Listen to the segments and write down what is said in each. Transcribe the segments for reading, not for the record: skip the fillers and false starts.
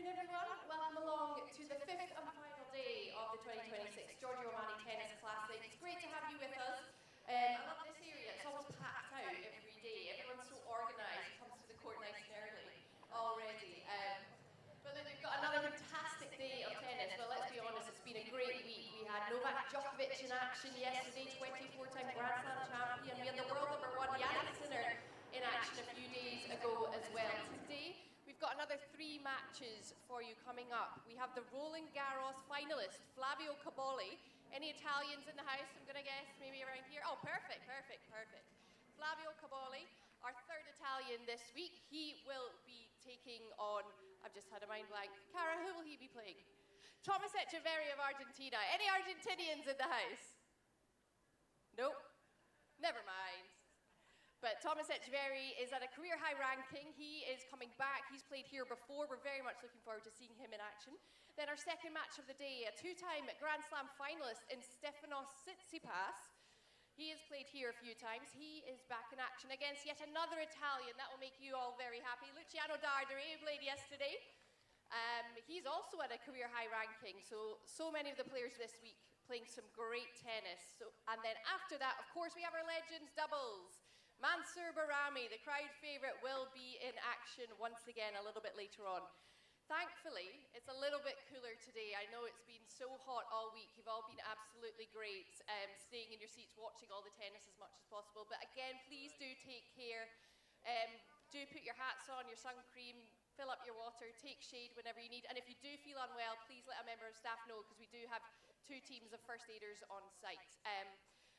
everyone. Welcome along to the fifth and final day of the 2026 Giorgio Armani Tennis Classic. It's great to have you with us. I love this area. It's always packed out every day. Everyone's so organised. Comes to the court nice and early already. But then we've got another fantastic day of tennis. Well, let's be honest, it's been a great week. We had Novak Djokovic in action yesterday, 24-time Grand Slam champion. We had the world number one Jannik Sinner in action a few days ago as well. Today, we've got another 3 matches for you coming up. We have the Roland Garros finalist, Flavio Cobolli. Any Italians in the house, I'm gonna guess, maybe around here? Oh, perfect. Flavio Cobolli, our 3rd Italian this week. He will be taking on, I've just had a mind blank. Cara, who will he be playing? Tomas Etcheverry of Argentina. Any Argentinians in the house? Nope, never mind. But Tomas Etcheverry is at a career high ranking. He is coming back. He's played here before. We're very much looking forward to seeing him in action. Then our second match of the day, a 2-time Grand Slam finalist in Stefanos Tsitsipas. He has played here a few times. He is back in action against yet another Italian. That will make you all very happy. Luciano Darderi, who played yesterday. He's also at a career high ranking. So many of the players this week playing some great tennis. And then after that, of course, we have our Legends doubles. Bahrami, the crowd favourite, will be in action once again a little bit later on. Thankfully, it's a little bit cooler today. I know it's been so hot all week. You've all been absolutely great, staying in your seats, watching all the tennis as much as possible. But again, please do take care. Do put your hats on, your sun cream, fill up your water, take shade whenever you need. And if you do feel unwell, please let a member of staff know, because we do have 2 teams of first aiders on site.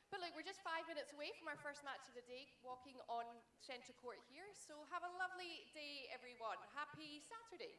But look, we're just 5 minutes away from our first match of the day, walking on centre court here. So have a lovely day, everyone. Happy Saturday.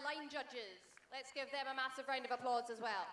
line judges. Let's give them a massive round of applause as well.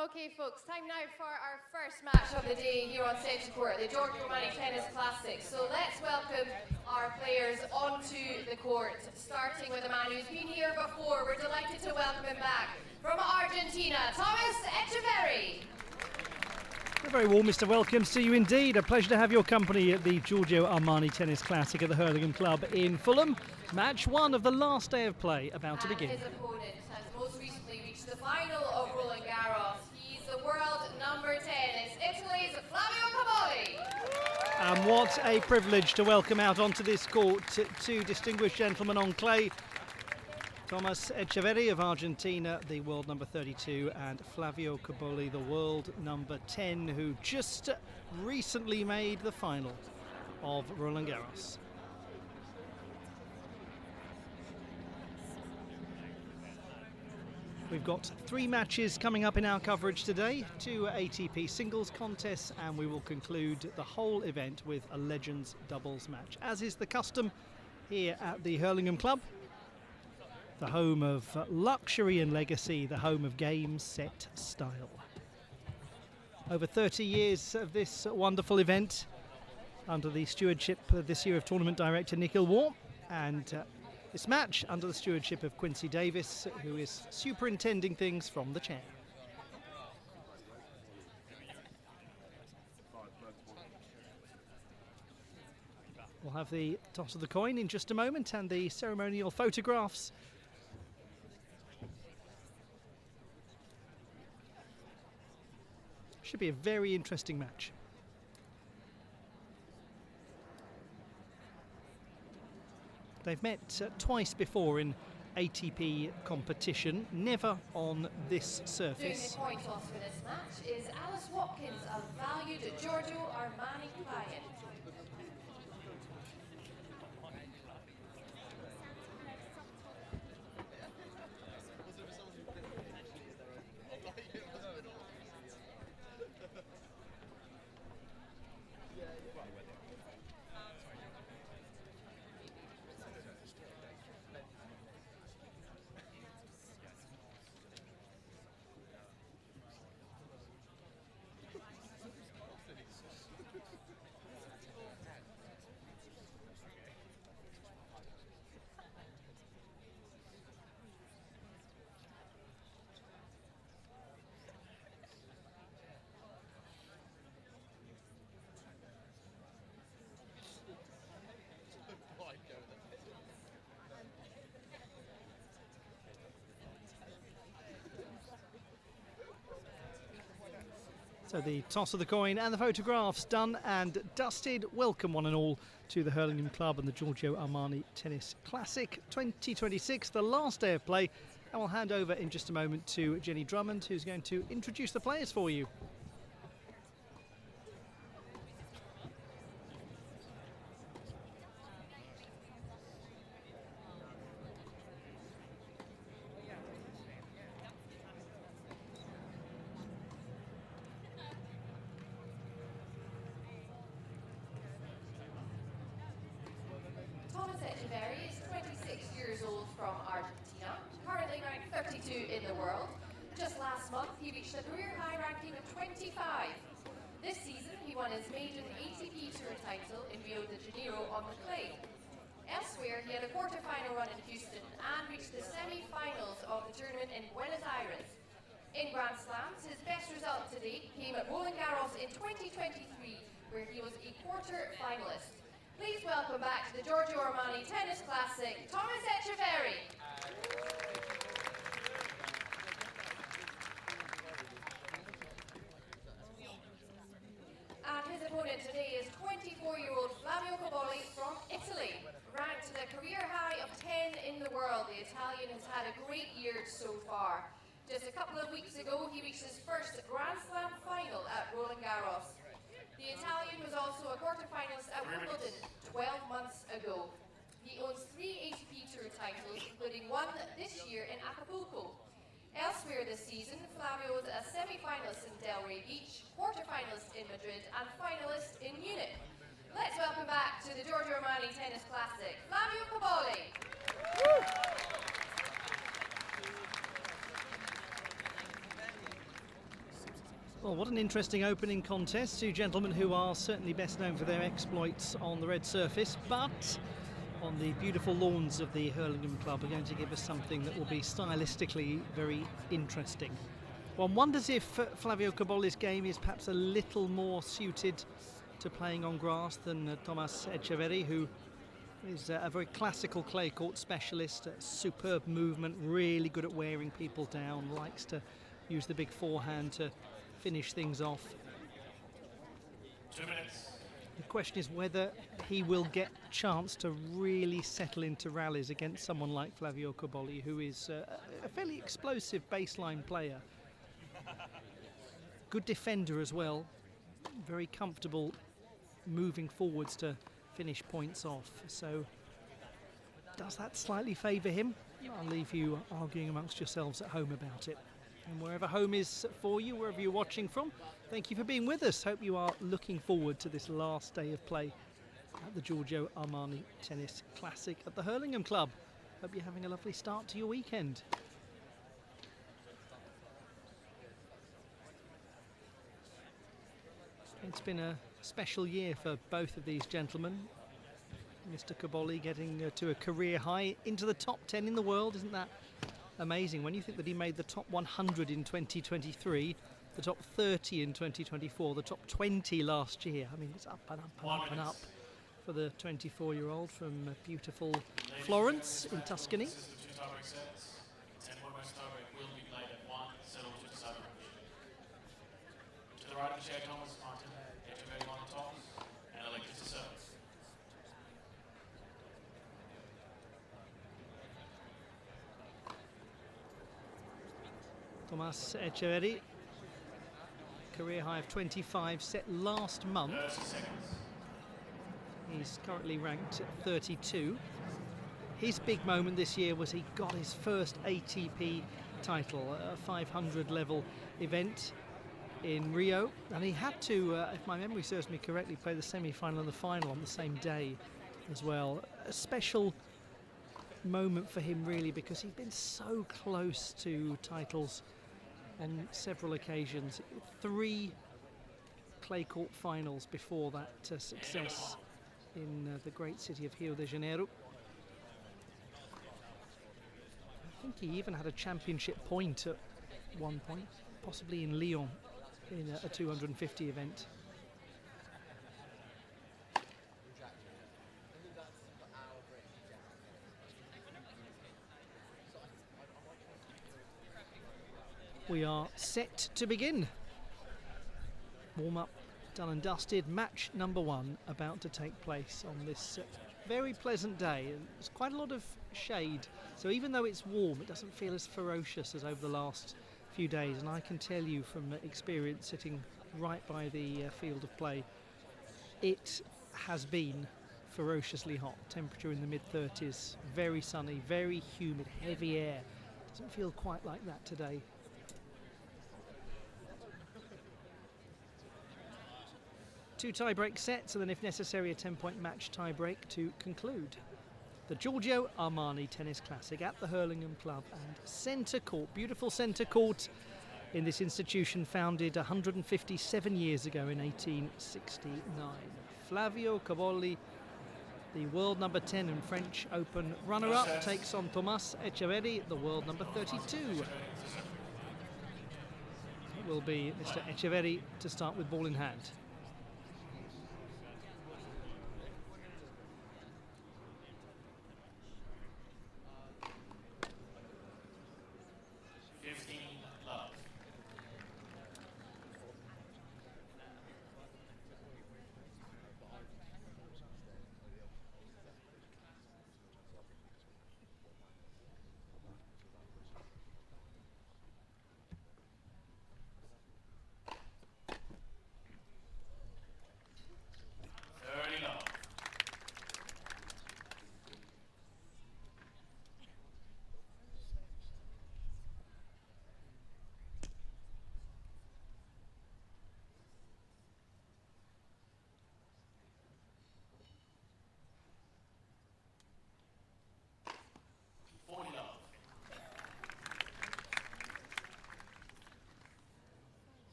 Okay, folks, time now for our first match of the day here on Central Court, the Giorgio Armani Tennis Classic. So let's welcome our players onto the court, starting with a man who's been here before. We're delighted to welcome him back from Argentina, Tomas Etcheverry. A very warm Mr. Welcomes to you indeed. A pleasure to have your company at the Giorgio Armani Tennis Classic at the Hurlingham Club in Fulham. Match one of the last day of play about to begin. His opponent has most recently reached the final of Roland Garros. He's the world number 10. It's Italy's Flavio Cobolli. And what a privilege to welcome out onto this court two distinguished gentlemen on clay. Tomas Etcheverry of Argentina, the world number 32, and Flavio Cobolli, the world number 10, who just recently made the final of Roland Garros. We've got 3 matches coming up in our coverage today, 2 ATP singles contests, and we will conclude the whole event with a Legends doubles match, as is the custom here at the Hurlingham Club. The home of luxury and legacy, the home of games, set, style. Over 30 years of this wonderful event under the stewardship this year of tournament director Nikhil Waugh, and this match under the stewardship of Quincy Davis, who is superintending things from the chair. We'll have the toss of the coin in just a moment and the ceremonial photographs. Should be a very interesting match. They've met twice before in ATP competition, never on this surface. Doing the point toss for this match is Alice Watkins, a valued Giorgio Armani client. So the toss of the coin and the photographs done and dusted. Welcome one and all to the Hurlingham Club and the Giorgio Armani Tennis Classic 2026, the last day of play. And we'll hand over in just a moment to Jenny Drummond, who's going to introduce the players for you. Tomas Etcheverry is 26 years old from Argentina, currently ranked 32 in the world. Just last month he reached a career high ranking of 25. This season he won his maiden ATP Tour title in Rio de Janeiro on the clay. Elsewhere he had a quarter-final run in Houston and reached the semi-finals of the tournament in Buenos Aires. In Grand Slams, his best result to date came at Roland Garros in 2023, where he was a quarter-finalist. Please welcome back to the Giorgio Armani Tennis Classic, Tomas Etcheverry. And his opponent today is 24-year-old Flavio Cobolli from Italy. Ranked to the career high of 10 in the world, the Italian has had a great year so far. Just a couple of weeks ago, he reached his first Grand Slam final at Roland Garros. The Italian was also a quarter-finalist at Wimbledon 12 months ago. He owns 3 ATP Tour titles, including one this year in Acapulco. Elsewhere this season, Flavio was a semi-finalist in Delray Beach, quarter-finalist in Madrid, and finalist in Munich. Let's welcome back to the Giorgio Armani Tennis Classic, Flavio Cobolli. Well, what an interesting opening contest. Two gentlemen who are certainly best known for their exploits on the red surface, but on the beautiful lawns of the Hurlingham Club are going to give us something that will be stylistically very interesting. One wonders if Flavio Cobolli's game is perhaps a little more suited to playing on grass than Tomas Etcheverry, who is a very classical clay court specialist, superb movement, really good at wearing people down, likes to use the big forehand to finish things off. 2 minutes. The question is whether he will get a chance to really settle into rallies against someone like Flavio Cobolli, who is a fairly explosive baseline player. Good defender as well, very comfortable moving forwards to finish points off. So does that slightly favour him? I'll leave you arguing amongst yourselves at home about it. And wherever home is for you, wherever you're watching from, thank you for being with us. Hope you are looking forward to this last day of play at the Giorgio Armani Tennis Classic at the Hurlingham Club. Hope you're having a lovely start to your weekend. It's been a special year for both of these gentlemen. Mr. Cobolli getting to a career high into the top 10 in the world. Isn't that amazing when you think that he made the top 100 in 2023, the top 30 in 2024, the top 20 last year. I mean, it's up and up and up and up for the 24-year-old from beautiful Florence in Tuscany. This is the 2 tiebreak sets. 10-point match tiebreak will be played at 1, settled to the tiebreak. To the right of the chair, Tomas, Martin, Etcheverry on the top, and elected to serve. Tomas Etcheverry, career high of 25 set last month. 30 seconds. He's currently ranked at 32. His big moment this year was he got his first ATP title, a 500 level event in Rio, and he had to, if my memory serves me correctly, play the semi-final and the final on the same day as well. A special moment for him really, because he'd been so close to titles on several occasions. 3 clay court finals before that success in the great city of Rio de Janeiro. I think he even had a championship point at one point, possibly in Lyon in a 250 event. We are set to begin. Warm-up done and dusted. Match number 1 about to take place on this very pleasant day. And there's quite a lot of shade, so even though it's warm, it doesn't feel as ferocious as over the last few days. And I can tell you from experience, sitting right by the field of play, it has been ferociously hot. Temperature in the mid-30s, very sunny, very humid, heavy air. Doesn't feel quite like that today. Two tie-break sets, and then if necessary a 10-point match tie-break to conclude the Giorgio Armani Tennis Classic at the Hurlingham Club. And centre court, beautiful centre court in this institution founded 157 years ago in 1869. Flavio Cobolli, the world number 10 and French Open runner-up, takes on Tomas Etcheverry, the world number 32. It will be Mr. Etcheverry to start with ball in hand.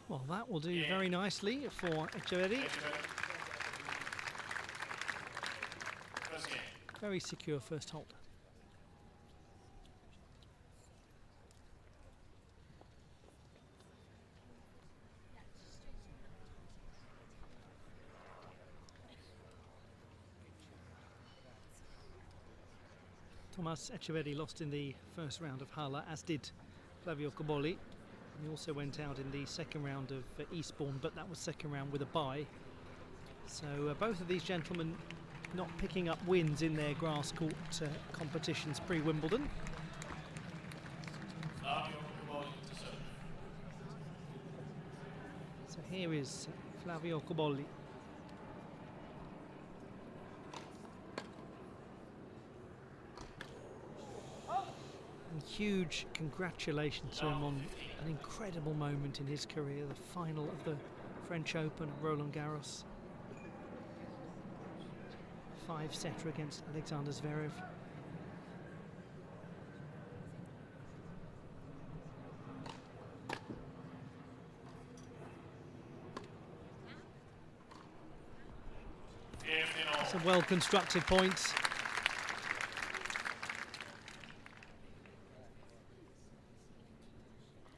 Well, that will do very nicely for Etcheverry. Very secure first hold. Tomas Etcheverry lost in the first round of Hala, as did Flavio Cobolli. He also went out in the second round of Eastbourne, but that was second round with a bye. So both of these gentlemen not picking up wins in their grass court competitions pre-Wimbledon. So here is Flavio Cobolli. Huge congratulations to him on an incredible moment in his career, the final of the French Open at Roland Garros. 5-setter against Alexander Zverev. It's a well-constructed point.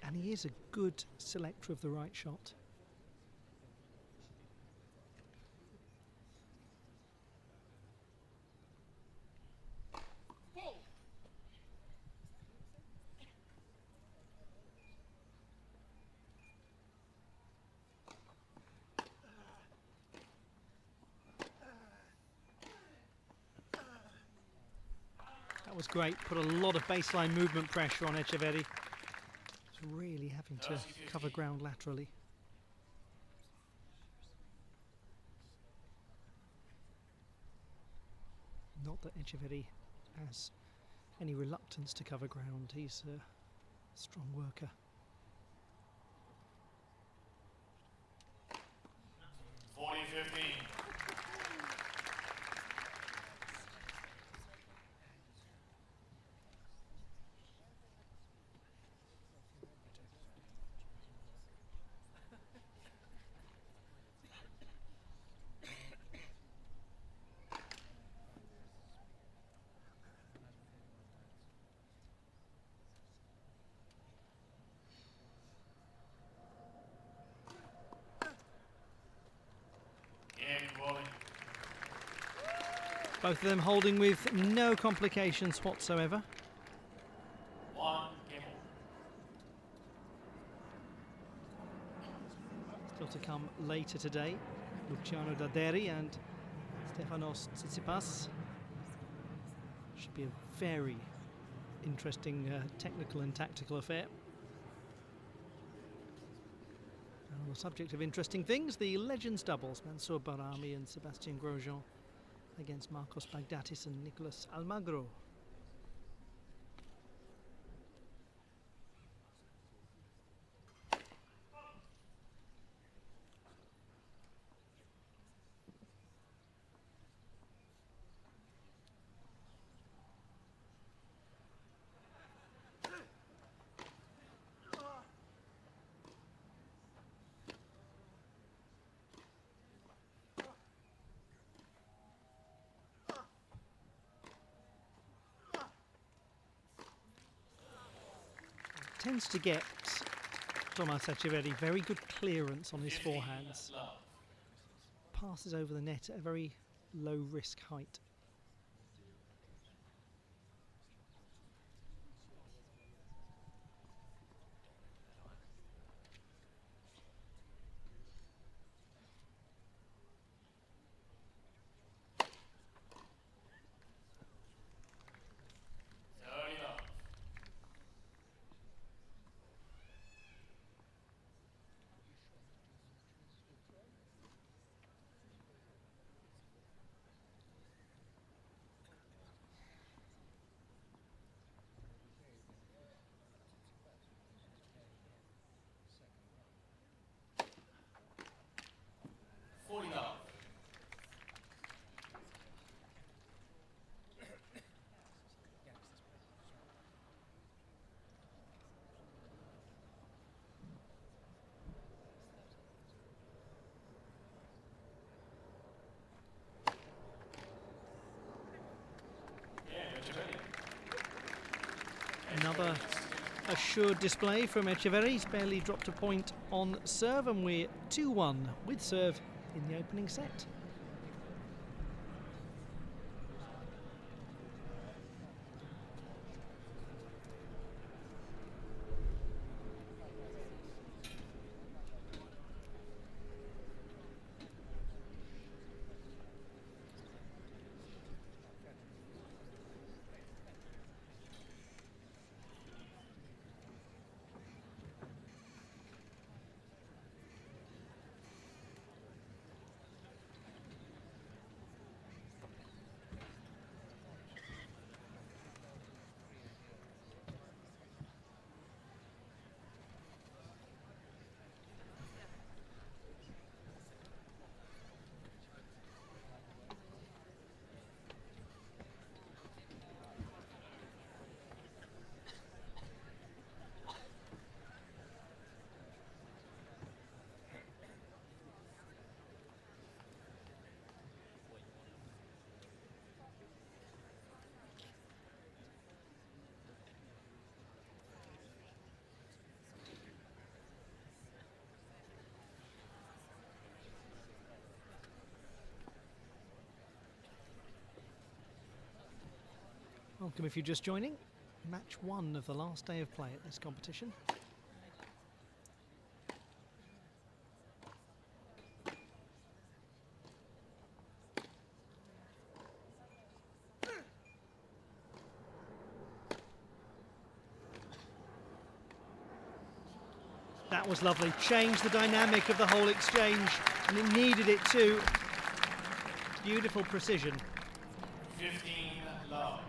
And he is a good selector of the right shot. That was great, put a lot of baseline movement pressure on Etcheverry. Really having to cover ground laterally. Not that Etcheverry has any reluctance to cover ground. He's Strong worker. 40-15. Both of them holding with no complications whatsoever. One game. Still to come later today, Luciano Darderi and Stefanos Tsitsipas. Should be a very interesting technical and tactical affair. And on the subject of interesting things, the Legends doubles, Mansour Bahrami and Sebastian Grosjean against Marcos Baghdatis and Nicolas Almagro. Tends to get Tomas Etcheverry very good clearance on his forehands. Passes over the net at a very low risk height. Another assured display from Etcheverry. He's barely dropped a point on serve, and we're 2-1 with serve in the opening set. Welcome if you're just joining. Match 1 of the last day of play at this competition. That was lovely. Changed the dynamic of the whole exchange, and it needed it too. Beautiful precision. 15 love.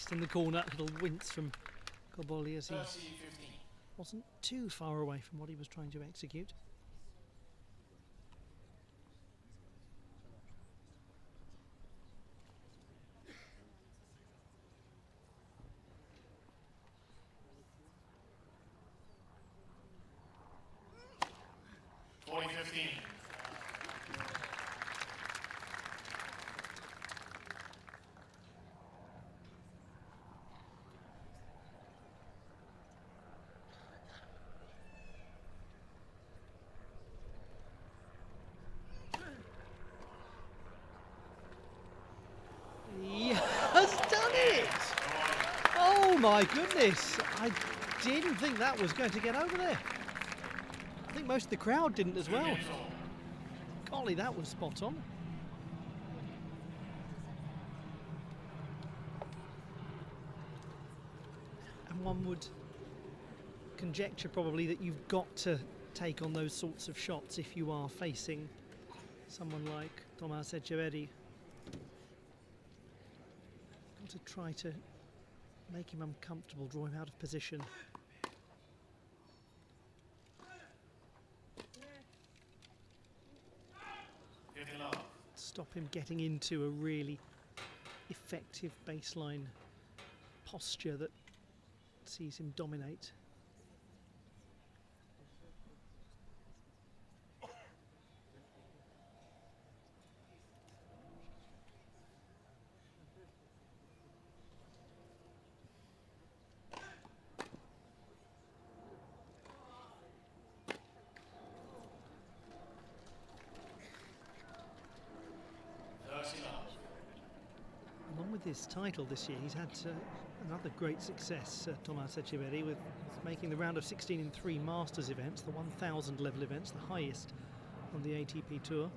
placed in the corner. Little wince from Cobolli as he 30-15. wasn't too far away from what he was trying to execute. Oh my goodness, I didn't think that was going to get over there. I think most of the crowd didn't as well. Golly, that was spot on. And one would conjecture probably that you've got to take on those sorts of shots if you are facing someone like Tomas Etcheverry. Got to try to make him uncomfortable, draw him out of position. Stop him getting into a really effective baseline posture that sees him dominate. His title this year, he's had another great success, Tomas Etcheverry, with making the round of 16 in 3 Masters events, the 1000 level events, the highest on the ATP Tour.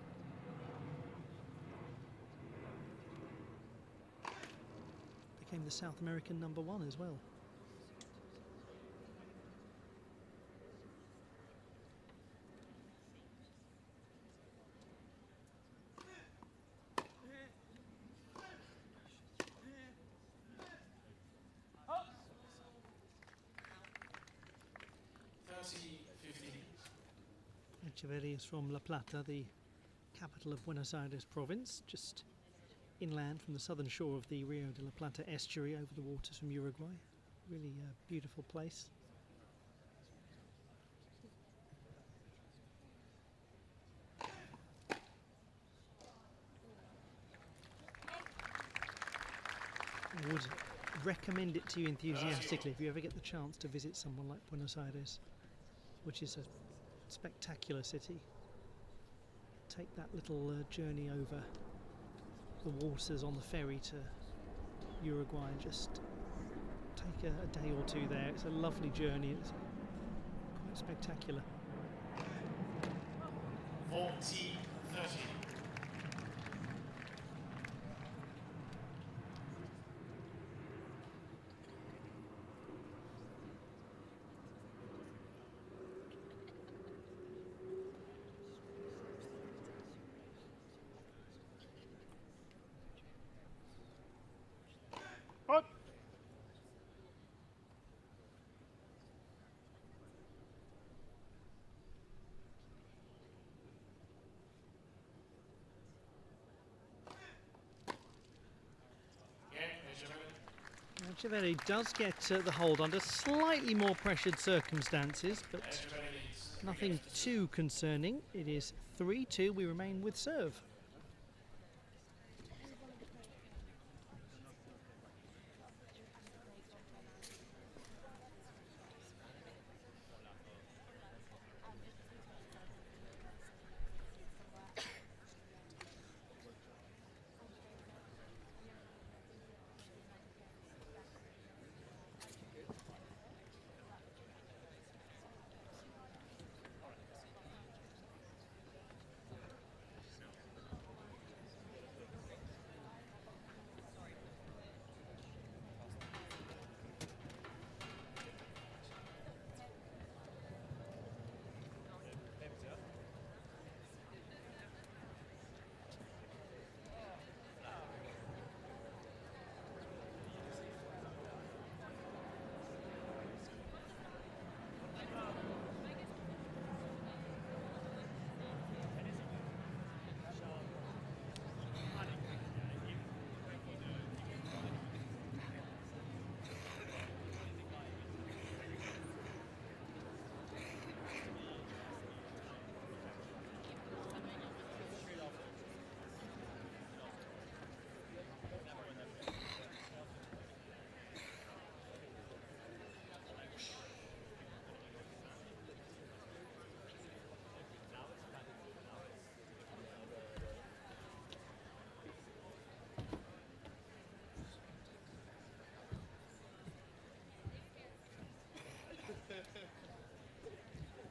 Became the South American #1 as well. Etcheverry is from La Plata, the capital of Buenos Aires province, just inland from the southern shore of the Rio de la Plata estuary over the waters from Uruguay. Really a beautiful place. I would recommend it to you enthusiastically if you ever get the chance to visit someone like Buenos Aires, which is a spectacular city. Take that little journey over the waters on the ferry to Uruguay and just take a day or two there. It's a lovely journey. It's quite spectacular. 40-30. Etcheverry does get the hold under slightly more pressured circumstances, but nothing too concerning. It is 3-2. We remain with serve.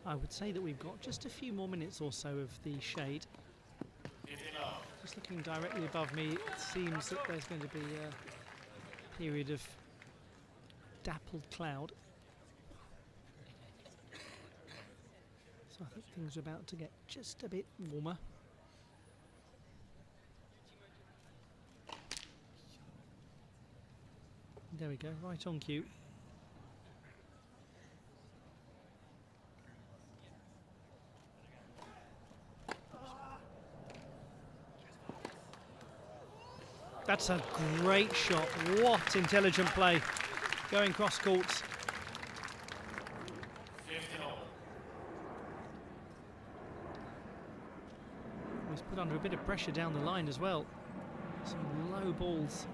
I would say that we've got just a few more minutes or so of the shade. 15 love. Just looking directly above me, it seems that there's going to be a period of dappled cloud. So I think things are about to get just a bit warmer. There we go, right on cue. That's a great shot. What intelligent play going cross courts. 15 all. He's put under a bit of pressure down the line as well. Some low balls.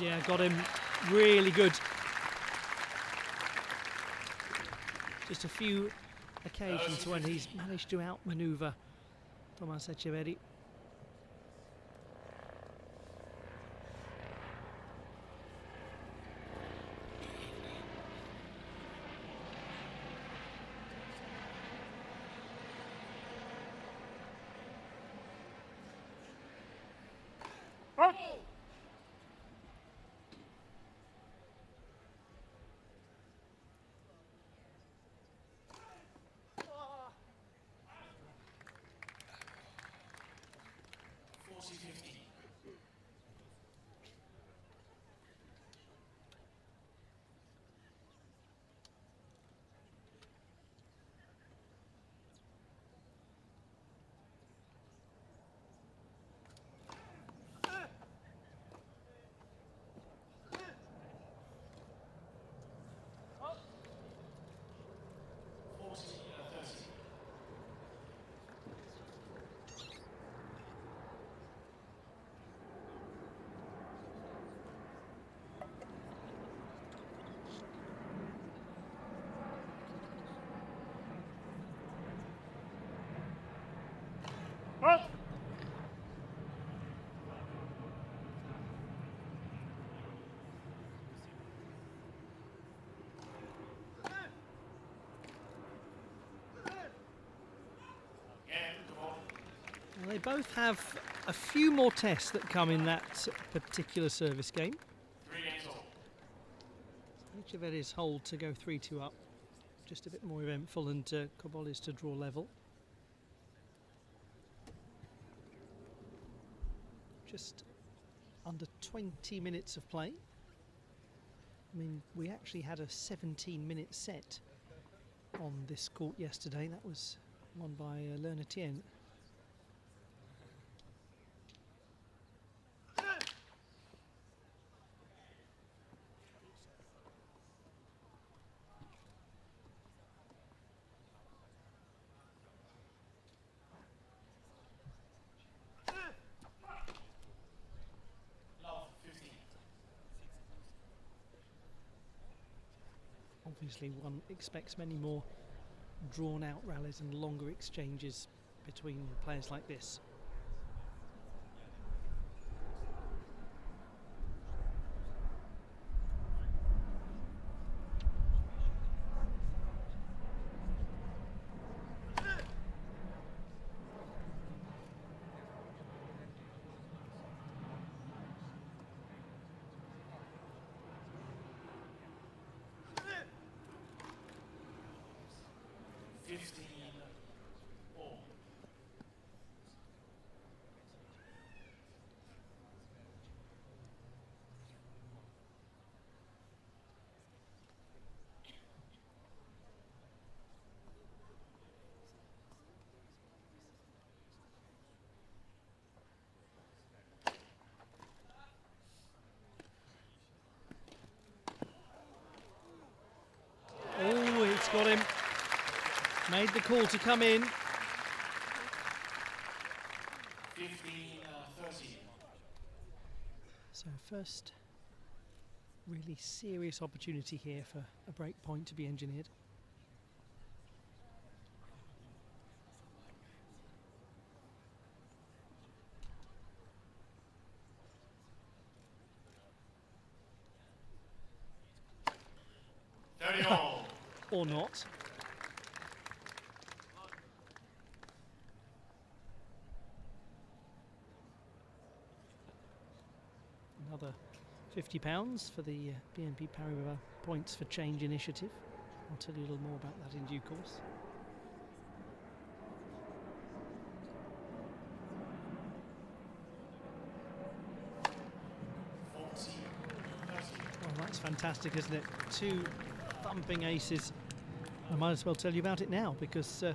Yeah, got him really good. Just a few occasions when he's managed to outmaneuver Tomas Etcheverry. They both have a few more tests that come in that particular service game. 3 games all. Etcheverry's hold to go 3-2 up, just a bit more eventful, and Cobolli's to draw level. Just under 20 minutes of play. I mean, we actually had a 17-minute set on this court yesterday. That was won by Lernatien. Obviously, one expects many more drawn-out rallies and longer exchanges between players like this. Oh, it's got him. Made the call to come in. 15-13. So first really serious opportunity here for a break point to be engineered. Or not. Another £50 for the BNP Paribas Points for Change initiative. I'll tell you a little more about that in due course. Well, that's fantastic, isn't it? Two thumping aces. I might as well tell you about it now, because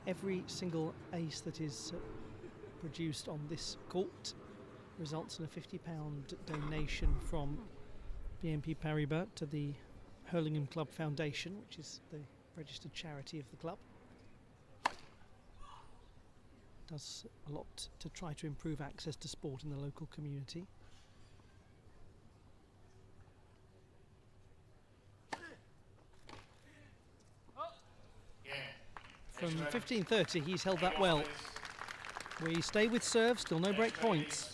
every single ace that is produced on this court results in a £50 donation from BNP Paribas to the Hurlingham Club Foundation, which is the registered charity of the club. Does a lot to try to improve access to sport in the local community. From 15:30, he's held that well. We stay with serve, still no break points.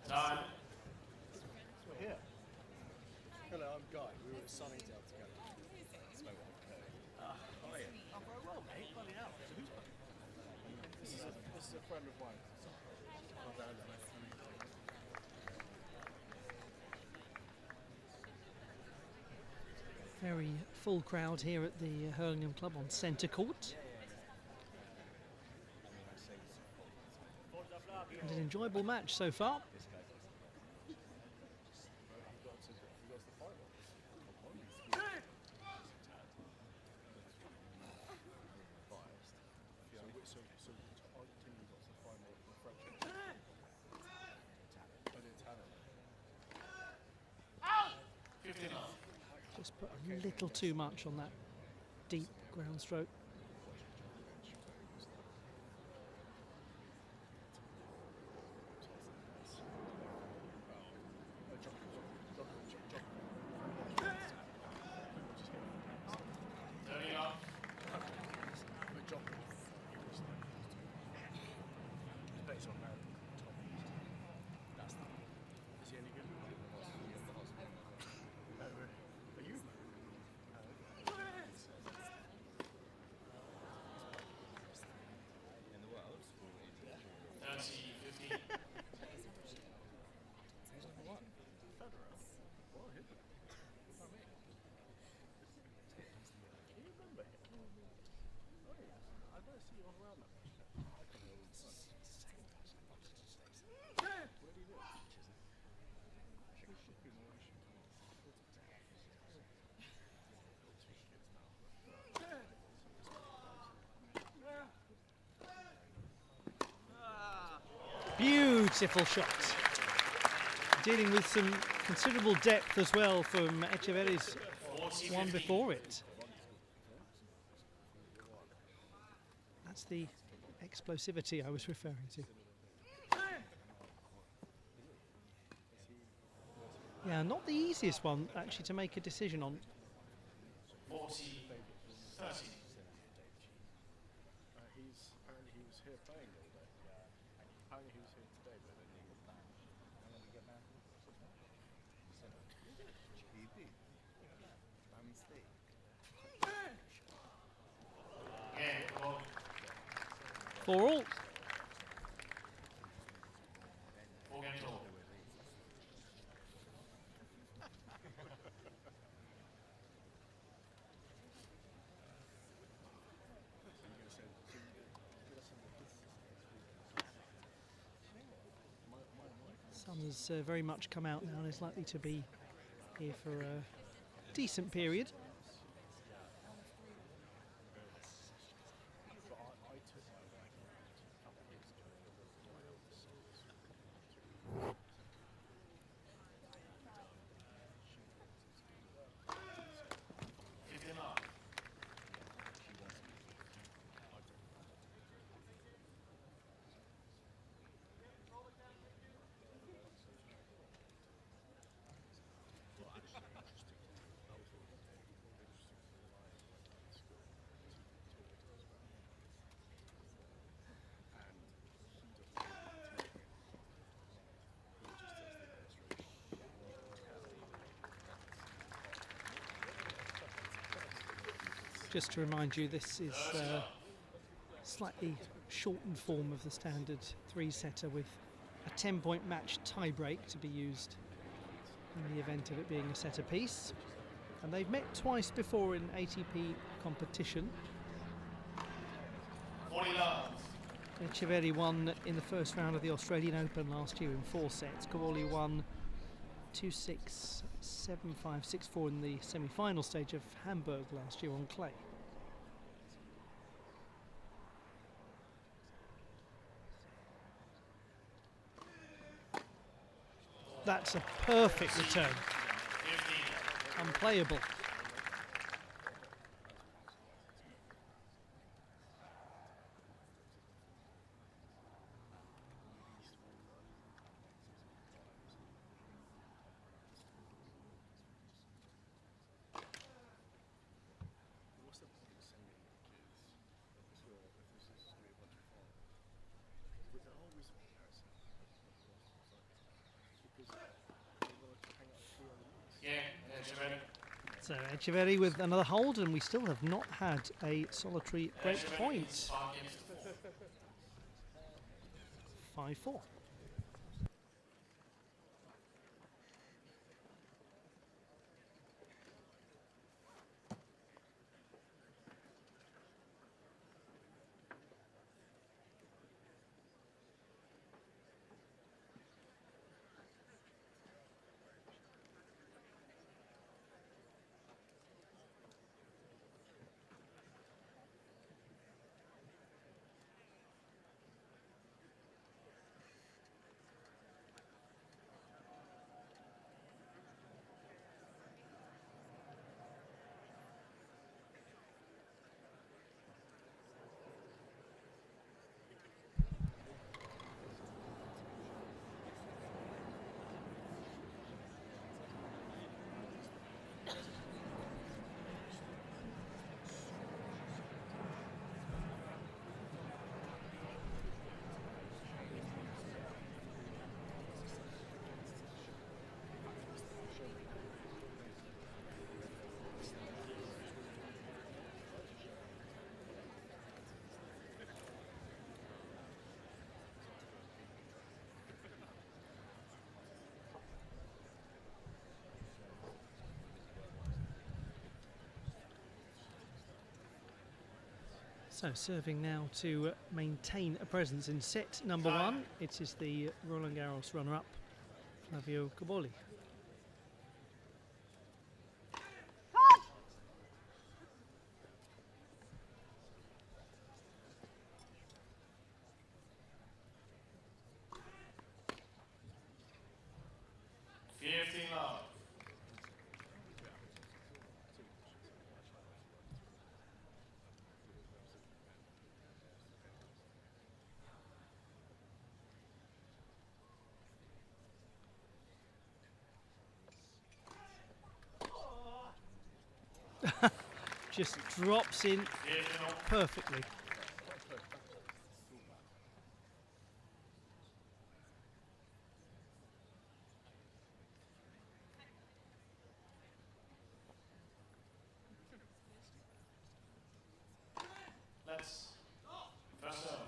Time. We're here. Hello, I'm Guy. We were at Sunningdale together. Oh, yeah. I'm very well, mate. Bloody hell. This is a friend of mine. Very full crowd here at the Hurlingham Club on centre court. And an enjoyable match so far. Just put a little too much on that deep ground stroke. Beautiful shots. Dealing with some considerable depth as well from Etcheverry's one before it. That's the explosivity I was referring to. Yeah, not the easiest one actually to make a decision on. 40-30. Apparently he was here playing all day. Apparently he was here today, but then he was back. How long did you get back? By mistake. Again, Cobolli. 4-all. 4 games all. Sun has very much come out now and is likely to be here for a decent period. Just to remind you, this is slightly shortened form of the standard three-setter with a 10-point match tie-break to be used in the event of it being a set apiece. And they've met twice before in ATP competition. 40 love. Etcheverry won in the first round of the Australian Open last year in 4 sets. Cobolli won 2-6, 7-5, 6-4 in the semi-final stage of Hamburg last year on clay. That's a perfect return. 15. Unplayable. So Etcheverry with another hold, and we still have not had a solitary break point. 5-4. So serving now to maintain a presence in set number 1. It is the Roland Garros runner-up, Flavio Cobolli. just drops in perfectly. Let's first serve.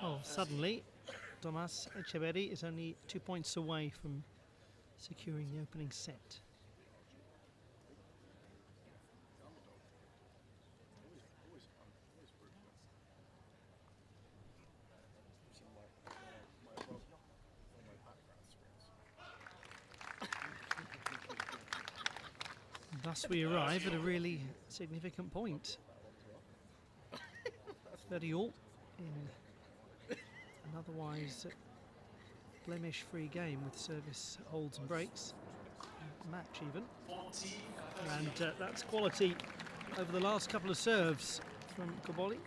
Oh, suddenly, Tomas Etcheverry is only 2 points away from securing the opening set. Thus we arrive at a really significant point. 30 all in an otherwise blemish-free game with service holds and breaks, match even. And that's quality over the last couple of serves from Cobolli.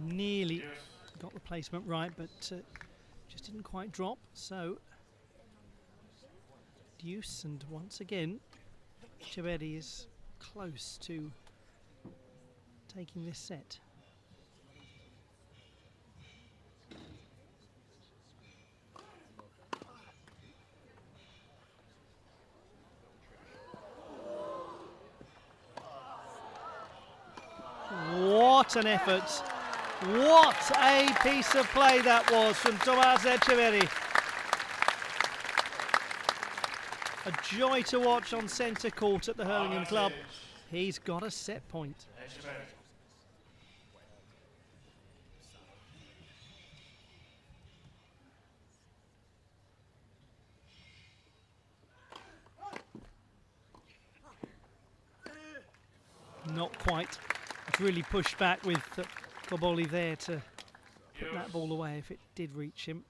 Nearly got the placement right, but just didn't quite drop. So deuce, and once again, Etcheverry is close to taking this set. What an effort! What a piece of play that was from Tomas Etcheverry. A joy to watch on centre court at the Hurlingham Club. He's got a set point. Not quite. It's really pushed back with Cobolli there to put that ball away if it did reach him.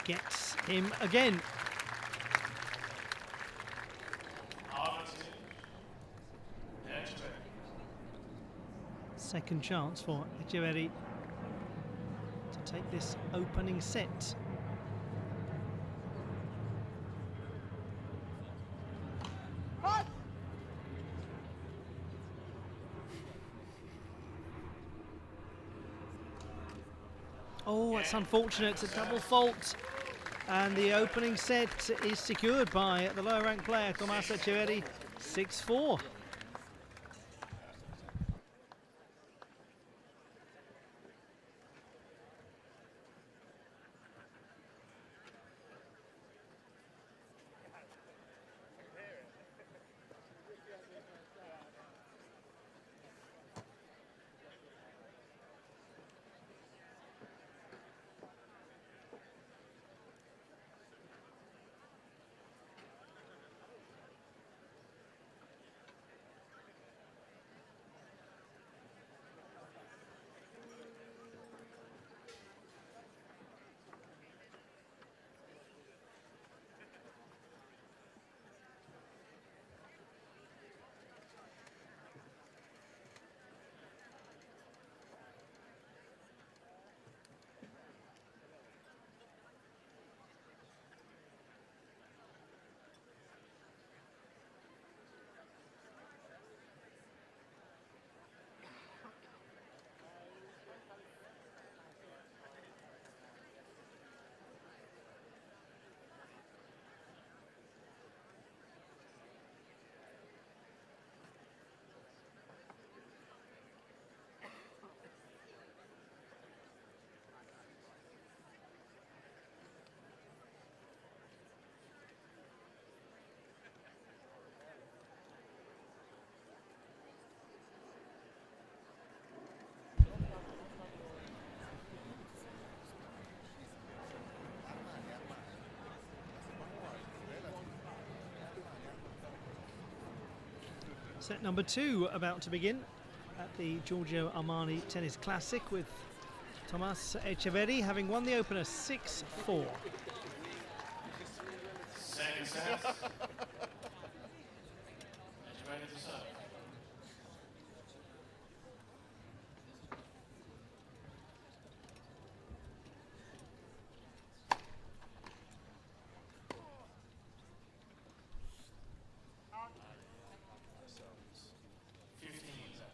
Gets him again. Second chance for Etcheverry to take this opening set. Oh, it's unfortunate. It's a double fault. And the opening set is secured by the lower ranked player, Tomas Etcheverry, 6-4. Set number 2 about to begin at the Giorgio Armani Tennis Classic, with Tomas Etcheverry having won the opener 6-4. Second set. Etcheverry to serve.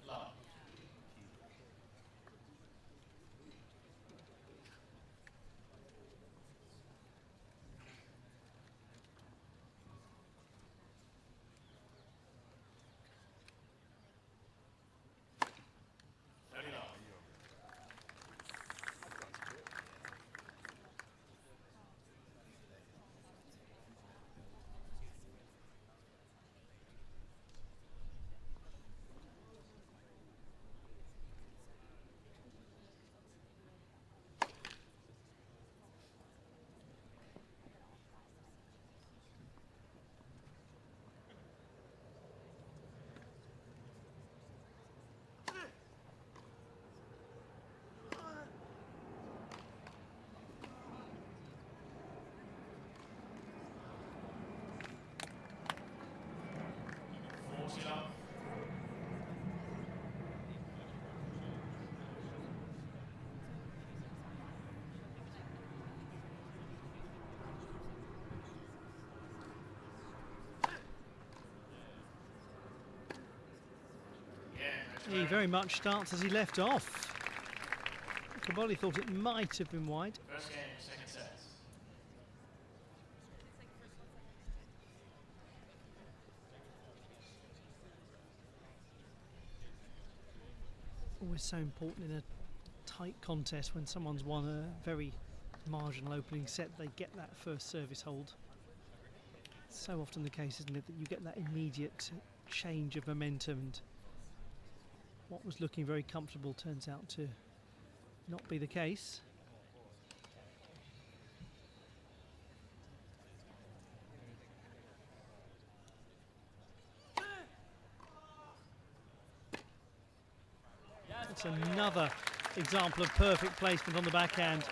Love. Very low. He very much starts as he left off. Cobolli thought it might have been wide. First game, second set. Always so important in a tight contest when someone's won a very marginal opening set, they get that first service hold. So often the case, isn't it, that you get that immediate change of momentum, and what was looking very comfortable turns out to not be the case. It's another example of perfect placement on the backhand.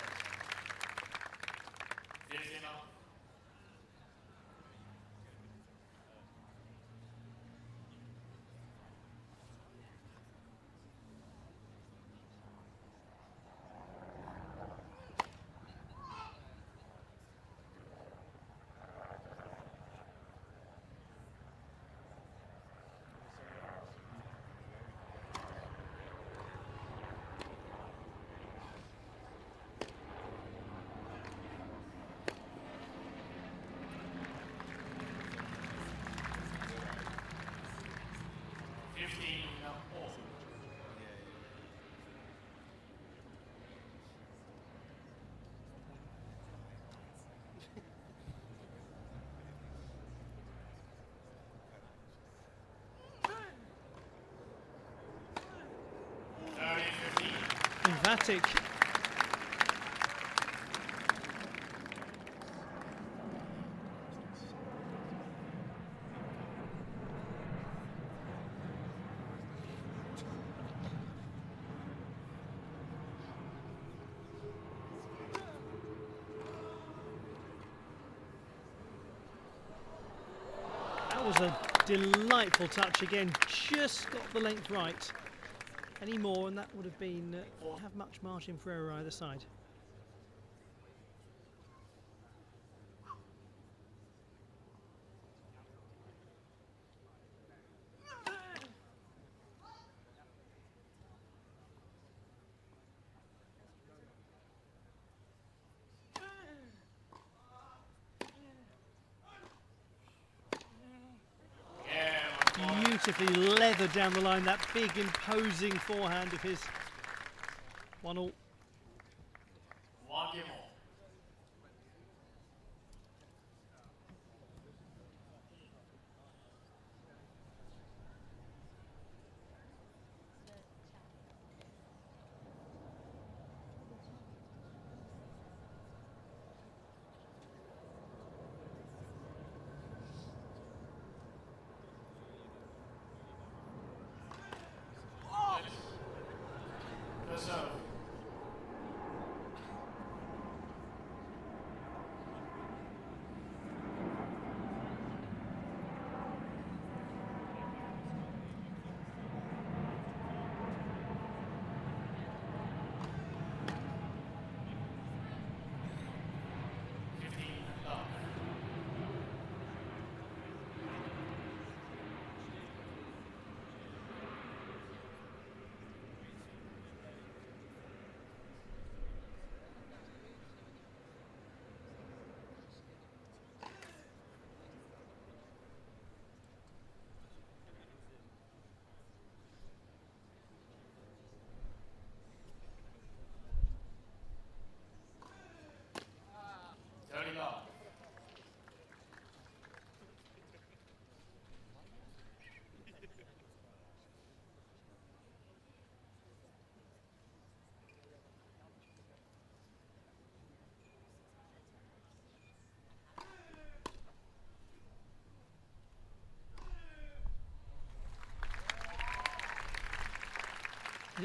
Emphatic. That was a delightful touch again, just got the length right. Any more and that would have been have much margin for error either side. Beautifully leathered down the line, that big imposing forehand of his. 1-1. One game more.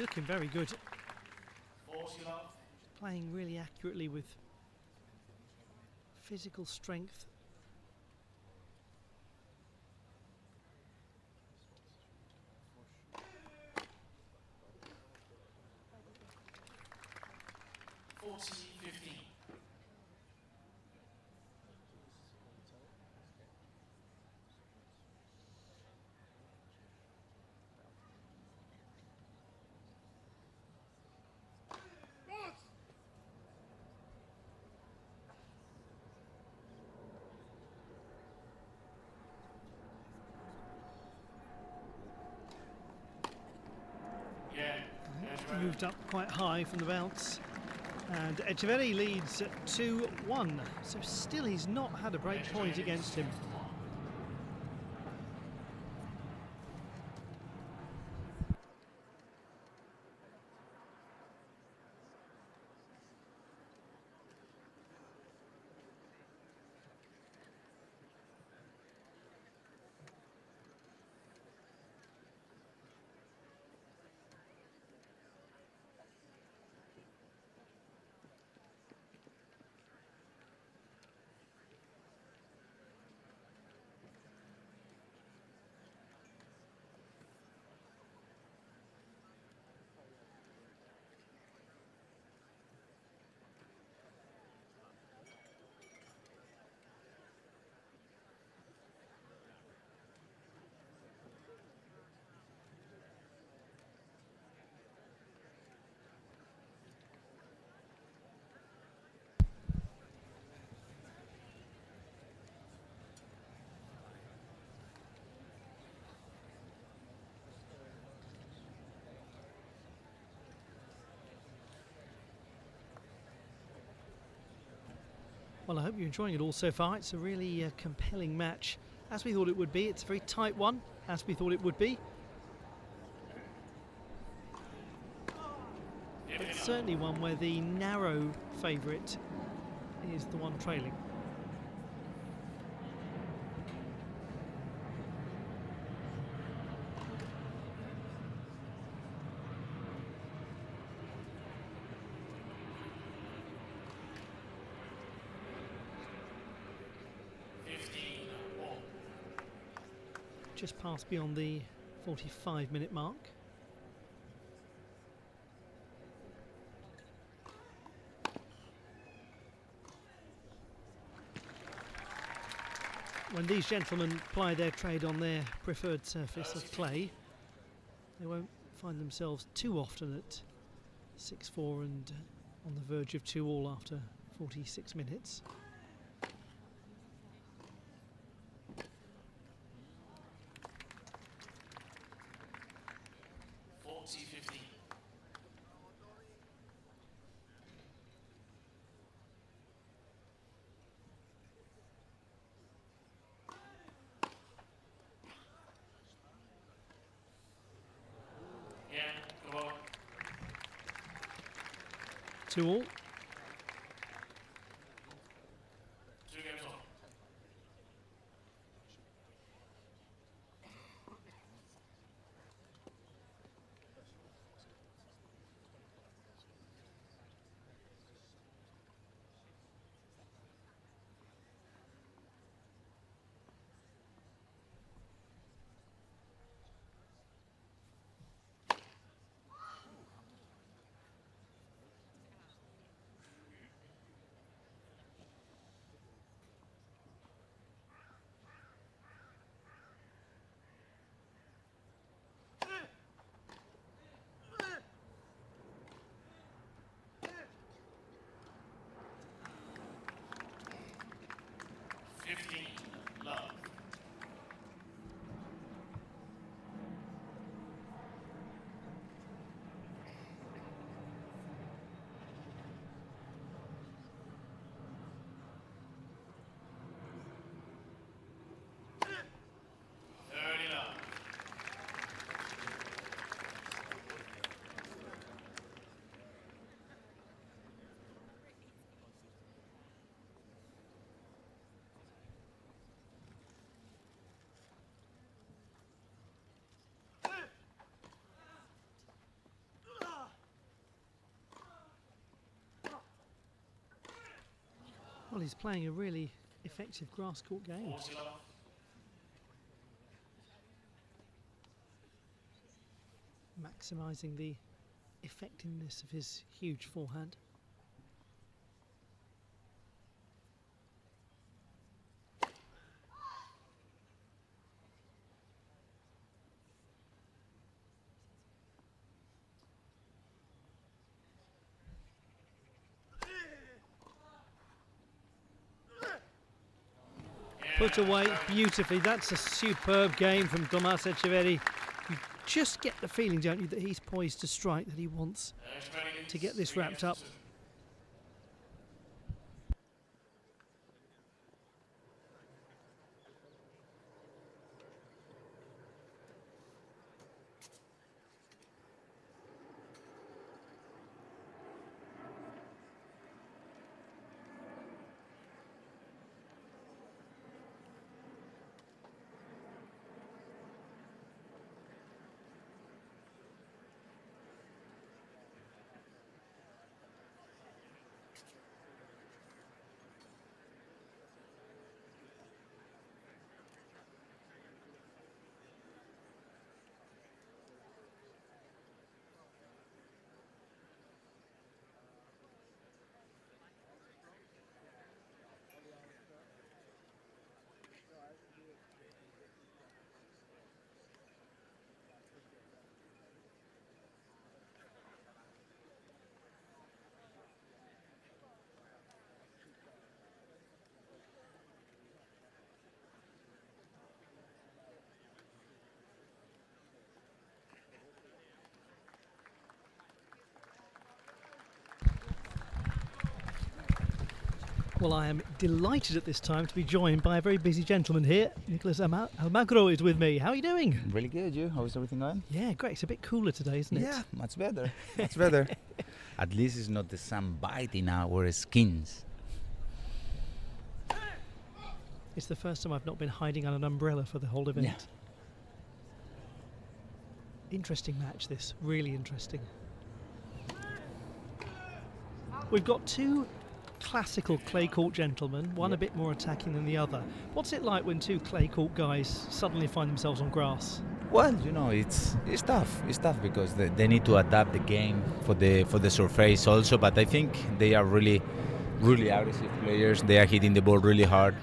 looking very good. 40 love. Playing really accurately with physical strength. Moved up quite high from the bounce, and Etcheverry leads 2-1, so still he's not had a break point against him. Well, I hope you're enjoying it all so far. It's a really compelling match, as we thought it would be. It's a very tight one, as we thought it would be. It's certainly one where the narrow favourite is the one trailing. Just passed beyond the 45-minute mark. When these gentlemen ply their trade on their preferred surface of clay, they won't find themselves too often at 6-4 and on the verge of 2-all after 46 minutes. Two all. Well, he's playing a really effective grass court game. 40 love. Maximising the effectiveness of his huge forehand. Put away beautifully. That's a superb game from Tomas Etcheverry. You just get the feeling, don't you, that he's poised to strike, that he wants to get this wrapped up. Well, I am delighted at this time to be joined by a very busy gentleman here. Nicholas Almagro is with me. How are you doing? Really good, you? How's everything going? Yeah, great. It's a bit cooler today, isn't it? Yeah, much better. Much better. At least it's not the sun biting our skins. It's the first time I've not been hiding on an umbrella for the whole event. Yeah. Interesting match, this. Really interesting. We've got two classical clay court gentlemen, one a bit more attacking than the other. What's it like when two clay court guys suddenly find themselves on grass? Well, you know, it's tough. It's tough because they need to adapt the game for the surface also. But I think they are really aggressive players. They are hitting the ball really hard,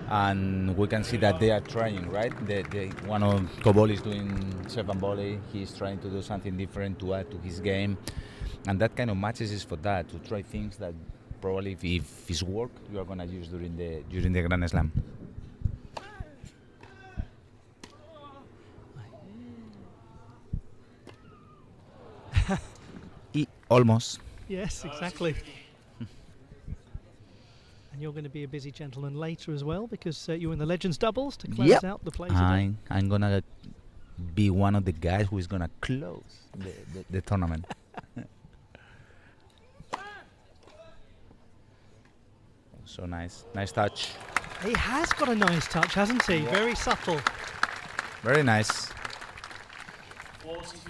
and we can see that they are trying. Right, one of Cobolli is doing serve volley. He's trying to do something different to add to his game, and that kind of matches is for that, to try things that probably if it's work you are going to use during the Grand Slam. Almost. Yes, exactly. And you're going to be a busy gentleman later as well, because you're in the Legends doubles to close out the play today. I'm going to be one of the guys who is going to close the tournament. So nice touch. He has got a nice touch, hasn't he? Yeah. Very subtle. Very nice. 40-50.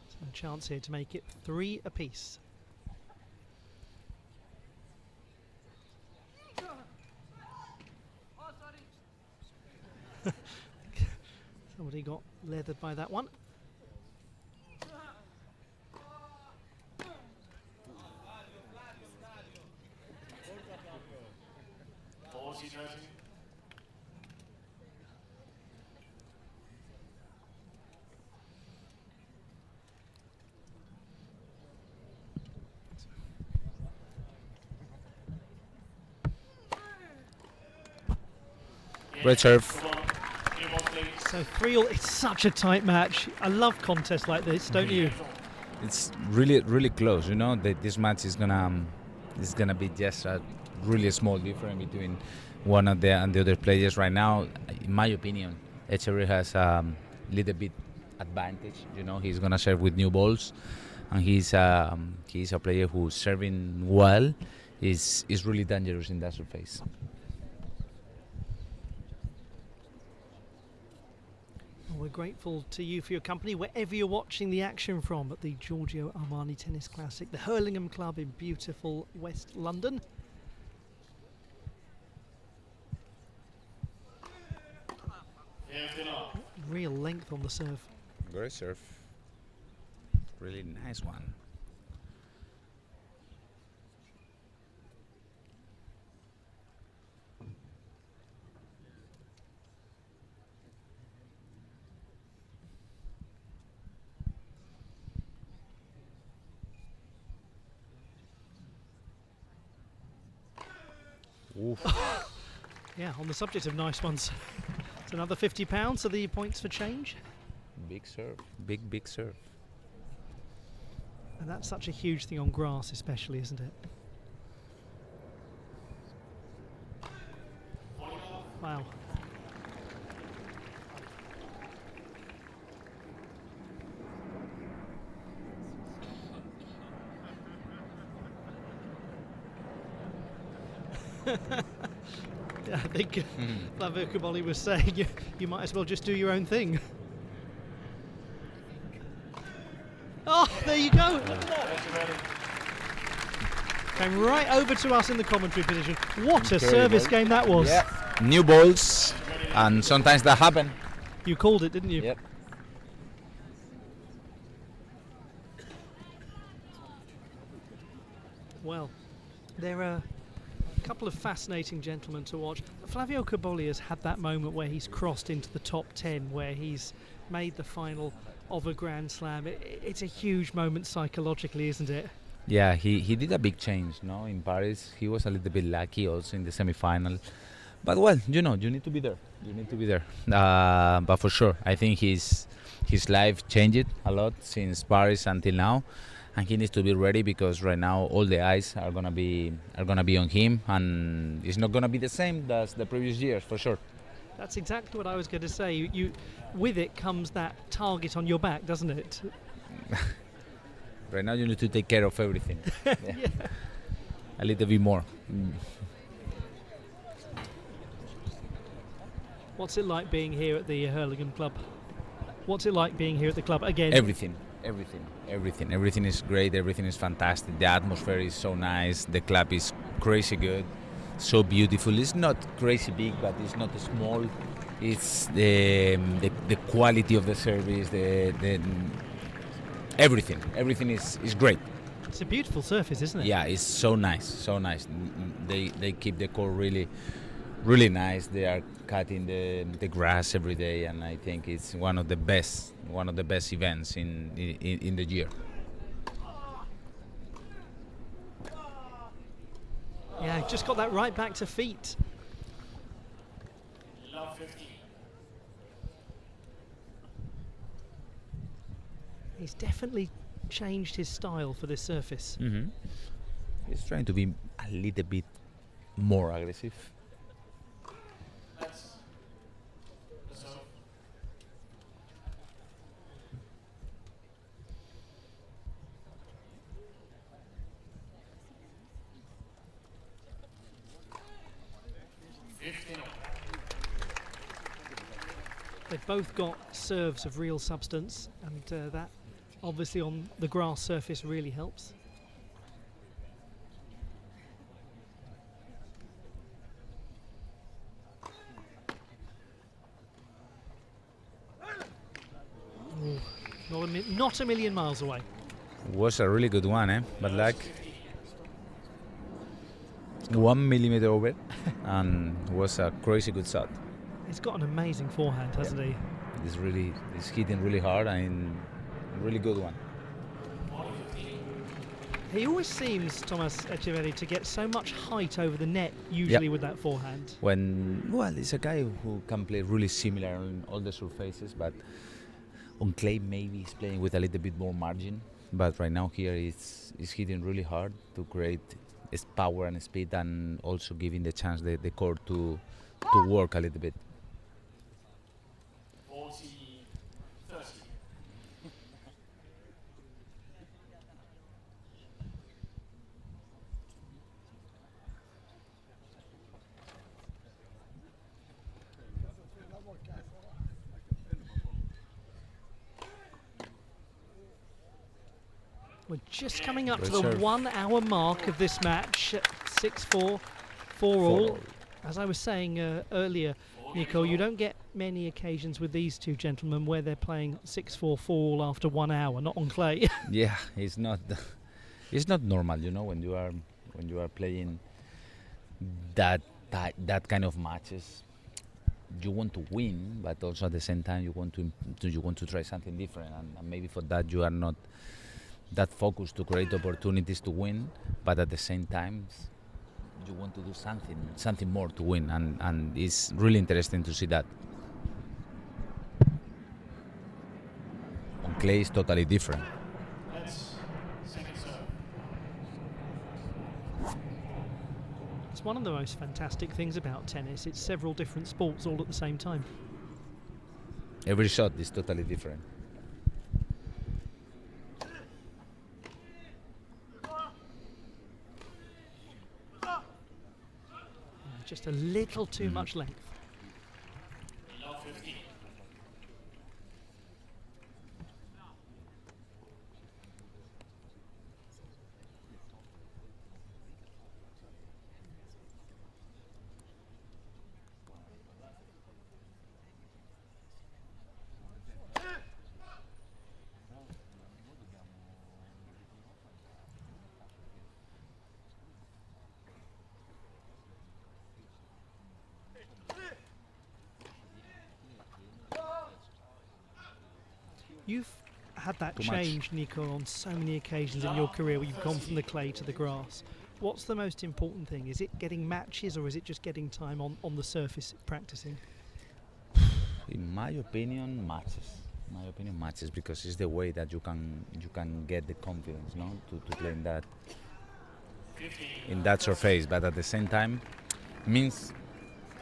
So a chance here to make it 3 apiece. Somebody got leathered by that one. Great serve. So 3-all, it's such a tight match. I love contests like this, don't you? It's really close. You know that this match is gonna be just a really small difference between one of and the other players right now. In my opinion, Etcheverry has a little bit advantage. You know, he's gonna serve with new balls, and he's a player who's serving well. Is really dangerous in that surface. Well, we're grateful to you for your company wherever you're watching the action from at the Giorgio Armani Tennis Classic, the Hurlingham Club in beautiful West London. Real length on the serve. Great serve. Really nice one. Yeah, on the subject of nice ones, it's another £50 to the points for change. Big serve. Big serve. And that's such a huge thing on grass especially, isn't it? Wow. Yeah, I think Flavio Cobolli was saying you might as well just do your own thing. Oh, there you go. Look at that. Came right over to us in the commentary position. What a service game that was. Yeah. New balls, and sometimes that happen. You called it, didn't you? Yep. Well, there are a couple of fascinating gentlemen to watch. Flavio Cobolli has had that moment where he's crossed into the top 10, where he's made the final of a Grand Slam. It's a huge moment psychologically, isn't it? Yeah, he did a big change, no? In Paris, he was a little bit lucky also in the semi-final. But well, you need to be there. You need to be there. But for sure, I think his life changed a lot since Paris until now, and he needs to be ready because right now all the eyes are gonna be on him, and it's not gonna be the same as the previous years for sure. That's exactly what I was going to say. You with it comes that target on your back, doesn't it? Right now you need to take care of everything. Yeah. Yeah. A little bit more. What's it like being here at the Hurlingham Club? What's it like being here at the club again? Everything is great. Everything is fantastic. The atmosphere is so nice. The club is crazy good, so beautiful. It's not crazy big, but it's not small. It's the quality of the service. The everything is great. It's a beautiful surface, isn't it? Yeah, it's so nice, so nice. They keep the court really nice. They are cutting the grass every day, and I think it's one of the best events in the year. Yeah, just got that right back to feet. Love 15. He's definitely changed his style for this surface. Mm-hmm. He's trying to be a little bit more aggressive. That's the serve. They've both got serves of real substance, and that obviously on the grass surface really helps. Ooh, not a million miles away. Was a really good one, but like 1 millimeter over, and was a crazy good shot. He's got an amazing forehand, hasn't he? He's hitting really hard and really good one. He always seems, Tomas Etcheverry, to get so much height over the net, usually with that forehand. He's a guy who can play really similar on all the surfaces, but on clay maybe he's playing with a little bit more margin. But right now here he's hitting really hard to create power and speed, and also giving the chance the court to work a little bit. 40-30. We're just coming up Great to the serve. 1 hour mark of this match. 6-4, 4-all. As I was saying earlier, Nico, you don't get many occasions with these two gentlemen where they're playing 6-4, 4-all after 1 hour, not on clay. Yeah, it's not normal, you know, when you are playing that kind of matches. You want to win, but also at the same time you want to try something different, and maybe for that you are not that focused to create opportunities to win, but at the same time you want to do something more to win, and it's really interesting to see that. On clay is totally different. That's second serve. It's one of the most fantastic things about tennis. It's several different sports all at the same time. Every shot is totally different. Just a little too much length. Low 15. You've had that Too much. change, Nico, on so many occasions in your career where you've gone from the clay to the grass. What's the most important thing? Is it getting matches, or is it just getting time on the surface practicing? In my opinion, matches, because it's the way that you can get the confidence, no, to play in that surface. But at the same time, means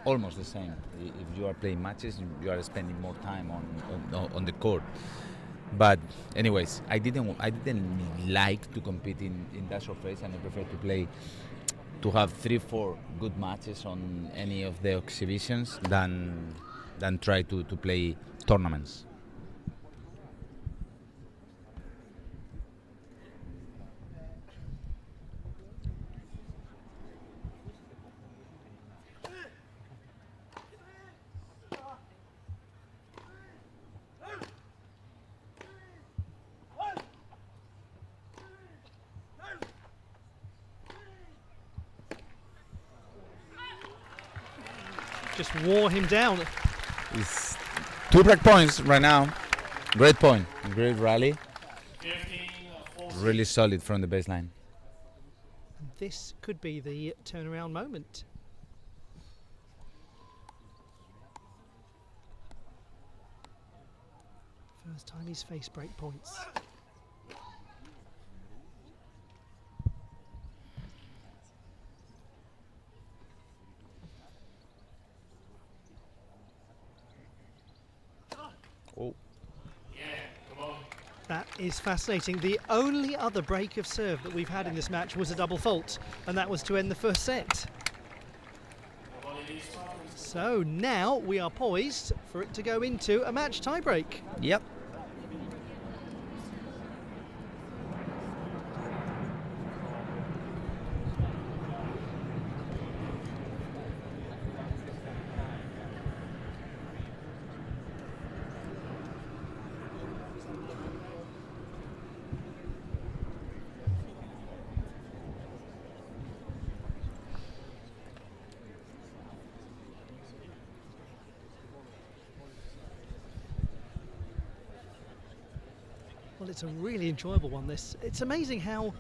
almost the same. If you are playing matches, you are spending more time on the court. But anyways, I didn't like to compete in that surface, and I prefer to have 3-4 good matches on any of the exhibitions than try to play tournaments. Just wore him down. It's 2 break points right now. Great point, great rally. 15, Really solid from the baseline. This could be the turnaround moment. First time he's faced break points. Oh. Yeah, Cobolli. That is fascinating. The only other break of serve that we've had in this match was a double fault, and that was to end the first set. Cobolli leads twice. So now we are poised for it to go into a match tiebreak. Yep. Well, it's a really enjoyable one, this. It's amazing how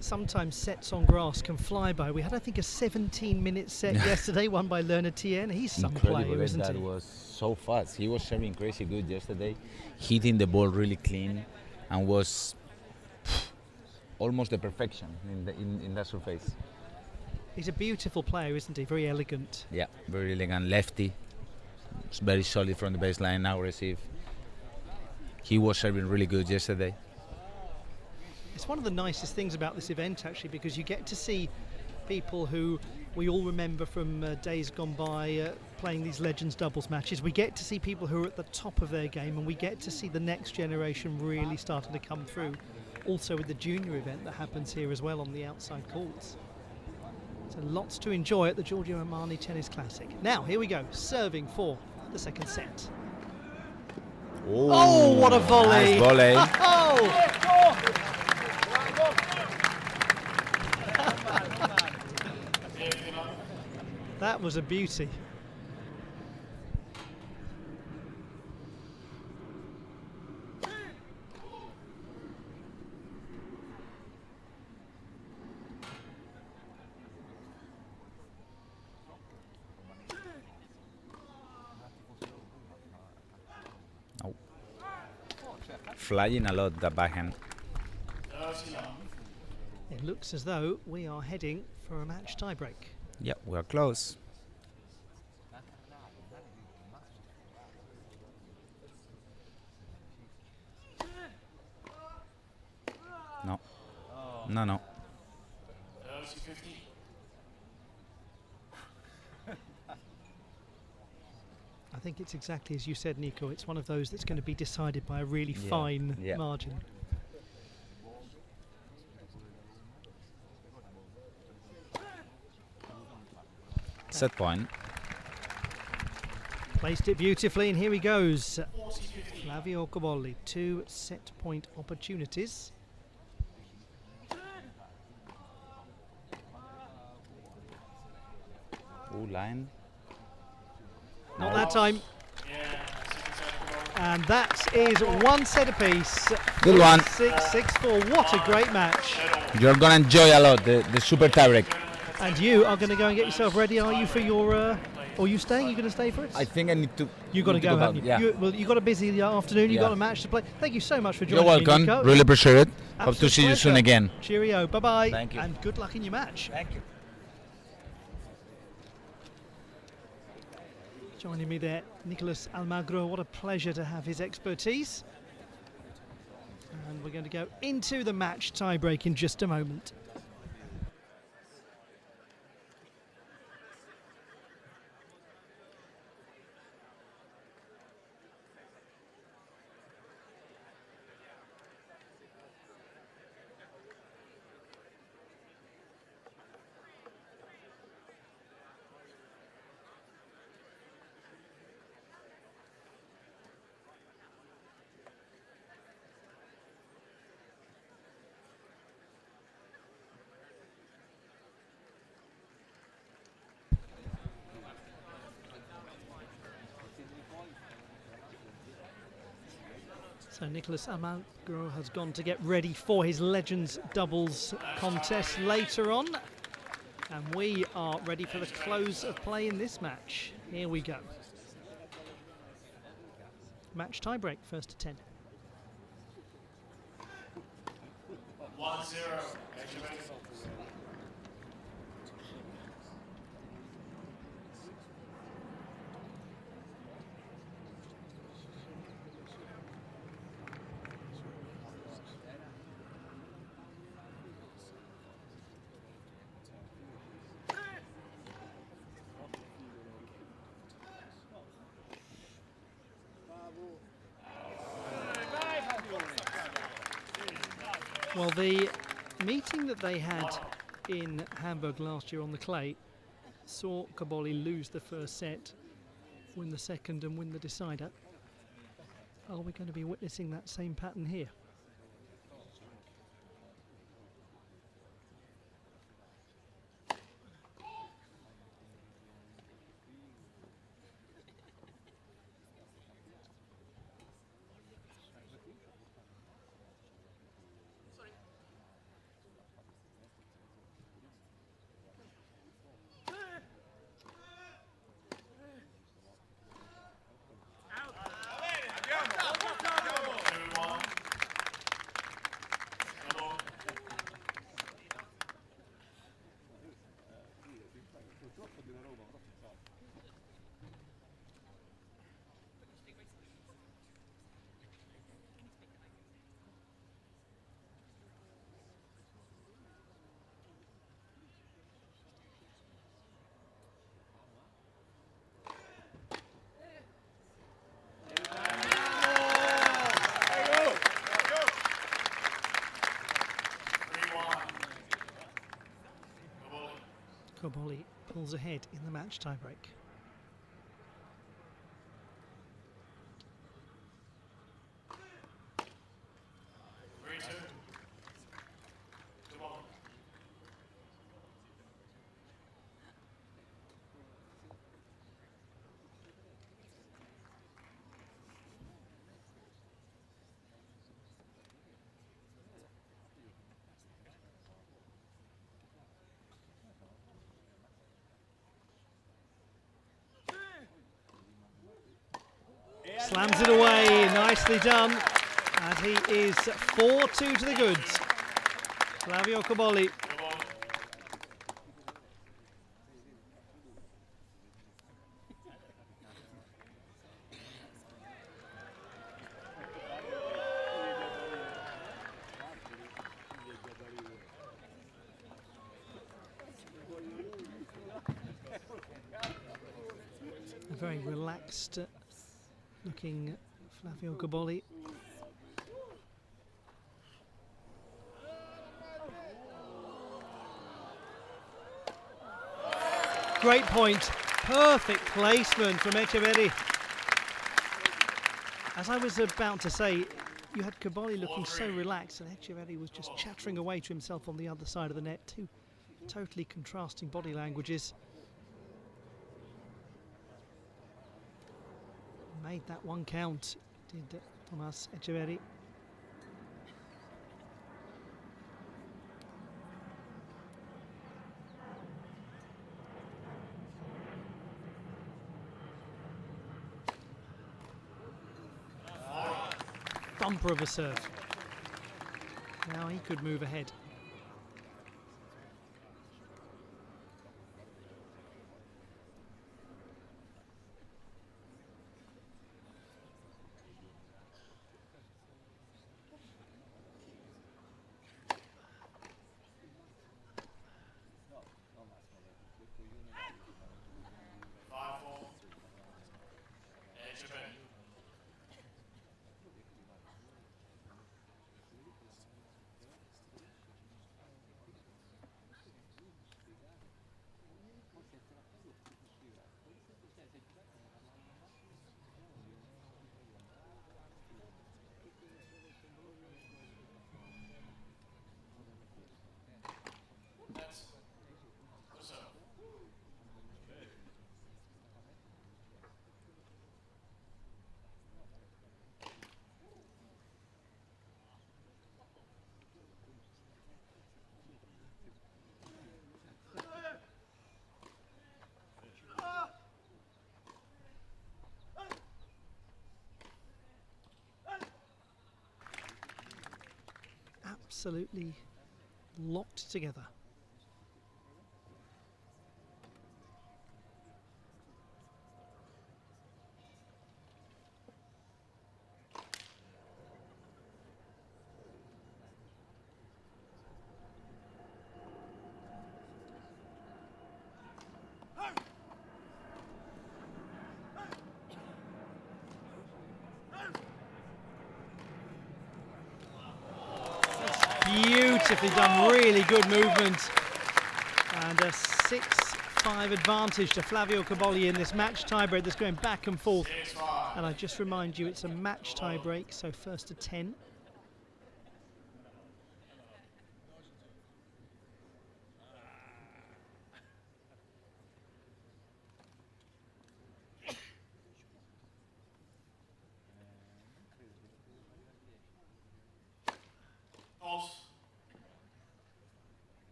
sometimes sets on grass can fly by. We had, I think, a 17-minute set yesterday, won by Lerner Tien. He's some player, isn't that he? was so fast. He was serving crazy good yesterday, hitting the ball really clean, and was almost the perfection in that surface. He's a beautiful player, isn't he? Very elegant. Yeah, very elegant lefty. It's very solid from the baseline, aggressive. He was serving really good yesterday. It's one of the nicest things about this event, actually, because you get to see people who we all remember from days gone by playing these Legends doubles matches. We get to see people who are at the top of their game, and we get to see the next generation really starting to come through. also with the junior event that happens here as well on the outside courts. So lots to enjoy at the Giorgio Armani Tennis Classic. Now, here we go, serving for the second set. Oh, what a volley! Nice volley. That was a beauty. Flying a lot, the backhand. It looks as though we are heading for a match tiebreak. Yep, we are close. No. No. I think it's exactly as you said, Nico. It's one of those that's going to be decided by a really fine margin. Set point. Placed it beautifully, and here he goes. Flavio Cobolli, 2 set point opportunities. Ooh, line. Not that time. And that is 1 set apiece. Good one. 6-6-4. What a great match. You're going to enjoy a lot the super tiebreak. And you are going to go and get yourself ready, are you, for your... or are you staying? Are you going to stay for it? I think I need to... You've got to go, haven't you? Yeah. You've got a busy afternoon. You've got a match to play. Thank you so much for joining You're me, welcome. Nico. Really appreciate it. Hope Absolute to see you soon pleasure. again. Cheerio. Bye-bye. Thank you. And good luck in your match. Thank you. Joining me there, Nicolas Almagro. What a pleasure to have his expertise. And we're going to go into the match tiebreak in just a moment. So Nicolas Almagro has gone to get ready for his Legends doubles contest later on. And we are ready for the close of play in this match. Here we go. Match tiebreak, first to 10. 1-0. Etcheverry. Well, the meeting that they had in Hamburg last year on the clay saw Cobolli lose the first set, win the second and win the decider. Are we going to be witnessing that same pattern here? Cobolli pulls ahead in the match tiebreak. Slams it away, nicely done, as he is 4-2 to the goods. Flavio Cobolli. A very relaxed looking Flavio Cobolli. Great point, perfect placement from Etcheverry. As I was about to say, you had Cobolli looking so relaxed and Etcheverry was just chattering away to himself on the other side of the net. Two totally contrasting body languages. Made that one count, did Tomas Etcheverry. Bumper of a serve. Now he could move ahead. Absolutely locked together. Beautifully done, really good movement, and a 6-5 advantage to Flavio Cobolli in this match tiebreak that's going back and forth. And I just remind you, it's a match tiebreak, so first to 10.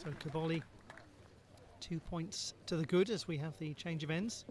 So Cobolli, 2 points to the good as we have the change of ends.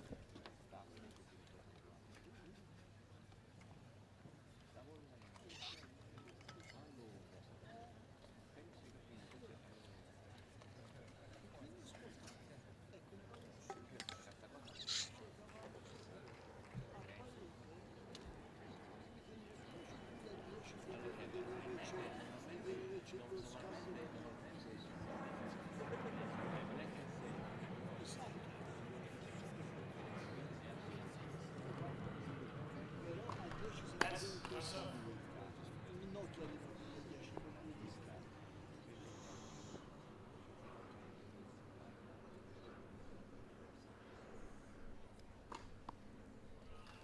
serve.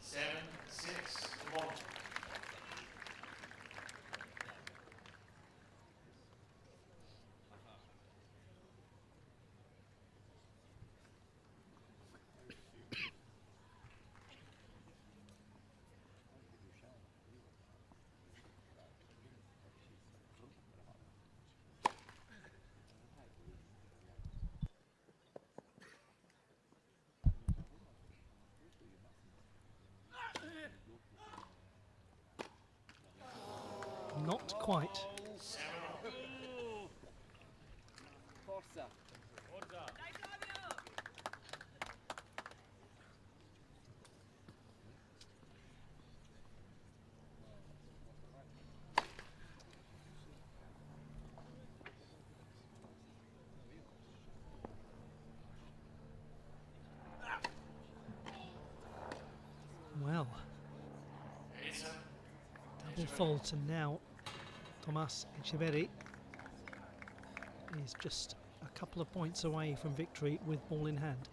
Seven, six, one. Not quite. Well, double fault, and now Tomas Etcheverry is just a couple of points away from victory with ball in hand.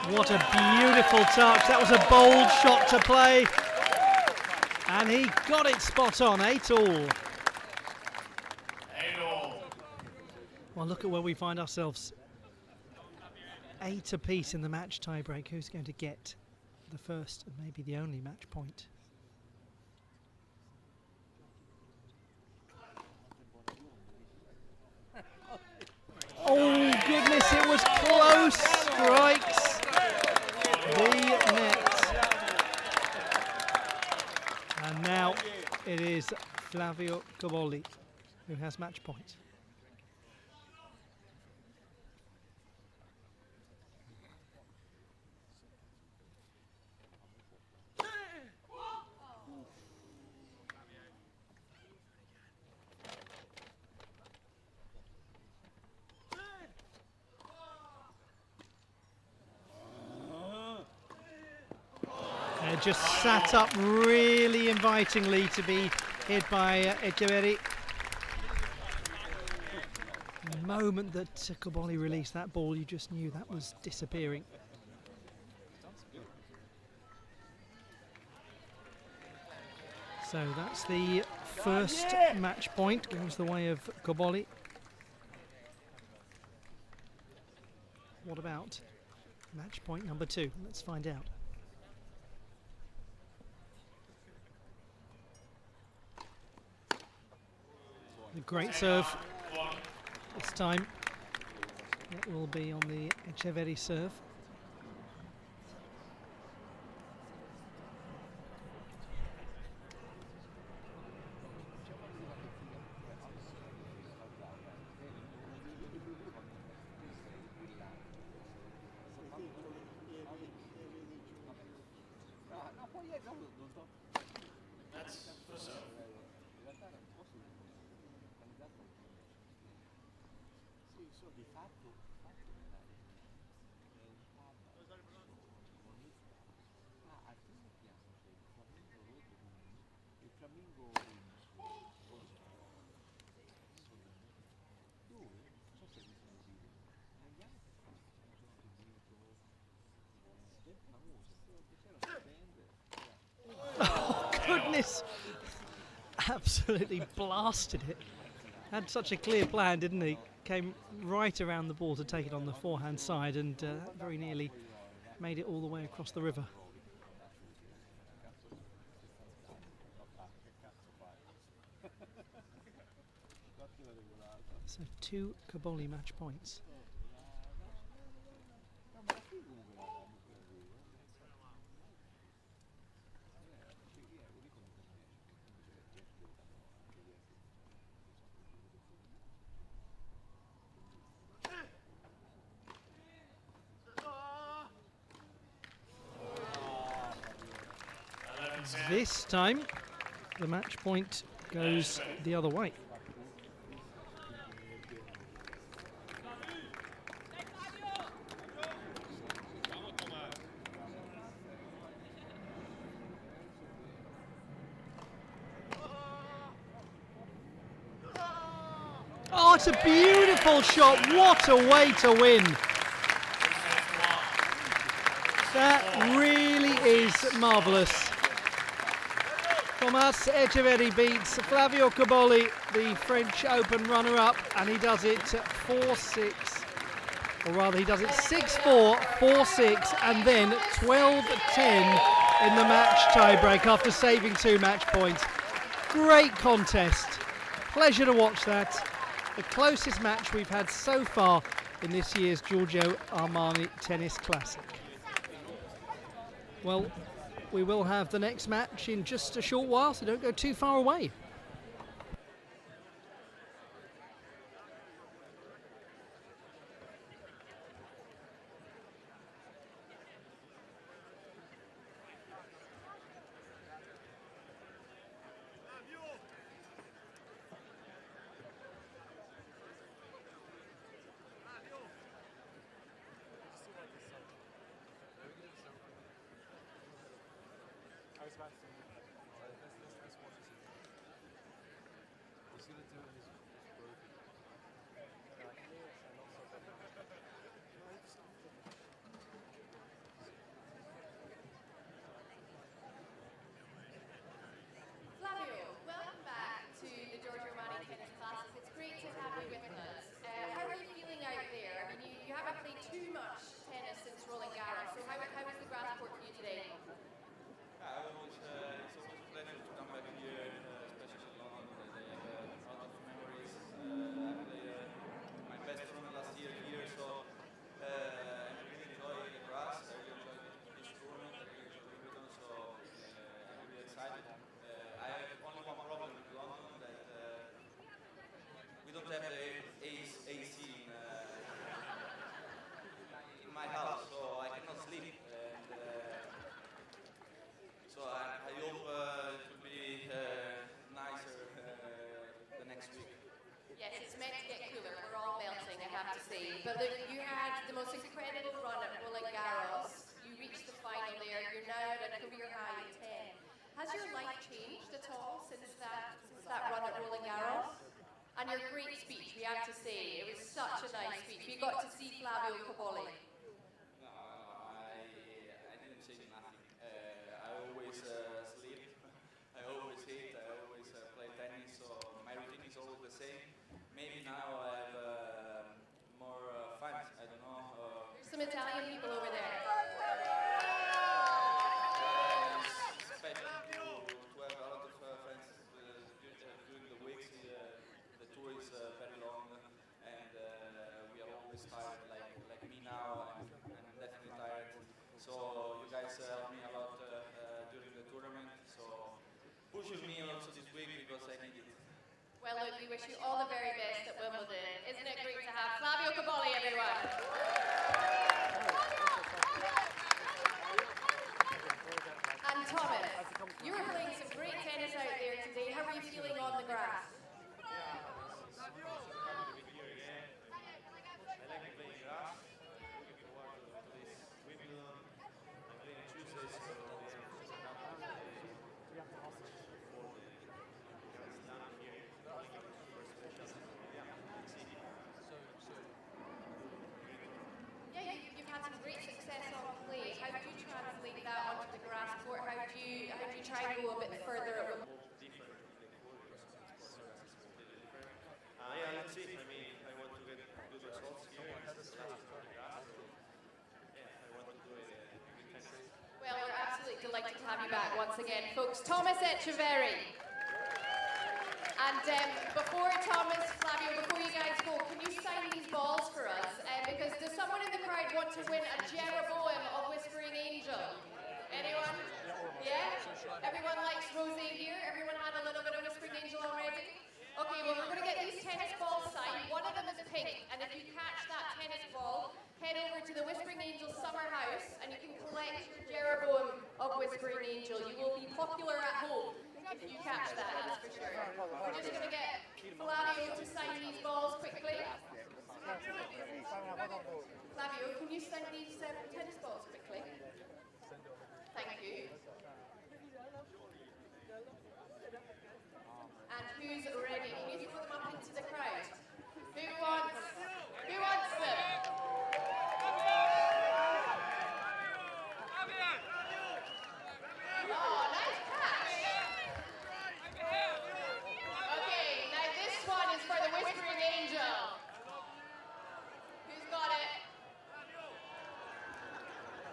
What a beautiful touch. That was a bold shot to play. And he got it spot on, 8-all. 8-all. Well, look at where we find ourselves. 8 apiece in the match tiebreak. Who's going to get the first and maybe the only match point? Oh, goodness, it was close. Strikes the net. And now it is Flavio Cobolli who has match point. Just sat up really invitingly to be hit by Etcheverry. The moment that Cobolli released that ball, you just knew that was disappearing. So that's the first match point, goes the way of Cobolli. What about match point number 2? Let's find out. A great serve this time. It will be on the Etcheverry serve. That's for serve. Oh, goodness! Absolutely blasted it. Had such a clear plan, didn't he? Came right around the ball to take it on the forehand side and very nearly made it all the way across the river. So 2 Cobolli match points. This time, the match point goes the other way. Oh, it's a beautiful shot. What a way to win. That really is marvellous. Tomas Etcheverry beats Flavio Cobolli, the French Open runner-up, and he does it 4-6, or rather he does it 6-4, 4-6, and then 12-10 in the match tiebreak after saving 2 match points. Great contest. Pleasure to watch that. The closest match we've had so far in this year's Giorgio Armani Tennis Classic. Well, we will have the next match in just a short while, so don't go too far away. Flavio, welcome back to the Giorgio Armani Tennis Classic. It's great to have you with us. How are you feeling out there? I mean, you haven't played too much tennis since Roland Garros, so how was the grass court for you today? It's always a pleasure to come back here, especially in London. I have a lot of memories. I played my best tournament last year here, so I really enjoy the grass. I really enjoy this tournament. I really enjoy Wimbledon, so I'm really excited. I have only one problem with London, that we don't have the AC in my house, so I cannot sleep. So I hope it will be nicer the next week. Yes, it's meant to get cooler. We're all melting, I have to say. But look, you had the most incredible run at Roland Garros. You reached the final there. You're now at a career high of 10. Has your life changed at all since that run at Roland Garros? And your great speech, we have to say. It was such a nice speech. We got to see Flavio Cobolli. No, I didn't change nothing. I always sleep, I always eat, I always play tennis, so my routine is always the same. Maybe now I have more fans, I don't know. There's some Italian people over there. It's special to have a lot of friends during the weeks. The tour is very long, and we are always tired, like me now. I'm definitely tired. So you guys helped me a lot during the tournament. So pushing me also this week because I need it. Well, look, we wish you all the very best at Wimbledon. Isn't it great to have Flavio Cobolli, everyone? And Thomas, you were playing some great tennis out there today. How are you feeling on the grass? You've had some great success on clay. How do you translate that onto the grass court? How do you try and go a bit further at Wimbledon? Yeah, let's see. I mean, I want to get good results here. Yeah, I want to do it with tennis. Well, we're absolutely delighted to have you back once again, folks. Tomas Etcheverry And before Thomas, Flavio, before you guys go, can you sign these balls for us? Because does someone in the crowd want to win a Jeroboam of Whispering Angel? Anyone? Yeah? Everyone likes Rosé here? Everyone had a little bit of Whispering Angel already? Okay, well we're going to get these tennis balls signed. One of them is pink, and if you catch that tennis ball, head over to the Whispering Angel Summer House and you can collect your Jeroboam of Whispering Angel. You will be popular at home if you catch that, that's for sure. We're just going to get Flavio to sign these balls quickly. Flavio, can you sign these tennis balls quickly? Thank you. And who's ready? Can you throw them up into the crowd? Who wants them? Oh, nice catch. Okay, now this one is for the Whispering Angel. Who's got it?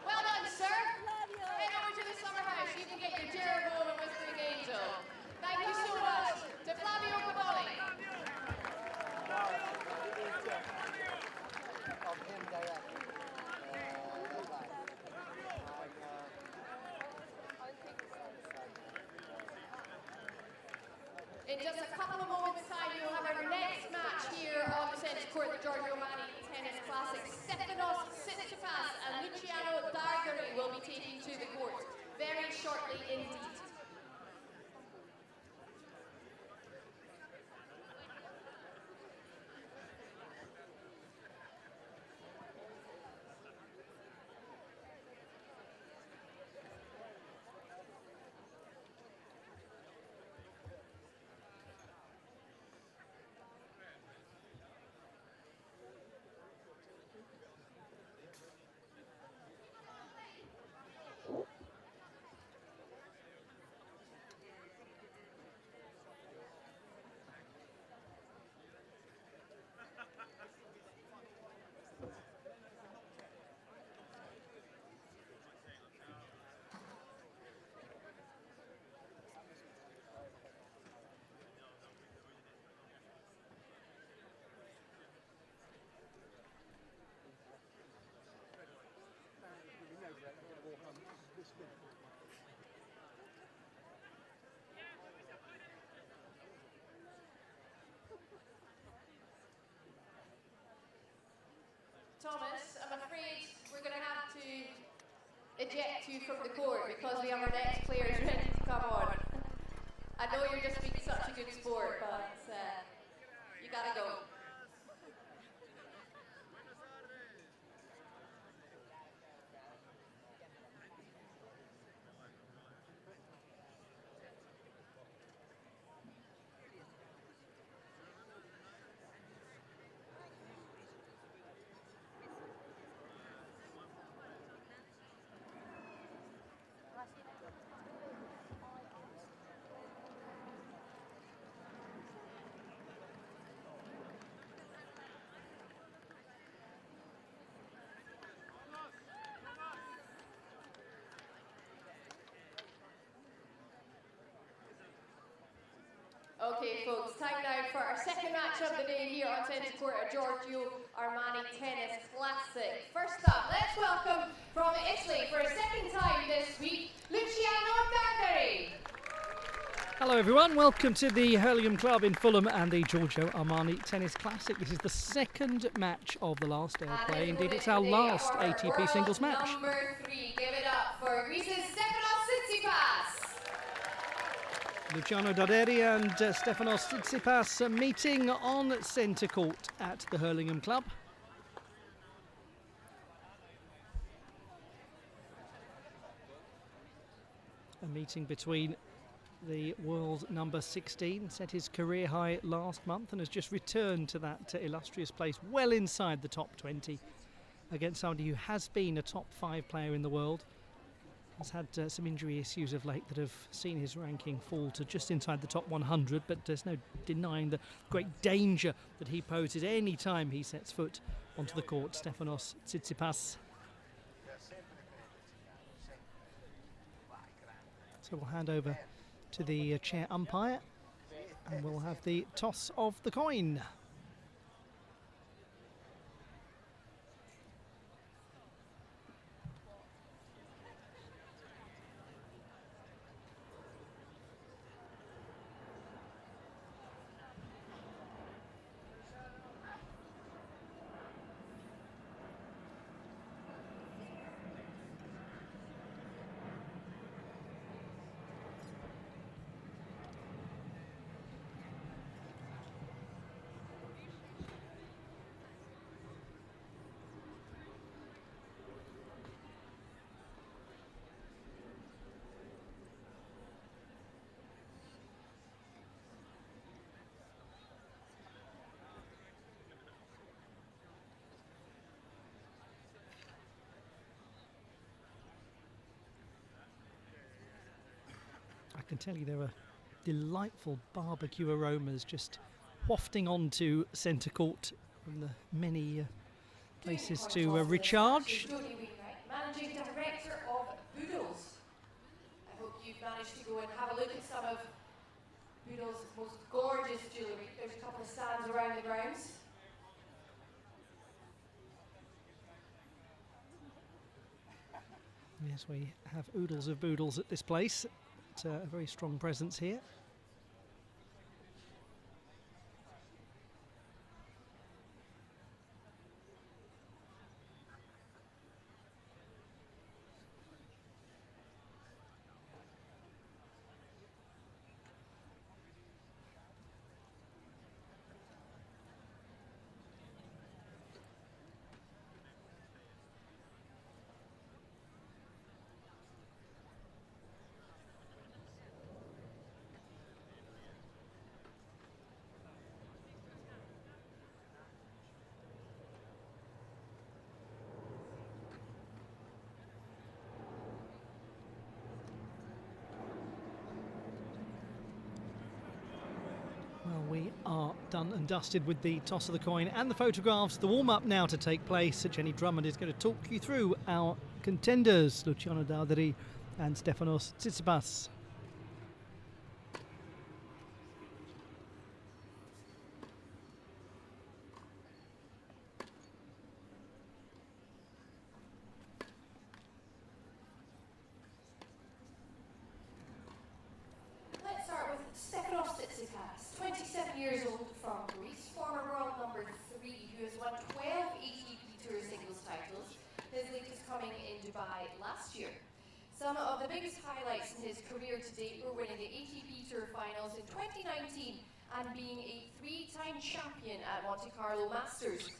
Well done, sir. Head over to the summer house. You can get your Jeroboam and Whispering Angel. Thank you so much to Flavio Cobolli. In just a couple of moments' time, we will have our next match here on the centre court, the Giorgio Armani Tennis Classic. Stefanos, Tsitsipas and Luciano Darderi will be taking to the court very shortly indeed. Thomas, I'm afraid we're going to have to eject you from the court because we have our next players ready to come on. I know you're just being such a good sport, but you got to go. Okay, folks, time now for our second match of the day here on centre court at Giorgio Armani Tennis Classic. First up, let's welcome from Italy for a second time this week, Luciano Darderi. Hello everyone, welcome to the Hurlingham Club in Fulham and the Giorgio Armani Tennis Classic. This is the second match of the last day of play. Indeed, it's our last ATP singles match. Number 3, give it up for Greece's Stefanos Tsitsipas. Luciano Darderi and Stefanos Tsitsipas meeting on centre court at the Hurlingham Club. A meeting between the world number 16, set his career high last month and has just returned to that illustrious place well inside the top 20 against somebody who has been a top 5 player in the world. Has had some injury issues of late that have seen his ranking fall to just inside the top 100, but there's no denying the great danger that he poses any time he sets foot onto the court. Stefanos Tsitsipas. So we'll hand over to the chair umpire And we'll have the toss of the coin. I can tell you there are delightful barbecue aromas just wafting onto centre court from the many places to recharge. Managing Director of Boodles. I hope you've managed to go and have a look at some of Boodles' most gorgeous jewellery. There's a couple of stands around the grounds. Yes, we have oodles of Boodles at this place. It's a very strong presence here. Well, we are done and dusted with the toss of the coin and the photographs. The warm-up now to take place. Jenny Drummond is going to talk you through our contenders, Luciano Darderi and Stefanos Tsitsipas. Let's start with Stefanos Tsitsipas, 27 years old from Greece, former world number 3, who has won 12 ATP Tour singles titles, his latest coming in Dubai last year. Some of the biggest highlights in his career to date were winning the ATP Tour finals in 2019 and being a 3-time champion at Monte Carlo Masters.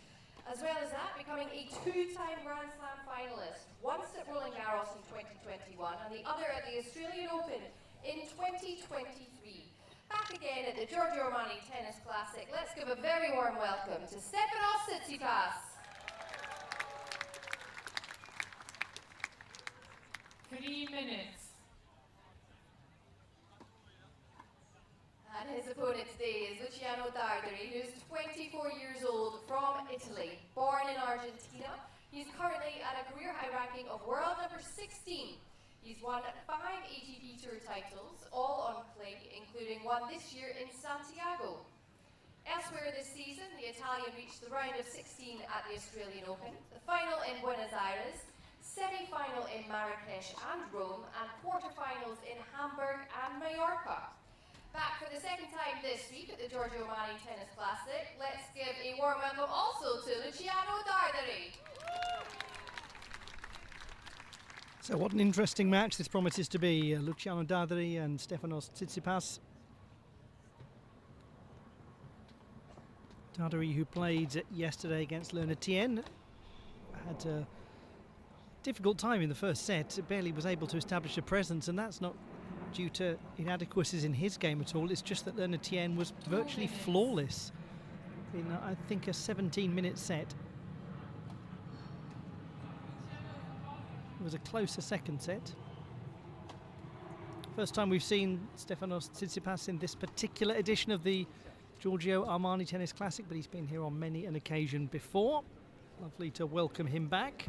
As well as that, becoming a 2-time Grand Slam finalist, once at Roland Garros in 2021 and the other at the Australian Open in 2023. Back again at the Giorgio Armani Tennis Classic, let's give a very warm welcome to Stefanos Tsitsipas. 3 minutes. And his opponent today is Luciano Darderi, who's 24 years old from Italy, born in Argentina. He's currently at a career high ranking of world number 16. He's won 5 ATP Tour titles, all on clay, including one this year in Santiago. Elsewhere this season, the Italian reached the round of 16 at the Australian Open, the final in Buenos Aires, semi-final in Marrakesh and Rome, and quarter-finals in Hamburg and Mallorca. Back for the second time this week at the Giorgio Armani Tennis Classic, let's give a warm welcome also to Luciano Darderi. So what an interesting match this promises to be. Luciano Darderi and Stefanos Tsitsipas. Darderi, who played yesterday against Le Natien, had a difficult time in the first set, barely was able to establish a presence, and that's not due to inadequacies in his game at all. It's just that Le Natien was virtually flawless in, I think, a 17-minute set. It was a closer second set. First time we've seen Stefanos Tsitsipas in this particular edition of the Giorgio Armani Tennis Classic, but he's been here on many an occasion before. Lovely to welcome him back.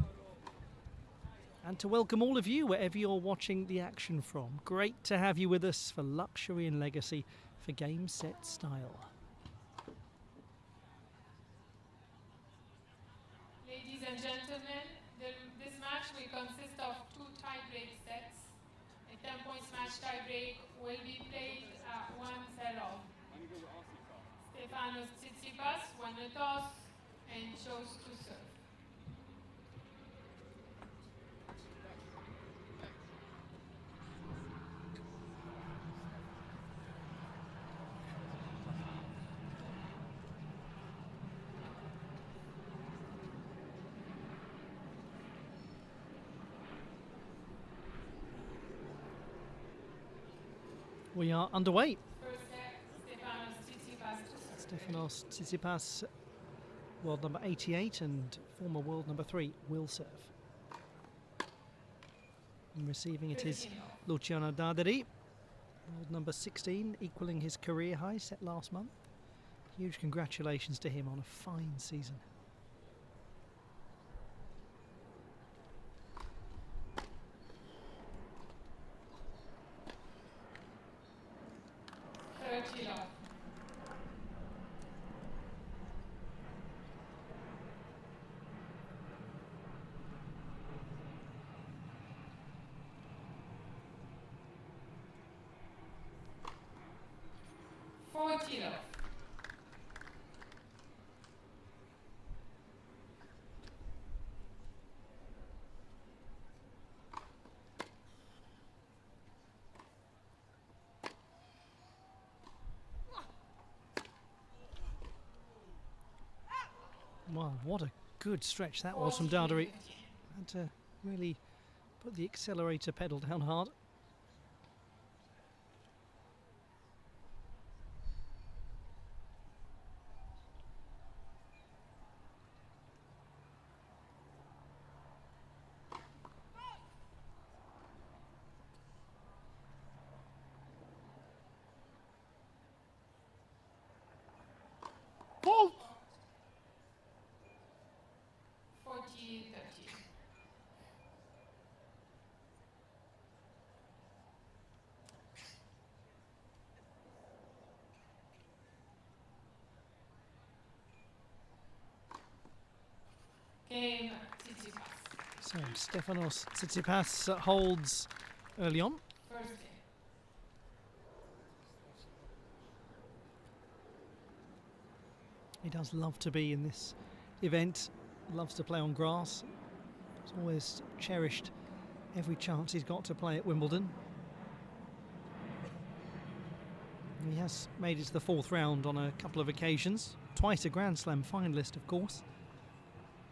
And to welcome all of you wherever you're watching the action from. Great to have you with us for Luxury and Legacy for game, set, style. Ladies and gentlemen, this match will consist of 2 tie-break sets. A 10-point match tie-break will be played at 1-0. Stefanos Tsitsipas won the toss and chose to serve. We are underway. First set, Stefanos Tsitsipas to serve. Stefanos Tsitsipas, world number 88 and former world number 3, will serve. And receiving it is Luciano Darderi, world number 16, equaling his career high set last month. Huge congratulations to him on a fine season. Wow, what a good stretch that was from Darderi. Had to really put the accelerator pedal down hard. Fault! 40-30. Game Tsitsipas. So Stefanos Tsitsipas holds early on. First game. He does love to be in this event, loves to play on grass. He's always cherished every chance he's got to play at Wimbledon. He has made it to the 4th round on a couple of occasions, twice a Grand Slam finalist, of course.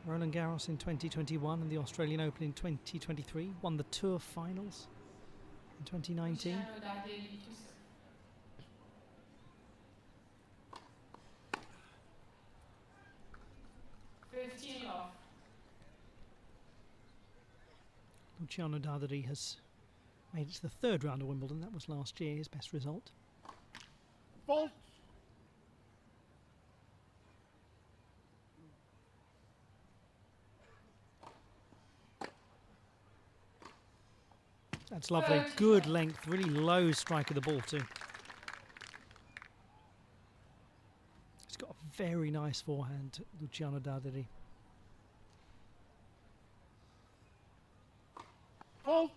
Roland Garros in 2021 and the Australian Open in 2023, won the Tour finals in 2019. Luciano Darderi to serve. Luciano Darderi has made it to the 3rd round of Wimbledon. That was last year, his best result. Fault! That's lovely. Good length, really low strike of the ball too. He's got a very nice forehand, Luciano Darderi. Fault!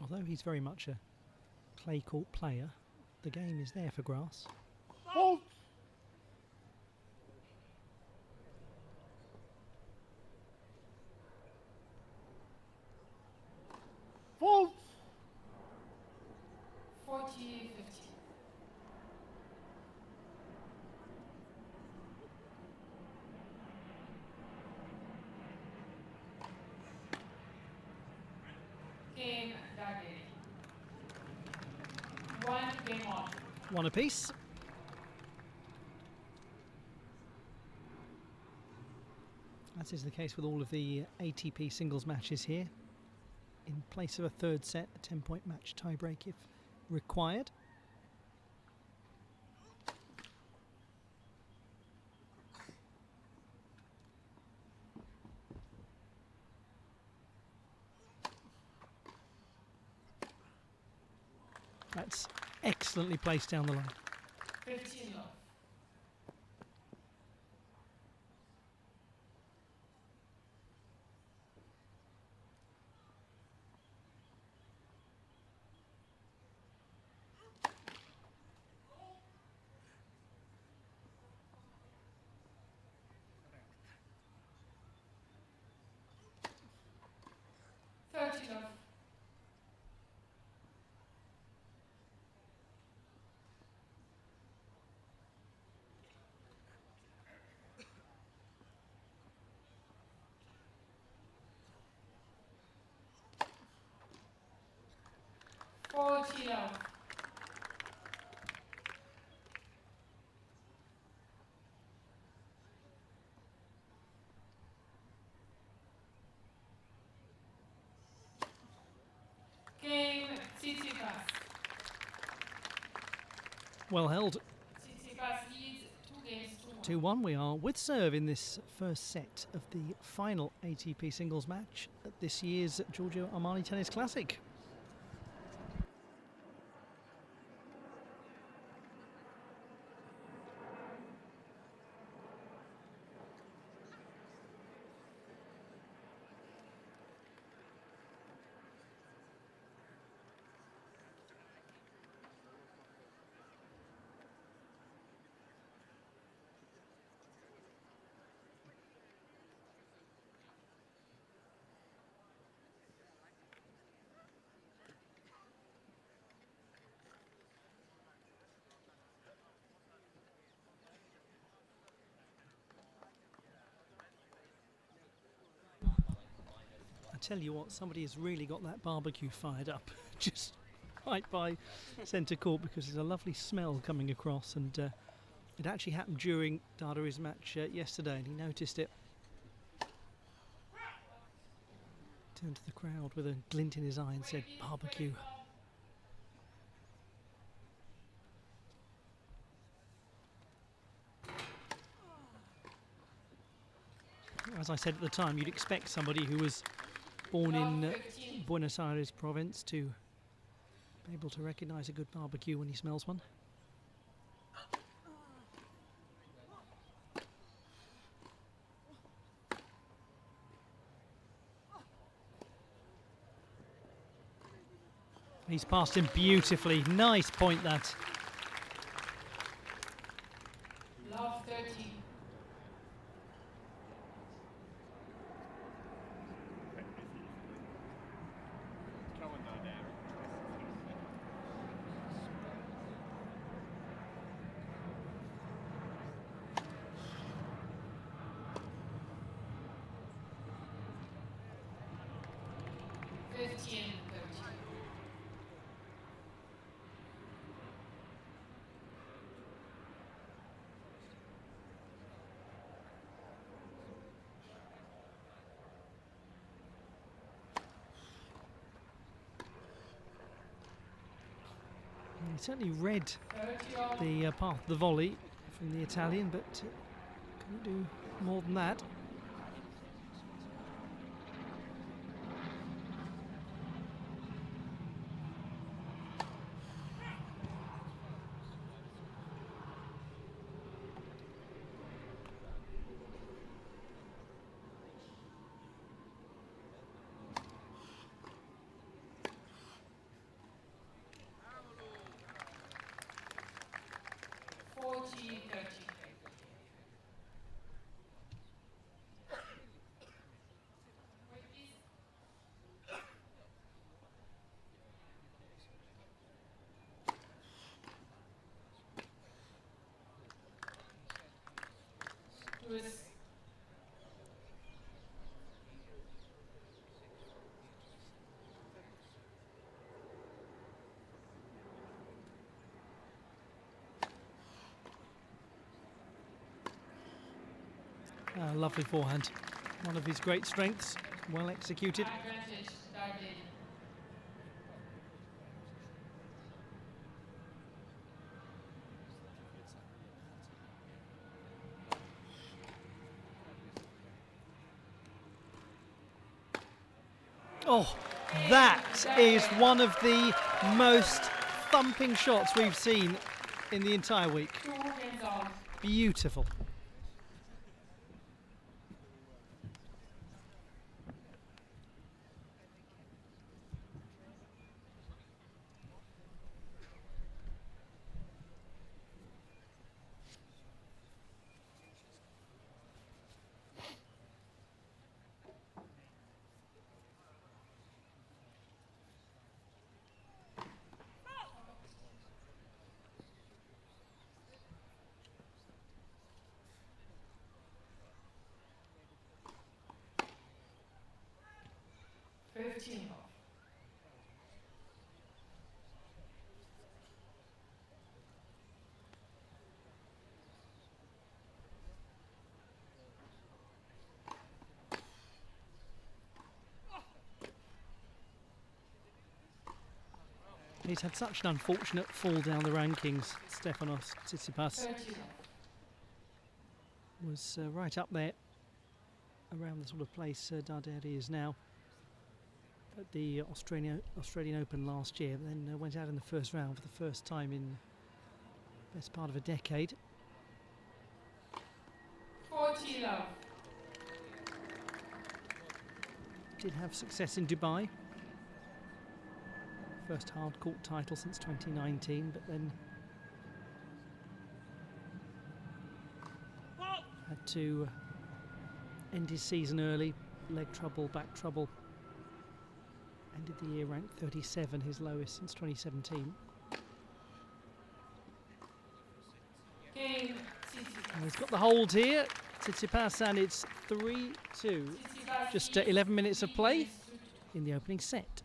Although he's very much a clay court player, the game is there for grass. Fault! Fault! 40-50. Game Darderi. 1 game on. One apiece. As is the case with all of the ATP singles matches here. In place of a 3rd set, a 10-point match tiebreak if required. That's excellently placed down the line. 15 love. Love. 40 love. Game Tsitsipas. Well held. Tsitsipas leads 2 games to 1. 2-1. We are with serve in this first set of the final ATP singles match at this year's Giorgio Armani Tennis Classic. I tell you what, somebody has really got that barbecue fired up just right by centre court, because there's a lovely smell coming across, and it actually happened during Darderi's match yesterday, and he noticed it. Turned to the crowd with a glint in his eye and said, "Barbecue." As I said at the time, you'd expect somebody who was born in Buenos Aires province to be able to recognise a good barbecue when he smells one. He's passed him beautifully. Nice point, that. Love 13. He certainly read the path, the volley from the Italian, but couldn't do more than that. Lovely forehand, one of his great strengths, well executed. Oh, that is one of the most thumping shots we've seen in the entire week. 2 games all. Beautiful. He's had such an unfortunate fall down the rankings. Stefanos Tsitsipas was right up there, around the sort of place Darderi is now, at the Australian Open last year. Then went out in the first round for the first time in the best part of a decade. 40 love. Did have success in Dubai. First hard court title since 2019, but then had to end his season early, leg trouble, back trouble. Ended the year ranked 37, his lowest since 2017. Game And he's got the hold here, Tsitsipas, and it's 3-2. Just 11 minutes of play in the opening set.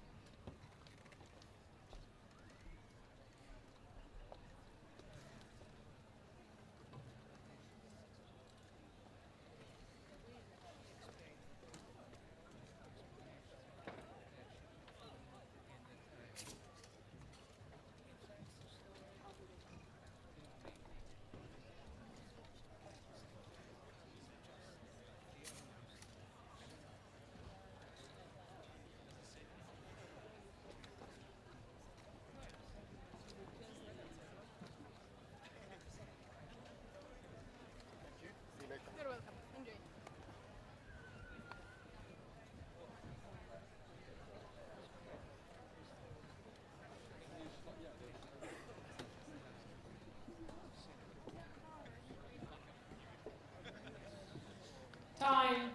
time.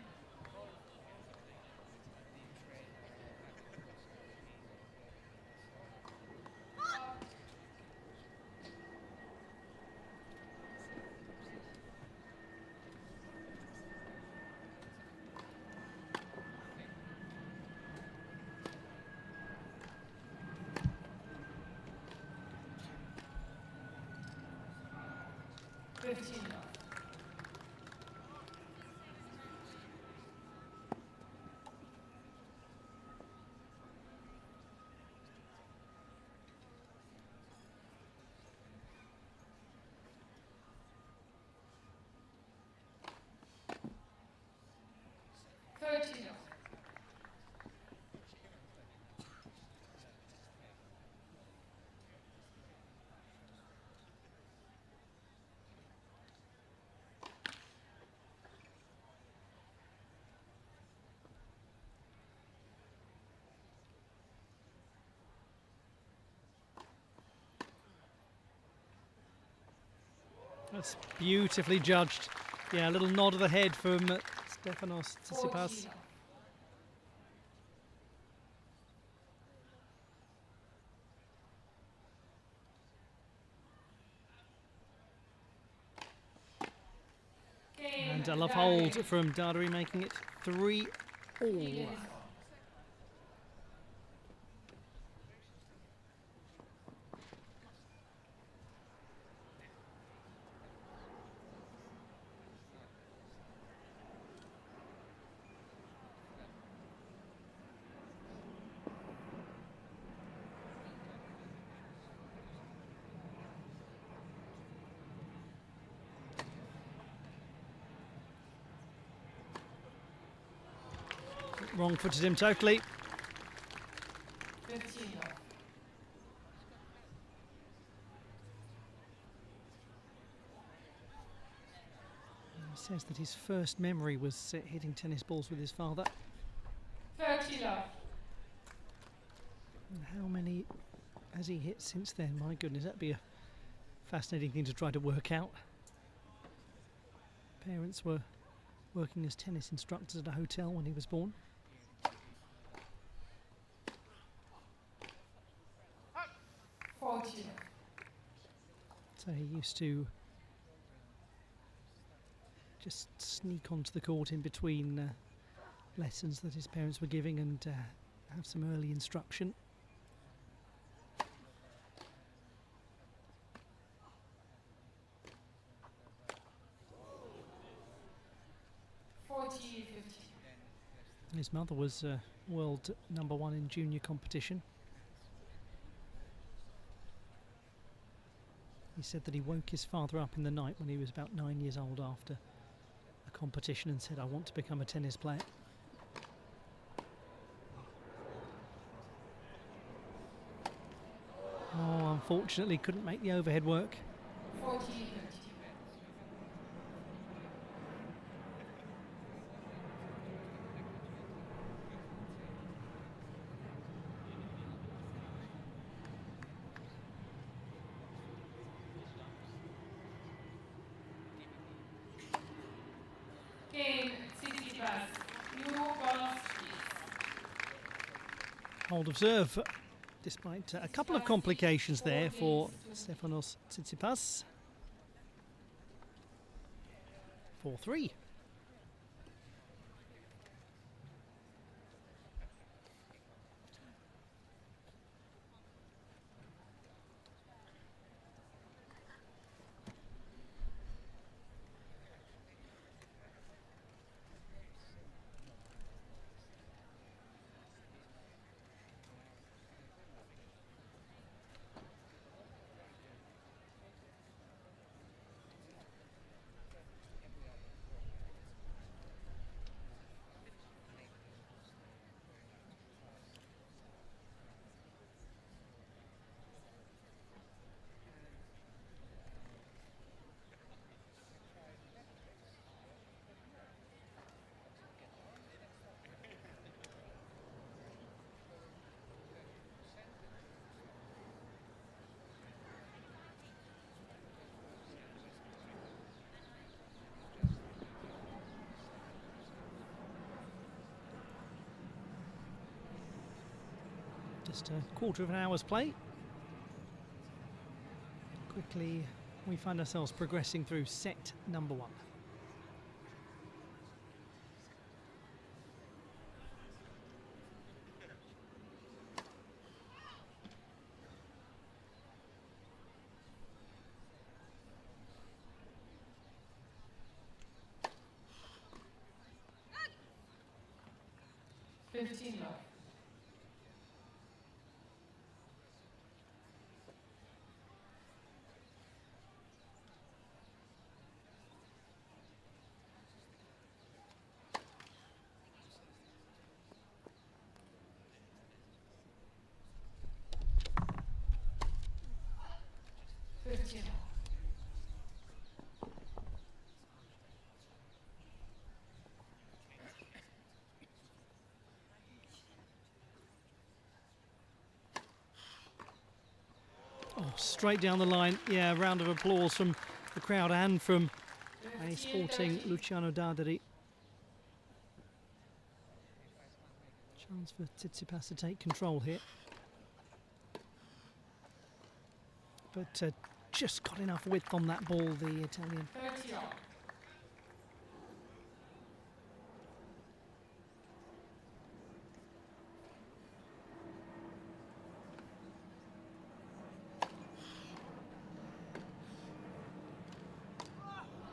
That's beautifully judged. Yeah, a little nod of the head from Stefanos Tsitsipas. And a love hold from Darderi, making it 3-all. Wrong-footed him totally. Says that his first memory was hitting tennis balls with his father. 30 love. And how many has he hit since then? My goodness, that'd be a fascinating thing to try to work out. Parents were working as tennis instructors at a hotel when he was born. So he used to just sneak onto the court in between lessons that his parents were giving and have some early instruction. His mother was world #1 in junior competition. He said that he woke his father up in the night when he was about 9 years old after a competition and said, "I want to become a tennis player." Oh, unfortunately couldn't make the overhead work. 40. Game, Tsitsipas. New balls, Hold of serve, despite a couple of complications there for Stefanos Tsitsipas. 4-3. Just a quarter of an hour's play. Quickly, we find ourselves progressing through set #1. love. Oh, straight down the line. Yeah, a round of applause from the crowd and from a sporting Luciano Darderi. Chance for Tsitsipas to take control here. But just got enough width on that ball, the Italian. 30 off.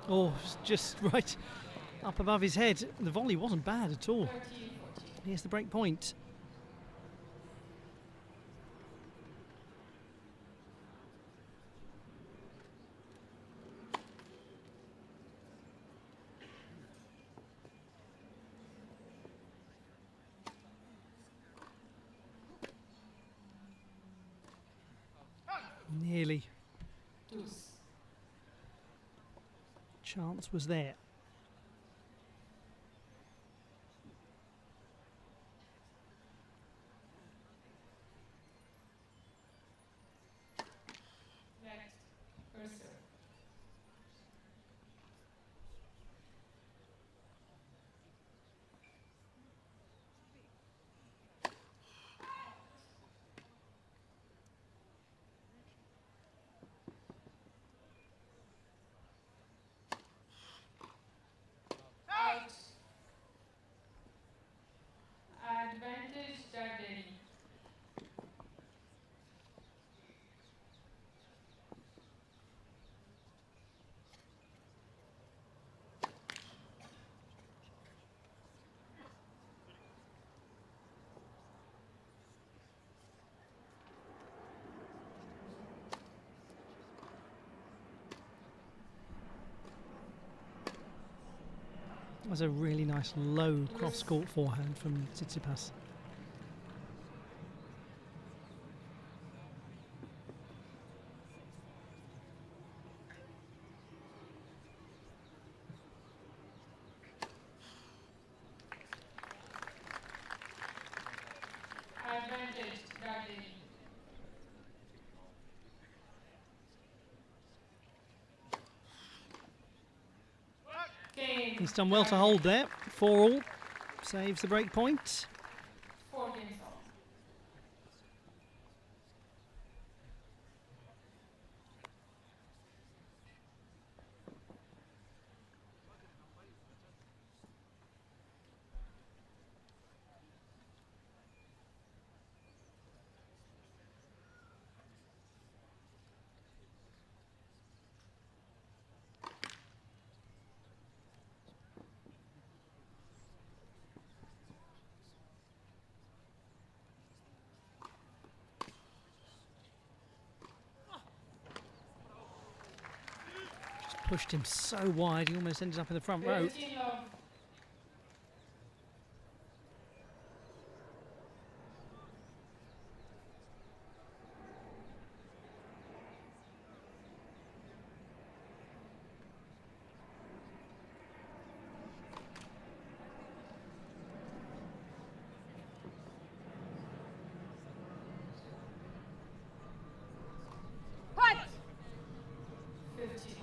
Oh, just right up above his head. The volley wasn't bad at all. 30, 40. Here's the break point. Nearly. Deuce. Chance was there. That was a really nice low cross-court forehand from Tsitsipas. Advantage, Darderi. Game. He's done well to hold there. 4-all, saves the break point. 4 games all. Pushed him so wide, he almost ended up in the front row. 13 love. Fight! 15.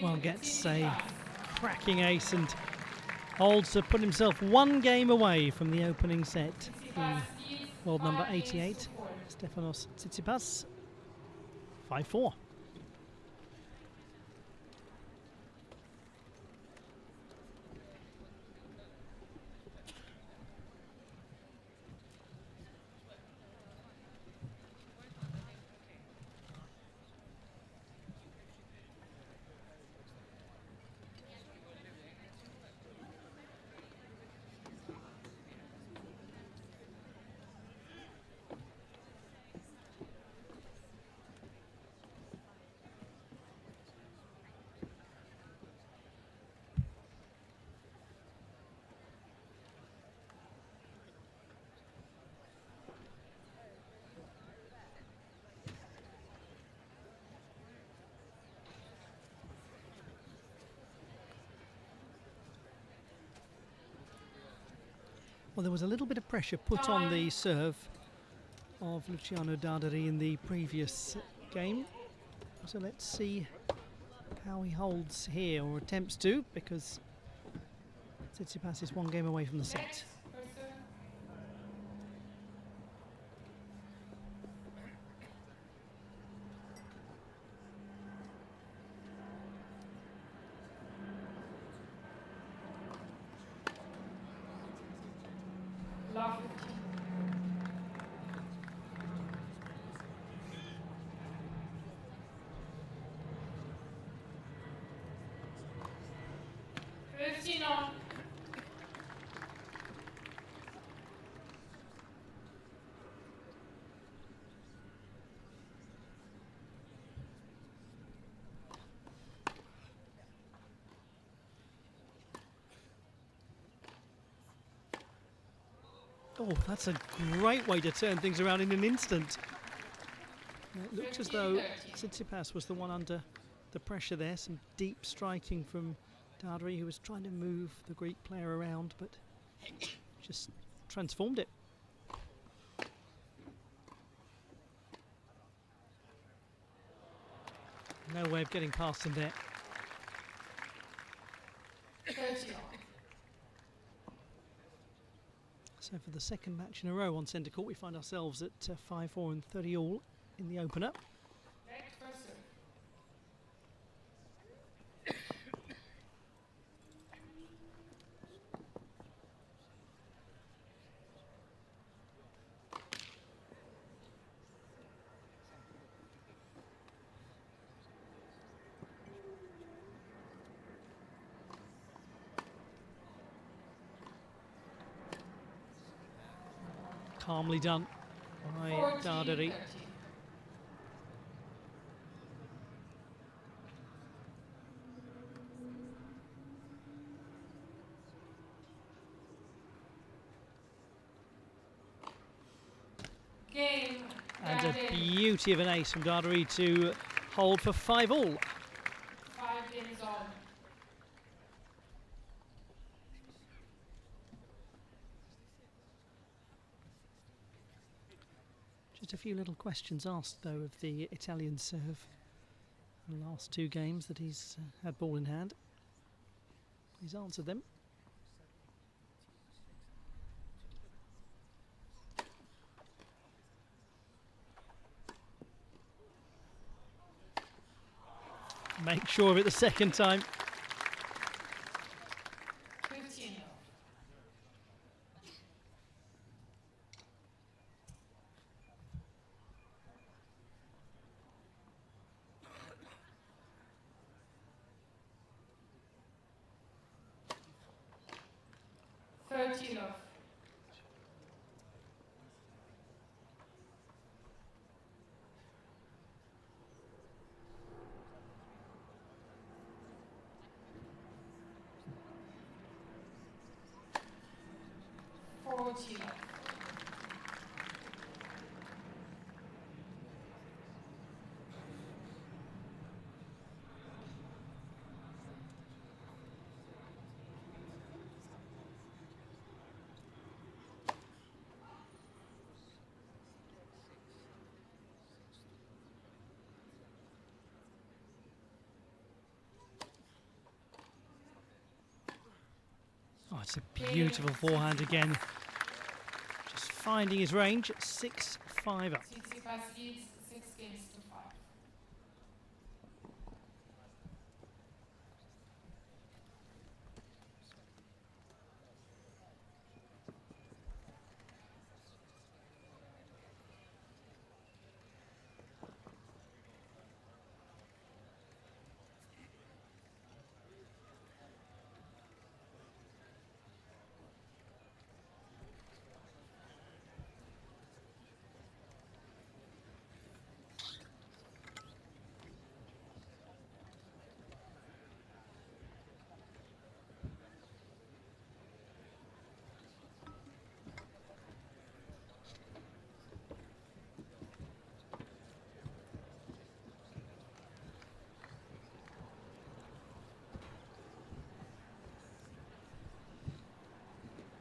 Well, gets a cracking ace and holds to put himself 1 game away from the opening set. The world number 88, Stefanos Tsitsipas, 5-4. Well, there was a little bit of pressure put on the serve of Luciano Darderi in the previous game. So let's see how he holds here, or attempts to, because Tsitsipas is 1 game away from the set. 15 on. Oh, that's a great way to turn things around in an instant. It looked as though Tsitsipas was the one under the pressure there. Some deep striking from Darderi, who was trying to move the Greek player around, but just transformed it. No way of getting past him there. 30 on. So for the second match in a row on centre court, we find ourselves at 5-4 and 30 all in the opener. Back first serve. Calmly done by 14, Darderi. 30. Game. And a Darderi. beauty of an ace from Darderi to hold for 5 all. 5 games on. Just a few little questions asked, though, of the Italian serve. The last 2 games that he's had ball in hand. He's answered them. Make sure of it the second time. 15 on. Thirteen off. Oh, it's a beautiful forehand again. Just finding his range at 6-5 up. Tsitsipas leads 6 games to 5.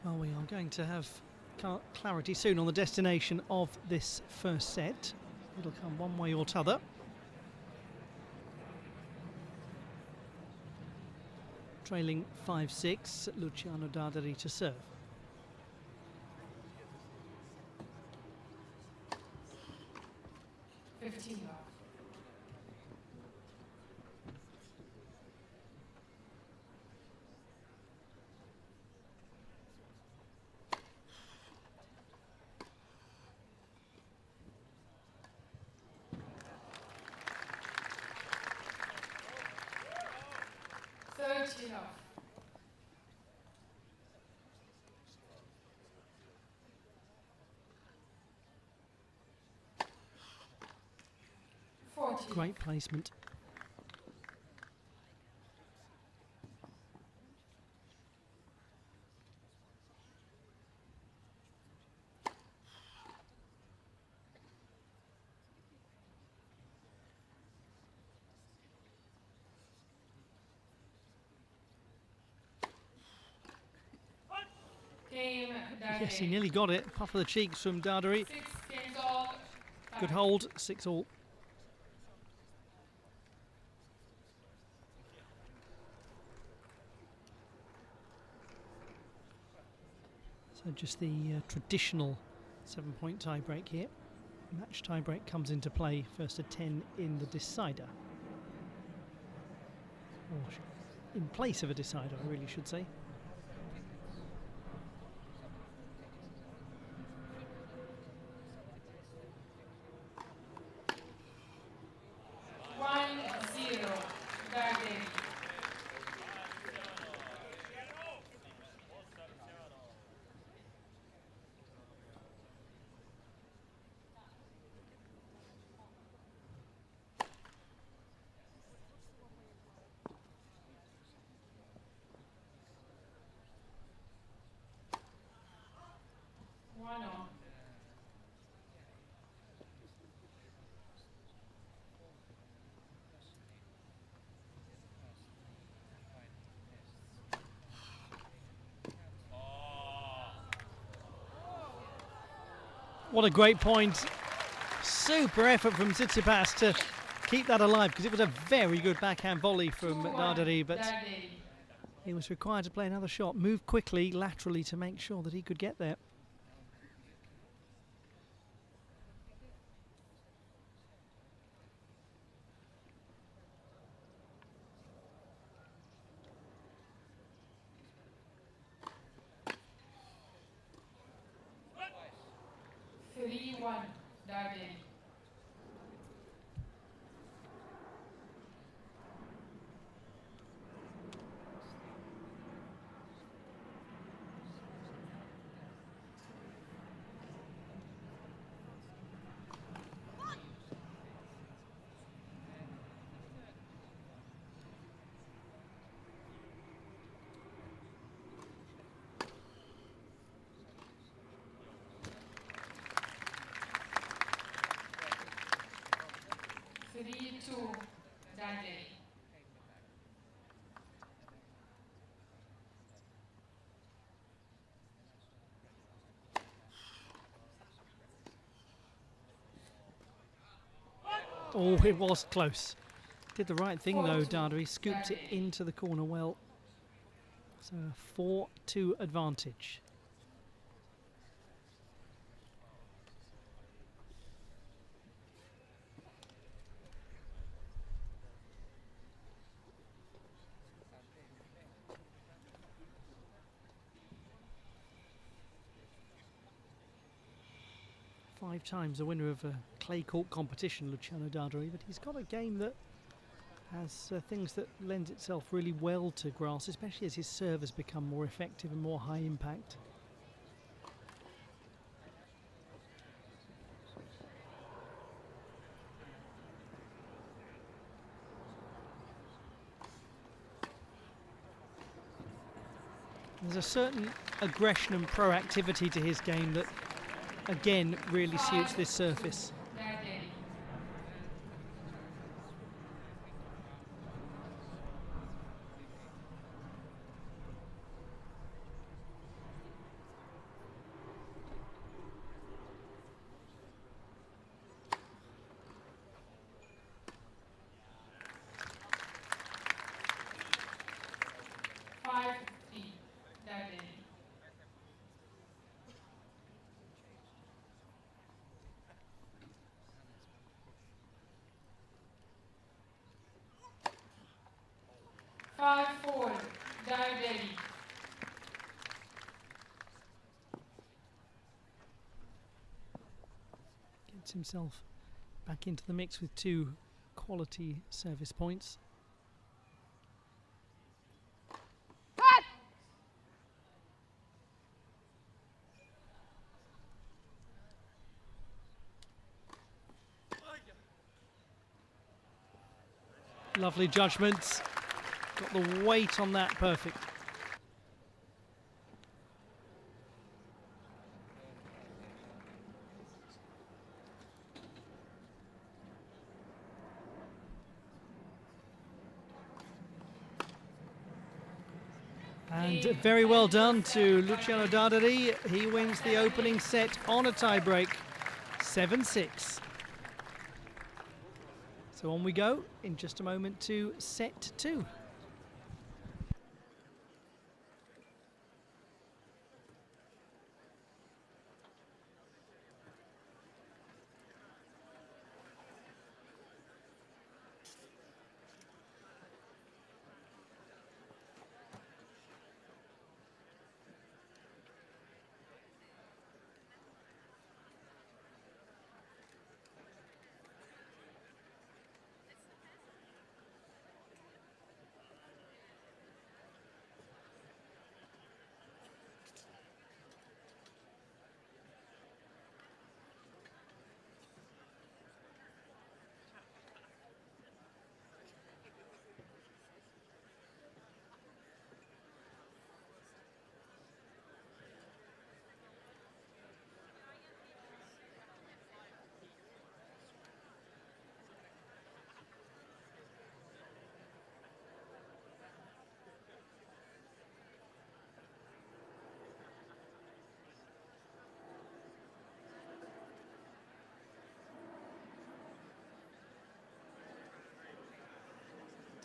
Well, we are going to have clarity soon on the destination of this first set. It'll come one way or t'other. Trailing 5-6, Luciano Darderi to serve. Off. Great placement. Game Yes, he Darderi. nearly got it. Puff of the cheeks from Darderi. 6 games all. Good hold, 6-all. So just the traditional 7-point tie break here. Match tie break comes into play first to 10 in the decider. Or in place of a decider, I really should say. Darderi. One on. What a great point. Super effort from Tsitsipas to keep that alive, because it was a very good backhand volley from 2-1 Darderi, but Darderi. he was required to play another shot, move quickly laterally to make sure that he could get there. Three-one Darderi. Three-two Darderi. Oh, it was close. Did the right thing though, Darderi. Scooped it into the corner well. So a 4-2 advantage. Five times the winner of a clay court competition, Luciano Darderi, but he's got a game that has things that lends itself really well to grass, especially as his serve has become more effective and more high impact. There's a certain aggression and proactivity to his game that again really suits this surface. Darderi. Five-three Darderi. Five-four Darderi. Gets himself back into the mix with two quality service points. Lovely judgments. Got the weight on that perfect. And very well done to Luciano Darderi. He wins the opening set on a tie-break, 7-6. So on we go in just a moment to set 2.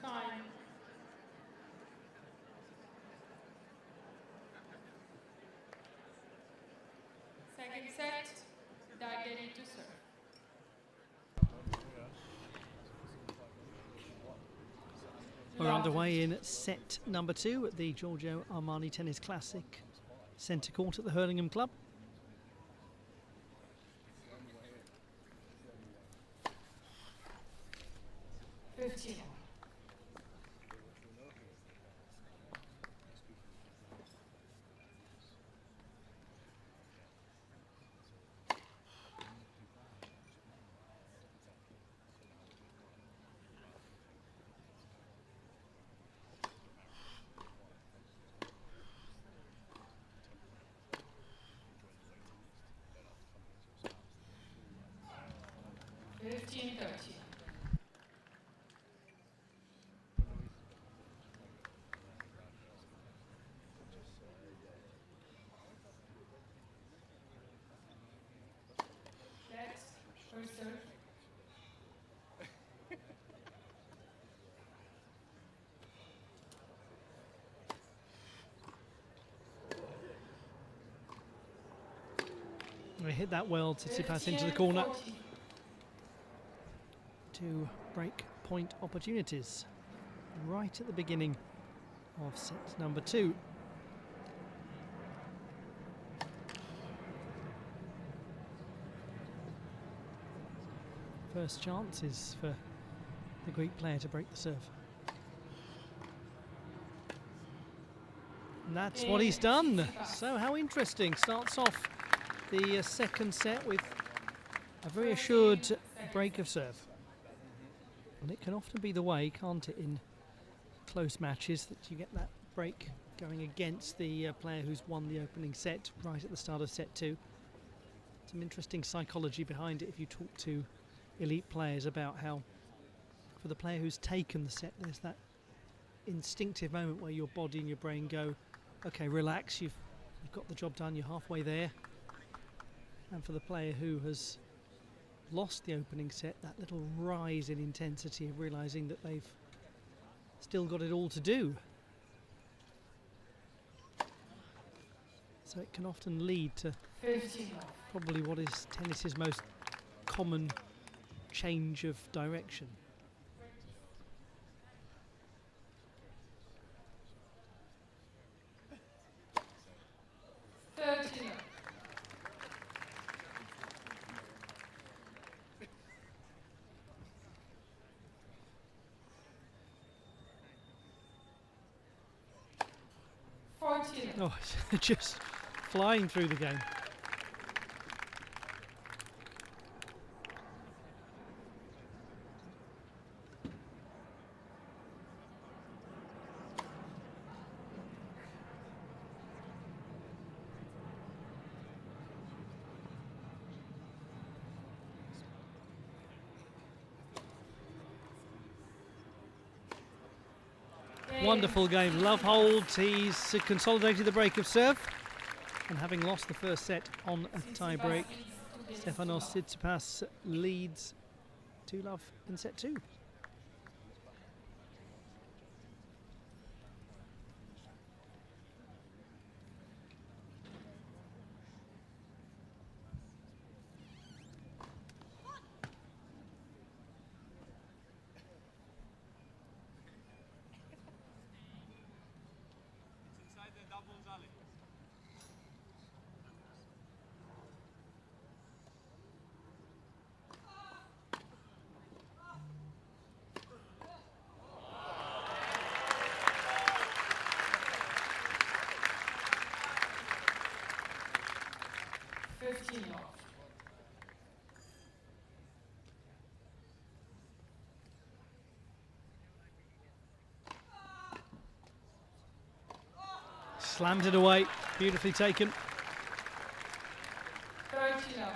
Time. Second set, Darderi to serve. We're underway in set number 2 at the Giorgio Armani Tennis Classic Centre Court at the Hurlingham Club. First serve. We hit that well to Tsitsipas into the corner. 2 break point opportunities right at the beginning of set number 2. First chance is for the Greek player to break the serve. And that's what he's done. So how interesting. Starts off the second set with a very assured break of serve. And it can often be the way, can't it, in close matches, that you get that break going against the player who's won the opening set right at the start of set 2. Some interesting psychology behind it if you talk to elite players about how, for the player who's taken the set, there's that instinctive moment where your body and your brain go, okay, relax, you've got the job done, you're halfway there. And for the player who has lost the opening set, that little rise in intensity of realising that they've still got it all to do. So it can often lead to probably what is tennis's most common change of direction. Oh, just flying through the game. Wonderful game. Love holds. He's consolidated the break of serve. And having lost the first set on a tie break, Stefanos Tsitsipas leads 2-love in set 2. Slammed it away, beautifully taken. 30-love.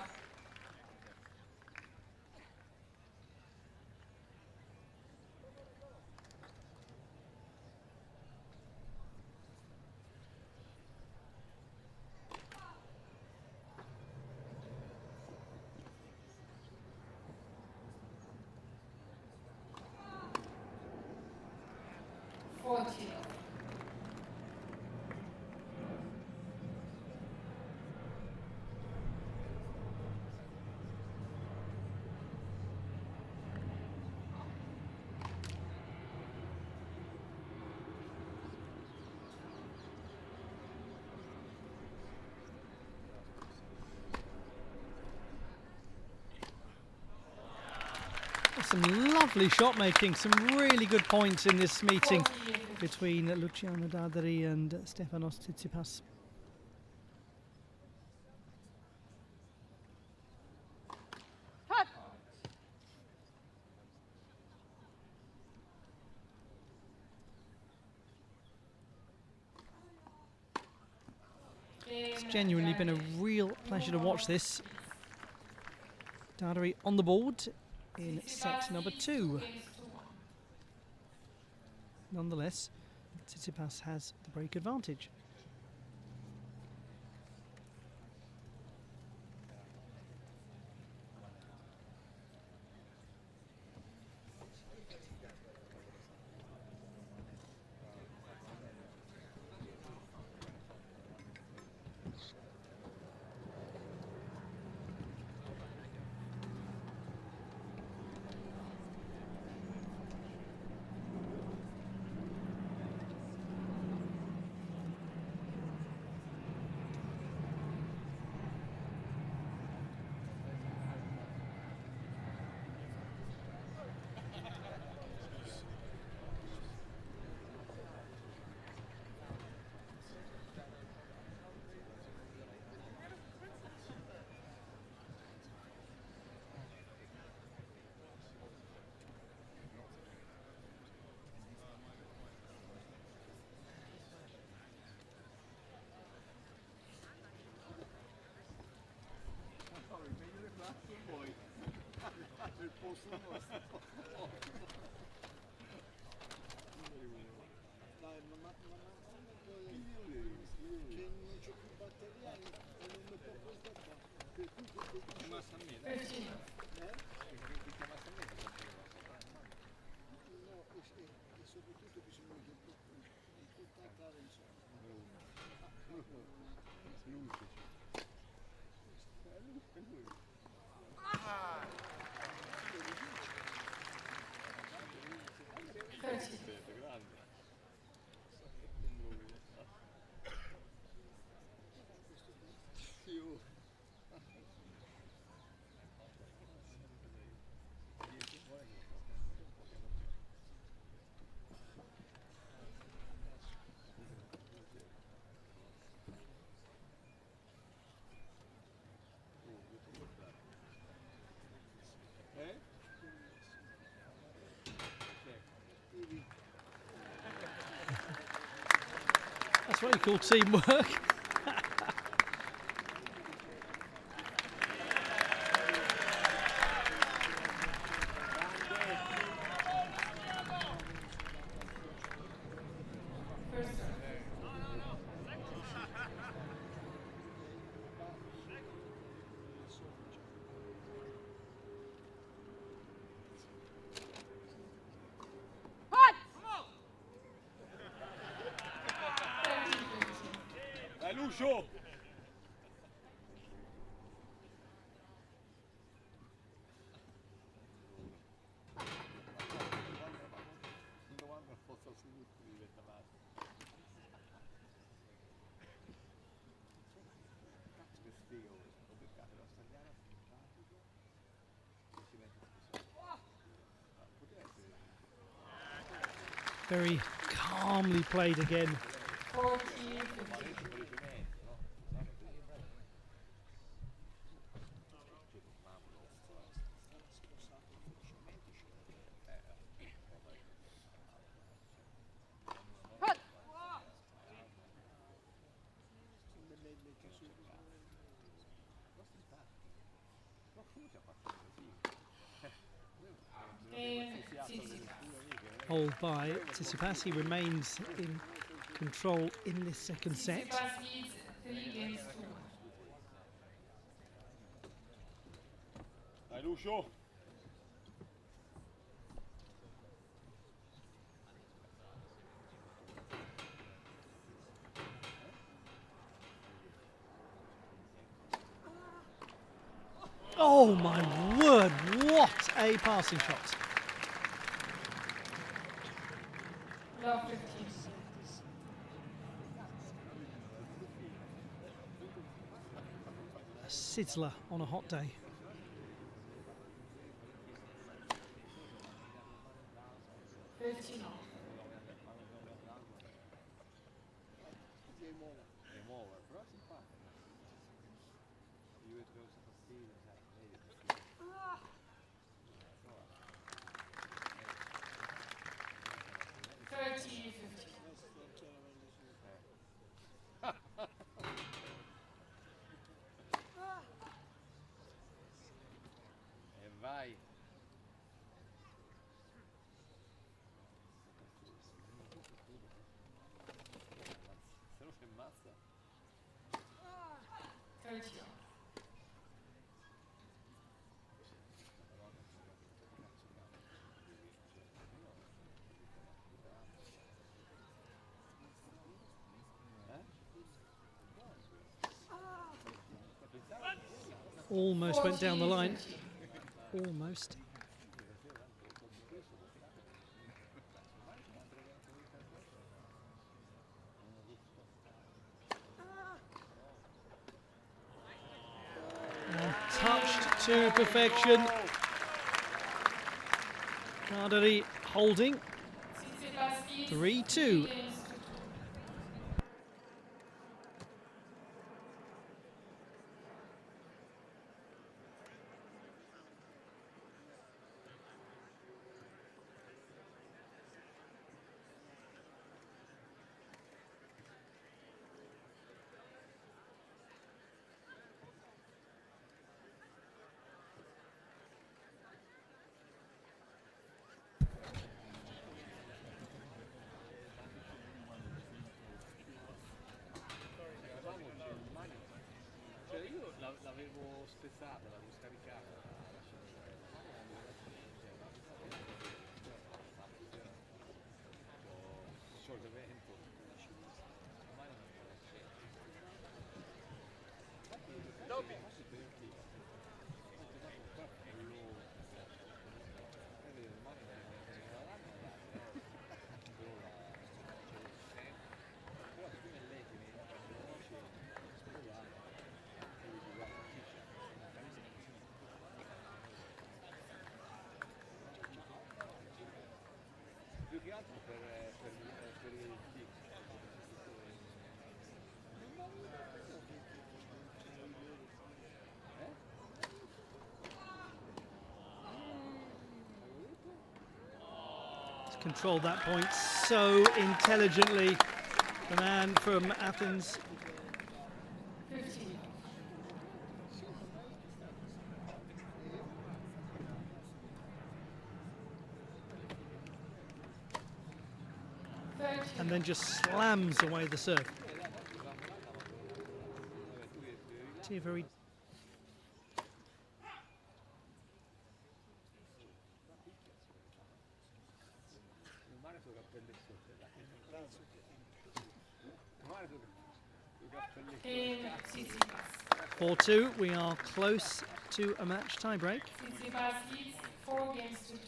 Some lovely shot making, some really good points in this meeting between Luciano Darderi and Stefanos Tsitsipas. It's genuinely been a real pleasure to watch this. Darderi on the board in set number 2. Nonetheless, Tsitsipas has the break advantage. That's what you call teamwork. Lucio! Very calmly played again. 40. Hold by Tsitsipas. He remains in control in this second set. Tsitsipas leads 3 games to 1. Dai Lucio! Oh my word, what a passing shot. Love 15. A sizzler on a hot day. E vai! Se no si ammazza. 30. Almost went down the line. Almost. And touched to perfection. Darderi holding. 3-2. Cioè io l'avevo spezzata, l'avevo scaricata. Scioglimento. Più che altro per il team. He's controlled that point so intelligently. The man from Athens. 15. And then just slams away the serve. Etcheverry. Team Tsitsipas. 4-2. We are close to a match tiebreak. Tsitsipas leads 4 games to 2.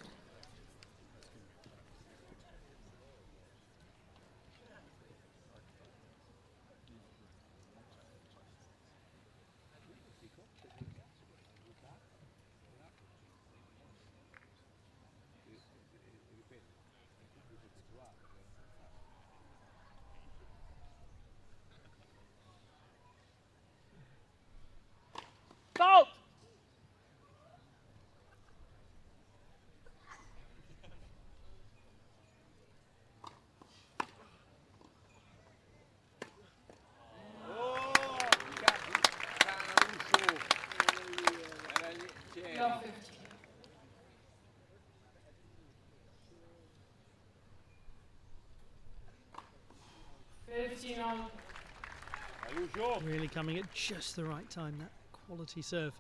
Salt! You're 15. 15 all. Really coming at just the right time, that quality serve.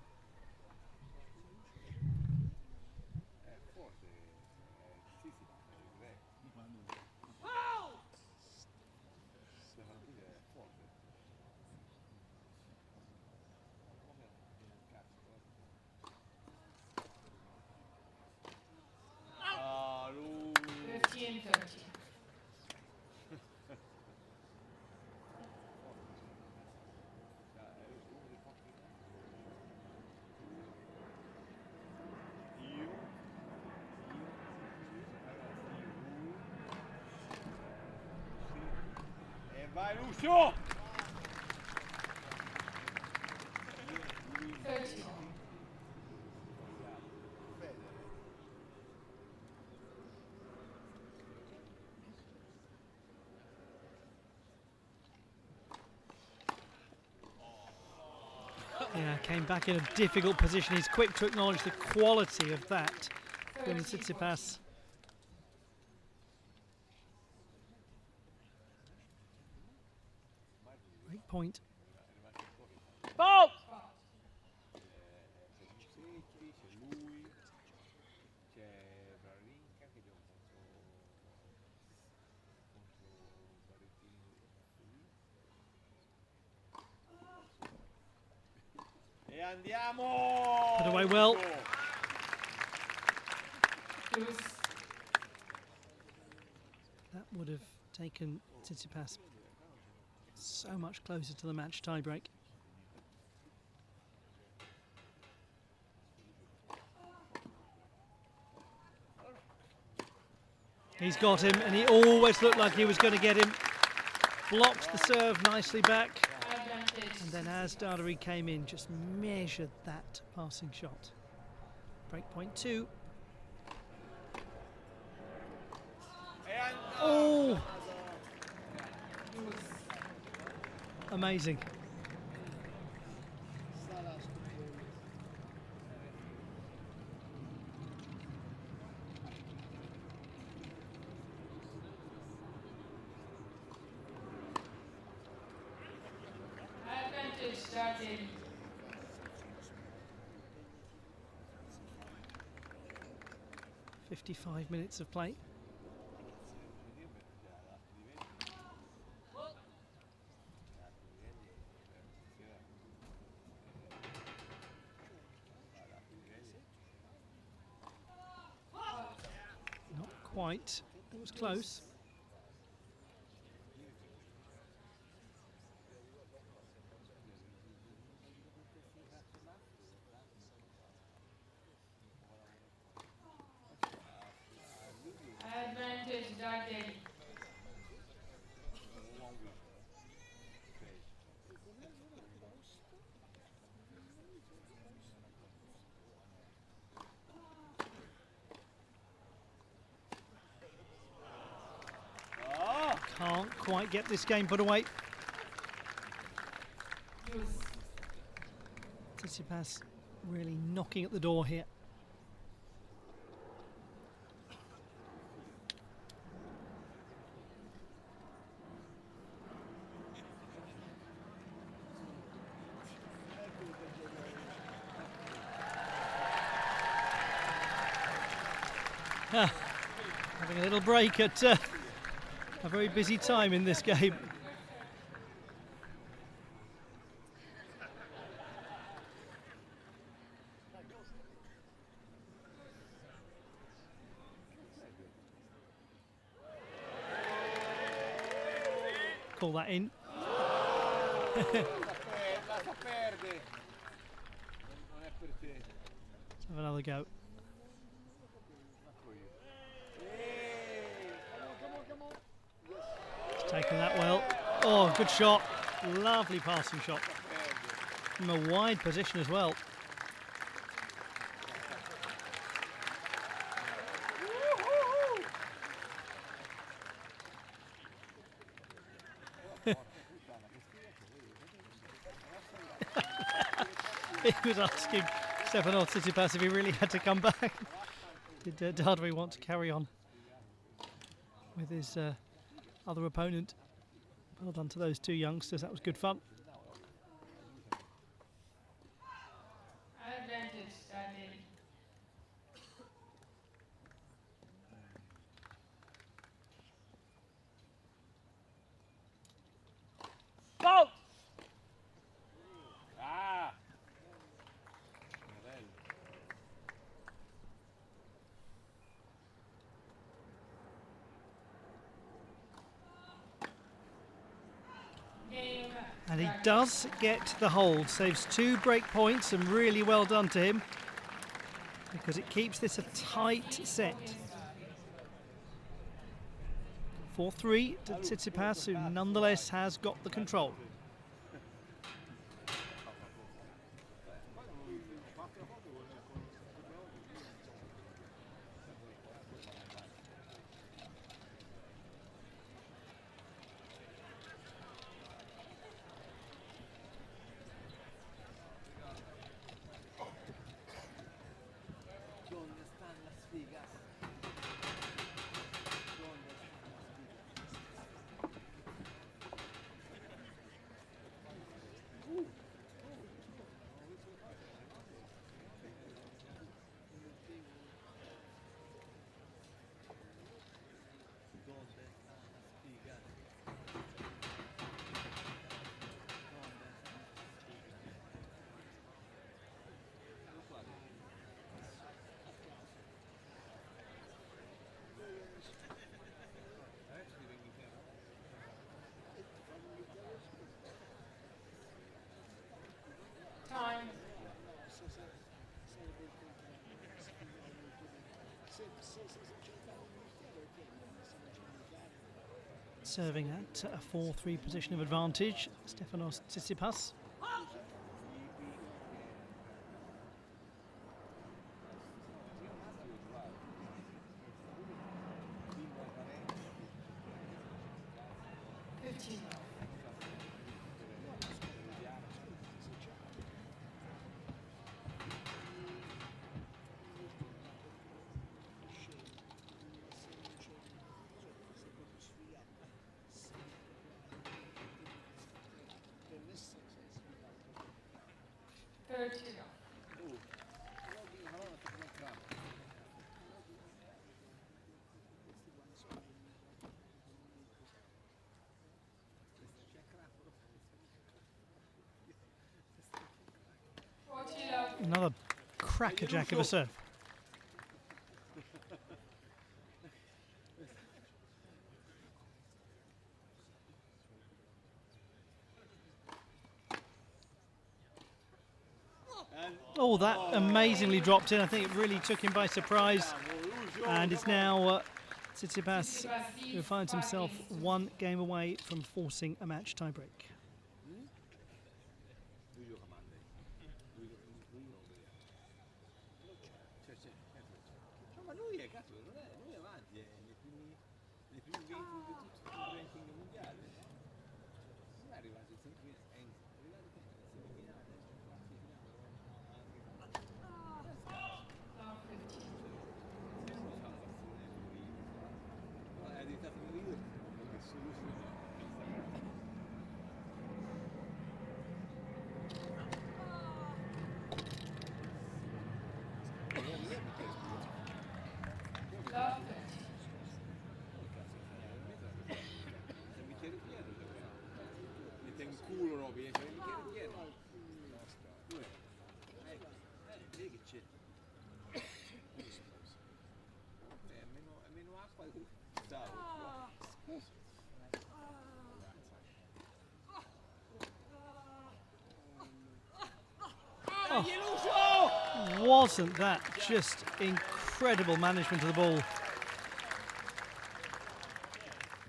Ah, 15, 13. E vai Lucio! 13. Yeah, came back in a difficult position. He's quick to acknowledge the quality of that from Tsitsipas. Great point. Salt! E andiamo! Put away well. Loose. That would have taken Tsitsipas so much closer to the match tiebreak. He's got him, and he always looked like he was going to get him. Blocked the serve nicely back. Advantage. And then as Darderi came in, just measured that passing shot. Break point 2. Oh! Amazing. Advantage, Darderi. .55 minutes of play. Not quite. It was close. Advantage, Darderi. Can't quite get this game put away. Loose. Tsitsipas really knocking at the door here. Having a little break at a very busy time in this game. call that in. Lascia perdere. Non è per te. Let's have another go. He's taken that well. Oh, good shot. Lovely passing shot. From a wide position as well. He was asking Stefanos Tsitsipas if he really had to come back. Did Darderi want to carry on with his other opponent? Well done to those two youngsters, that was good fun. Advantage, Darderi. Go! Ah! Game. And he does get the hold, saves 2 break points, and really well done to him because it keeps this a tight set. 4-3 to Tsitsipas, who nonetheless has got the control. Time. Serving at a 4-3 position of advantage, Stefanos Tsitsipas. Another crackerjack of a serve. Oh, that amazingly dropped in. I think it really took him by surprise. And it's now Tsitsipas who finds himself 1 game away from forcing a match tiebreak. Ma lui è cazzo, non è, lui è avanti, nei primi 20 di tutto il ranking mondiale. Non è arrivato in semifinale, è arrivato in semifinale, no, è diventato un leader perché solo culo Roby, c'è il bicchiere pieno. Vedi che c'è. È meno acqua di stavo. Wasn't that just incredible management of the ball?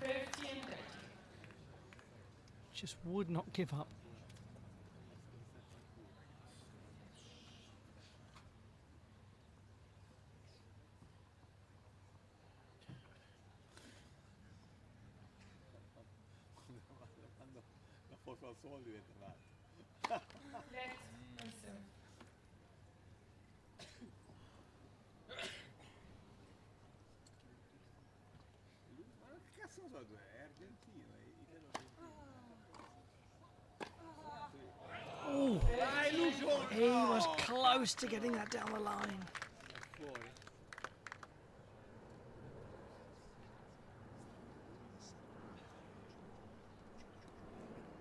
50 and 30. Just would not give up. Quando la foto al suolo diventa male. Let also. Ma che cazzo so tu? È argentino, è italo-argentino. Oh, Dai Lucio! he was close to getting that down the line. Fuori.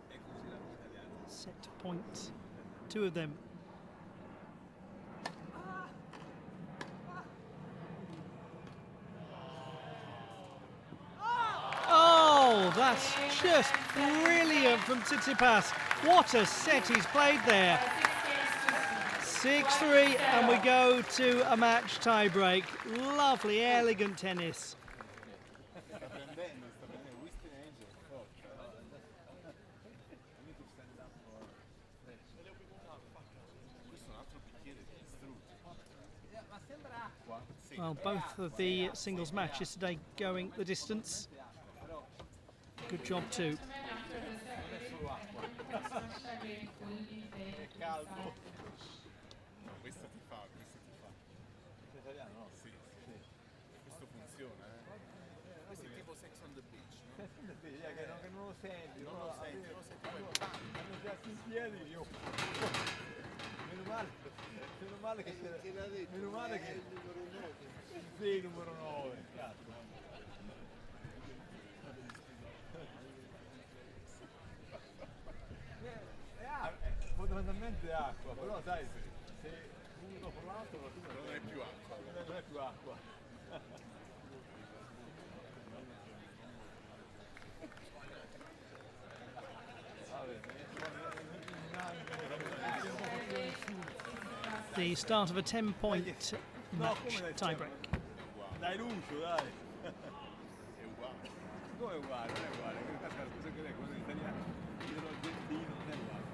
E così la italiana. Set points, 2 of them. Oh, that's just brilliant from Tsitsipas. What a set he's played there. 6-3, and we go to a match tie-break. Lovely, elegant tennis. Sta prendendo, Western Angel, forte. I need to stand up for... Questo è un altro bicchiere distrutto. Ma sembra acqua? Sì. Well, both of the singles matches today going the distance. Good job too. Non è solo acqua. È caldo. Questo ti fa. Sei italiano, no? Sì. Questo funziona, Questo è tipo Sex on the Beach, no? Sex on the Beach, che non lo senti. Non lo senti, poi bam! Quando ti alzi in piedi, io... Meno male che... Meno male che... Sì, numero 9, cazzo. Fondamentalmente è acqua, però sai, se uno dopo l'altro non è più acqua. Non è più acqua. The start of a 10-point match tie-break. Dai Lucio, dai! È uguale. Come è uguale? Non è uguale. Questa è la cosa che lei, quando è italiano, io lo argentino, non è uguale.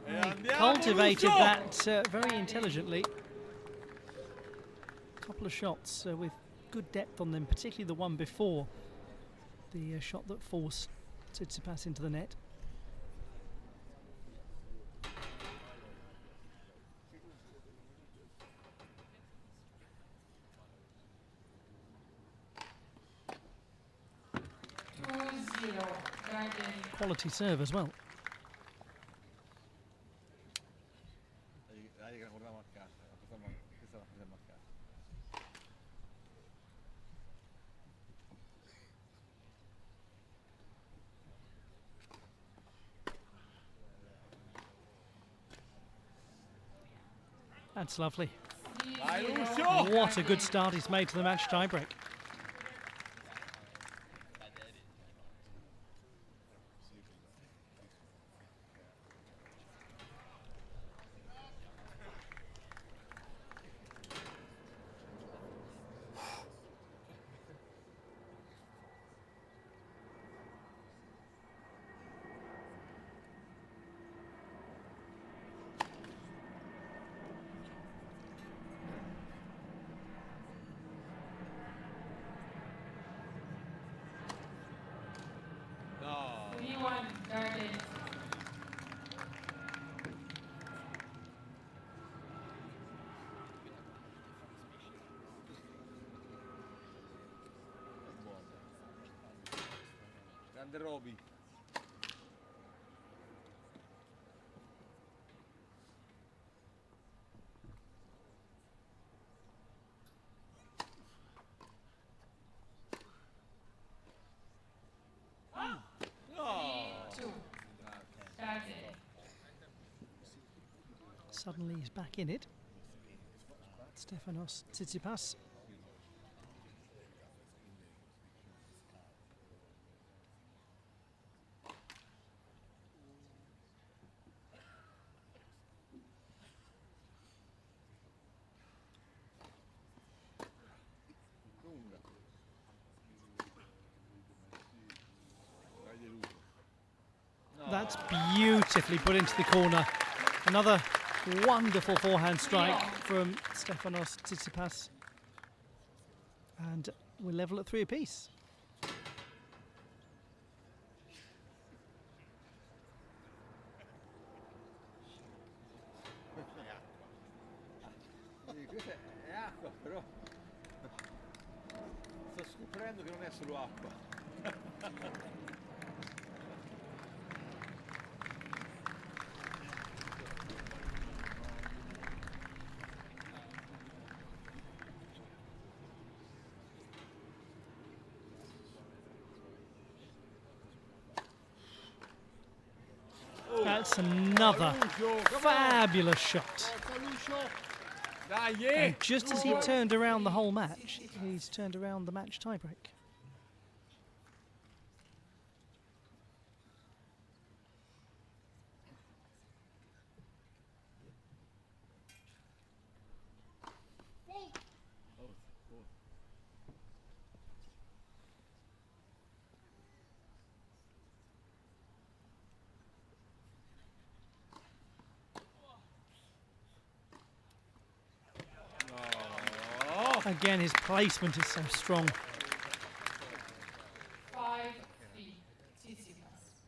He cultivated that very intelligently. A couple of shots with good depth on them, particularly the one before the shot that forced Tsitsipas into the net. Quality serve as well. Dai che la guardiamo a casa, questa la facciamo a casa. That's lovely. Dai Lucio! What a good start he's made to the match tiebreak. Darderi. Grande Roby. Suddenly he's back in it. Stefanos Tsitsipas. That's beautifully put into the corner. Another wonderful forehand strike from Stefanos Tsitsipas. And we're level at 3 apiece. Questa è acqua, però sto scoprendo che non è solo acqua. That's another fabulous shot. And just as he turned around the whole match, he's turned around the match tiebreak. Again, his placement is so strong. 5-3, Tsitsipas.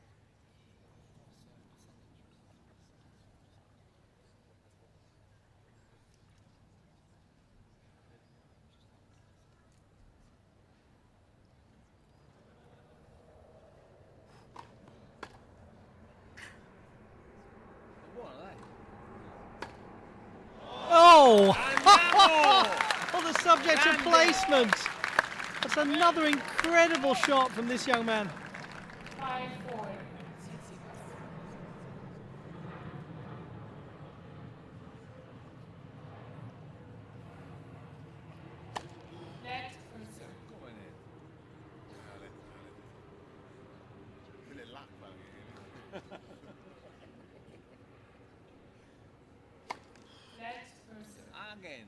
Oh! On the subject of placement. That's another incredible shot from this young man. 5-4, Tsitsipas. Net first serve. Come ne? Quella è l'acqua. Net first serve. Again.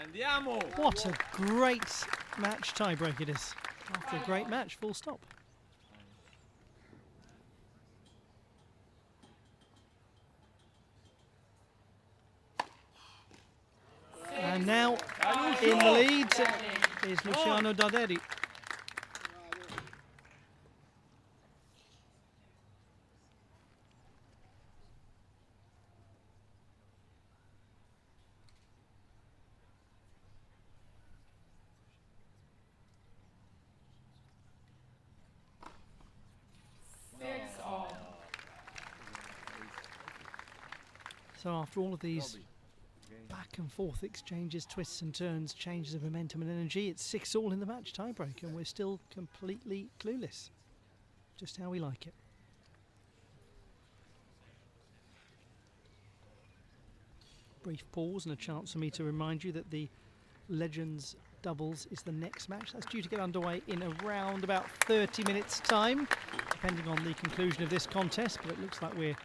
Andiamo! What a great match tiebreak it is. After a great match, full stop. And now in the lead is Luciano Darderi. So after all of these back and forth exchanges, twists and turns, changes of momentum and energy, it's 6-all in the match tiebreak, and we're still completely clueless just how we like it. Brief pause and a chance for me to remind you that the Legends doubles is the next match. That's due to get underway in around about 30 minutes time, depending on the conclusion of this contest, but it looks like we're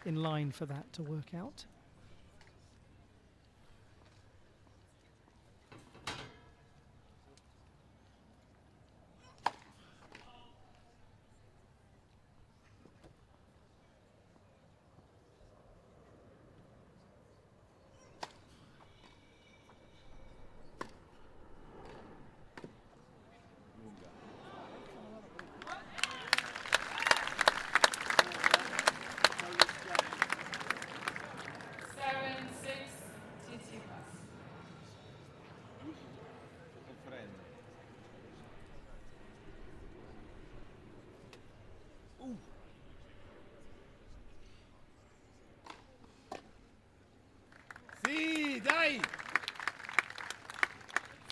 in line for that to work out. Sì, dai!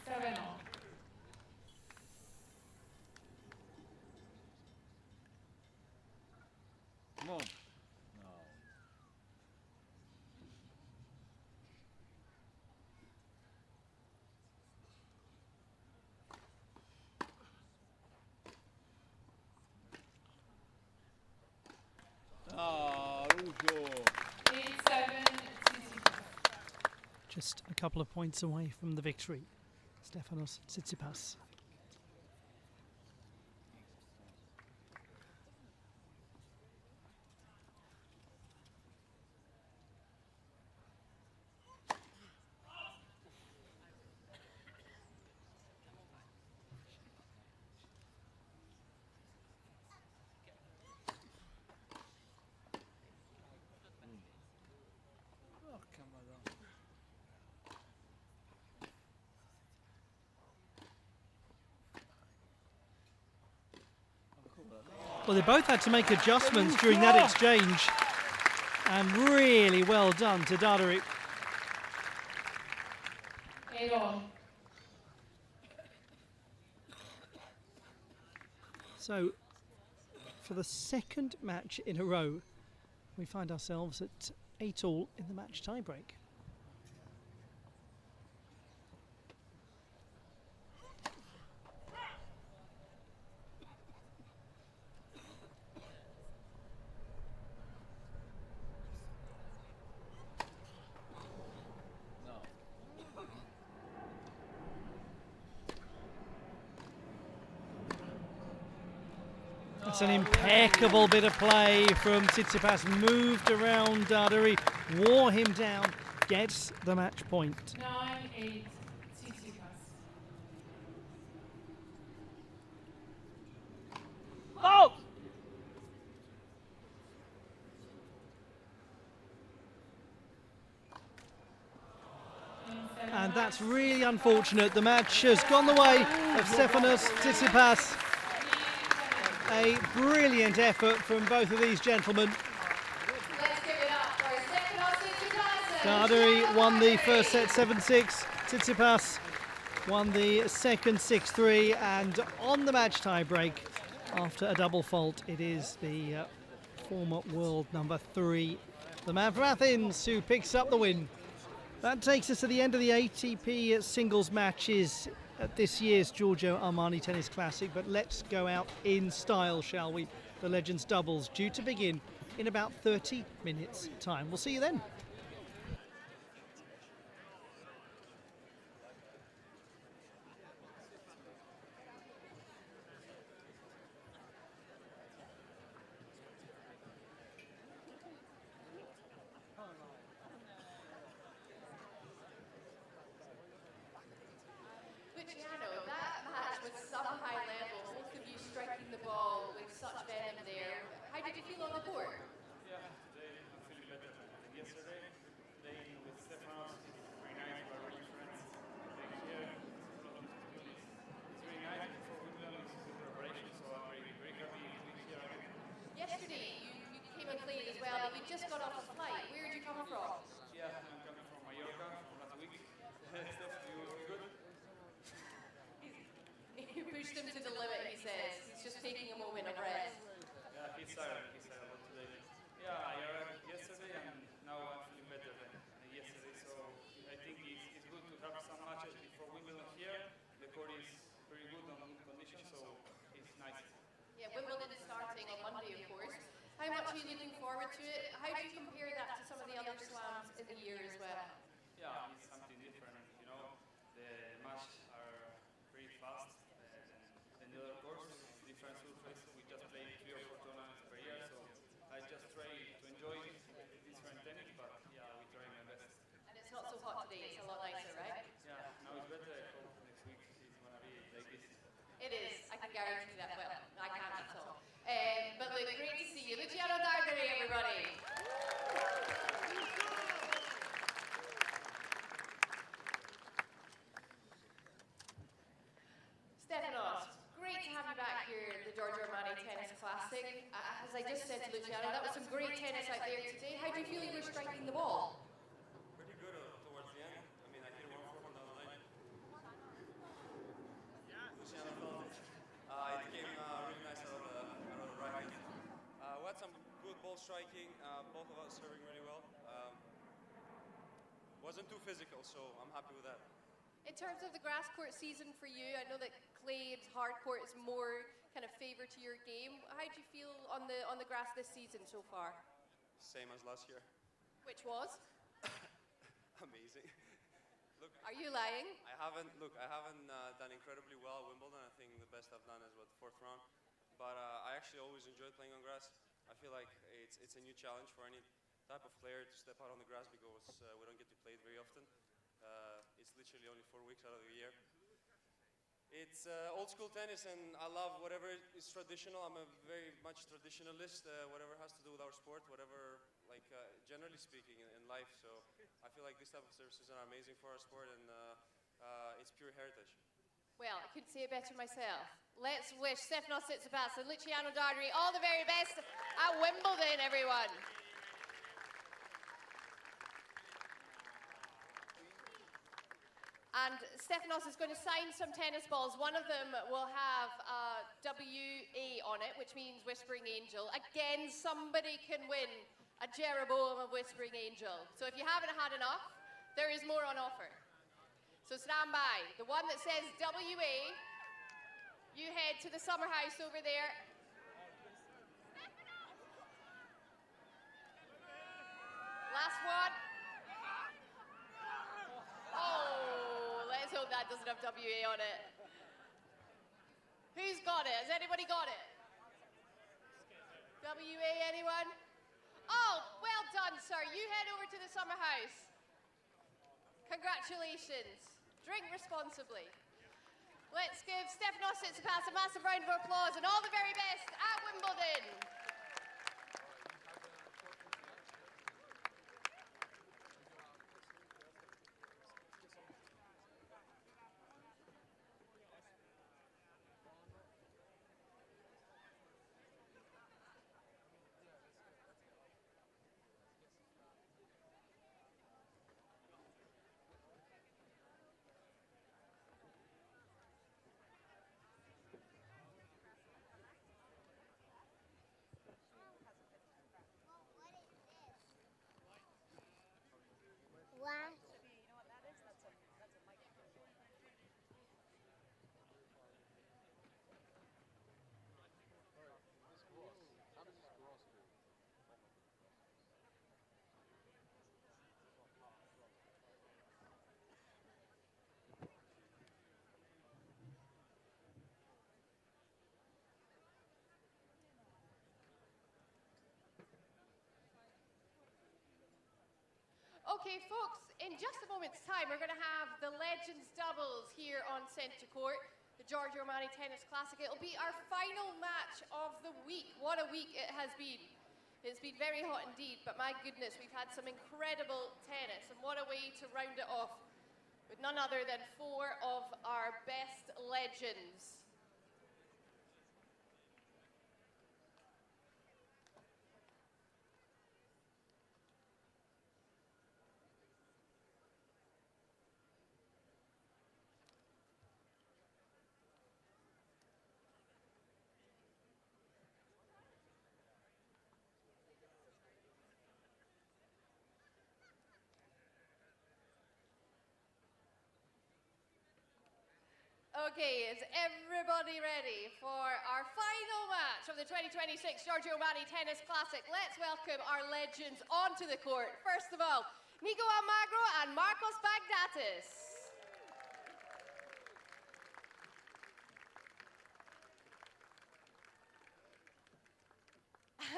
7-all. No. just a couple of points away from the victory. Stefanos Tsitsipas. Well, they both had to make adjustments during that exchange, and really well done to Darderi. 8-all. So, for the second match in a row, we find ourselves at 8-all in the match tiebreak. It's an impeccable bit of play from Tsitsipas. Moved around Darderi, wore him down, gets the match point. 9-8, Tsitsipas. Oh! And that's really unfortunate. The match has gone the way of Stefanos Tsitsipas. A brilliant effort from both of these gentlemen. Let's give it up for Stefanos Tsitsipas. Darderi won the first set 7-6. Tsitsipas won the second 6-3. And on the match tiebreak, after a double fault, it is the former world number 3, the man from Athens, who picks up the win. That takes us to the end of the ATP singles matches at this year's Giorgio Armani Tennis Classic, but let's go out in style, shall we? The Legends doubles due to begin in about 30 minutes' time. We'll see you then. Luciano, that match was some high level, both of you striking the ball with such venom there. How did you feel on the court? Yeah, today I'm feeling better than yesterday. Playing with Stefanos is very nice, we are really friends. Playing here, it's very nice. For Wimbledon, it's good preparation, so I'm very happy to be here again. Yesterday, you came and played as well, but you just got off a flight. Where did you come from? Yeah, I'm coming from Mallorca from last week. Steph, you good? You pushed him to the limit, he says. He's just taking a moment of rest. Yeah, he's tired a lot today. Yeah, I arrived yesterday and now I'm feeling better than yesterday, so I think it's good to have some matches before Wimbledon here. The court is very good on good conditions, so it's nice. Yeah, Wimbledon is starting on Monday, of course. How much are you looking forward to it? How do you compare that to some of the other slams in the year as well? Yeah, it's something different, you know. The matches are pretty fast. And the other course is different surface. We just play 3 or 4 tournaments per year, so I just try to enjoy different tennis, but yeah, we try my best. And it's not so hot today, it's a lot nicer, right? Yeah, now it's better. I hope next week it's going to be like this. It is, I can guarantee that. Well, I can't at all. But look, great to see you. Luciano Darderi, everybody. Stefanos, great to have you back here at the Giorgio Armani Tennis Classic. As I just said to Luciano, that was some great tennis out there today. How do you feel you were striking the ball? Pretty good towards the end. I mean, I hit 1-4 down the line. Luciano felt it. It came really nice out of the right hand. We had some good ball striking. Both of us serving really well. Wasn't too physical, so I'm happy with that. In terms of the grass court season for you, I know that clay and hard court is more kind of favour to your game. How do you feel on the grass this season so far? Same as last year. Which was? Amazing. Look, Are you lying? I haven't done incredibly well at Wimbledon. I think the best I've done is what, fourth round. But I actually always enjoyed playing on grass. I feel like it's a new challenge for any type of player to step out on the grass because we don't get to play it very often. It's literally only 4 weeks out of the year. It's old school tennis, and I love whatever is traditional. I'm a very much traditionalist, whatever has to do with our sport, whatever, like, generally speaking in life. So I feel like this type of services are amazing for our sport, and it's pure heritage. Well, I couldn't say it better myself. Let's wish Stefanos Tsitsipas and Luciano Darderi all the very best at Wimbledon, everyone. And Stefanos is going to sign some tennis balls. One of them will have WA on it, which means Whispering Angel. Again, somebody can win a Jeroboam of Whispering Angel. So if you haven't had enough, there is more on offer. So stand by. The one that says WA, you head to the summer house over there. Last one. Oh, let's hope that doesn't have WA on it. Who's got it? Has anybody got it? WA, anyone? Oh, well done, sir. You head over to the summer house. Congratulations. Drink responsibly. Let's give Stefanos Tsitsipas a massive round of applause and all the very best at Wimbledon. What? Okay, folks, in just a moment's time, we're going to have the Legends doubles here on Centre Court, the Giorgio Armani Tennis Classic. It'll be our final match of the week. What a week it has been. It's been very hot indeed, but my goodness, we've had some incredible tennis, and what a way to round it off with none other than 4 of our best legends. Okay, is everybody ready for our final match of the 2026 Giorgio Armani Tennis Classic? Let's welcome our legends onto the court. First of all, Nico Almagro and Marcos Baghdatis.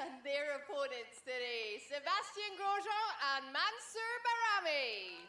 And their opponents today, Sebastian Grosjean and Mansour Bahrami.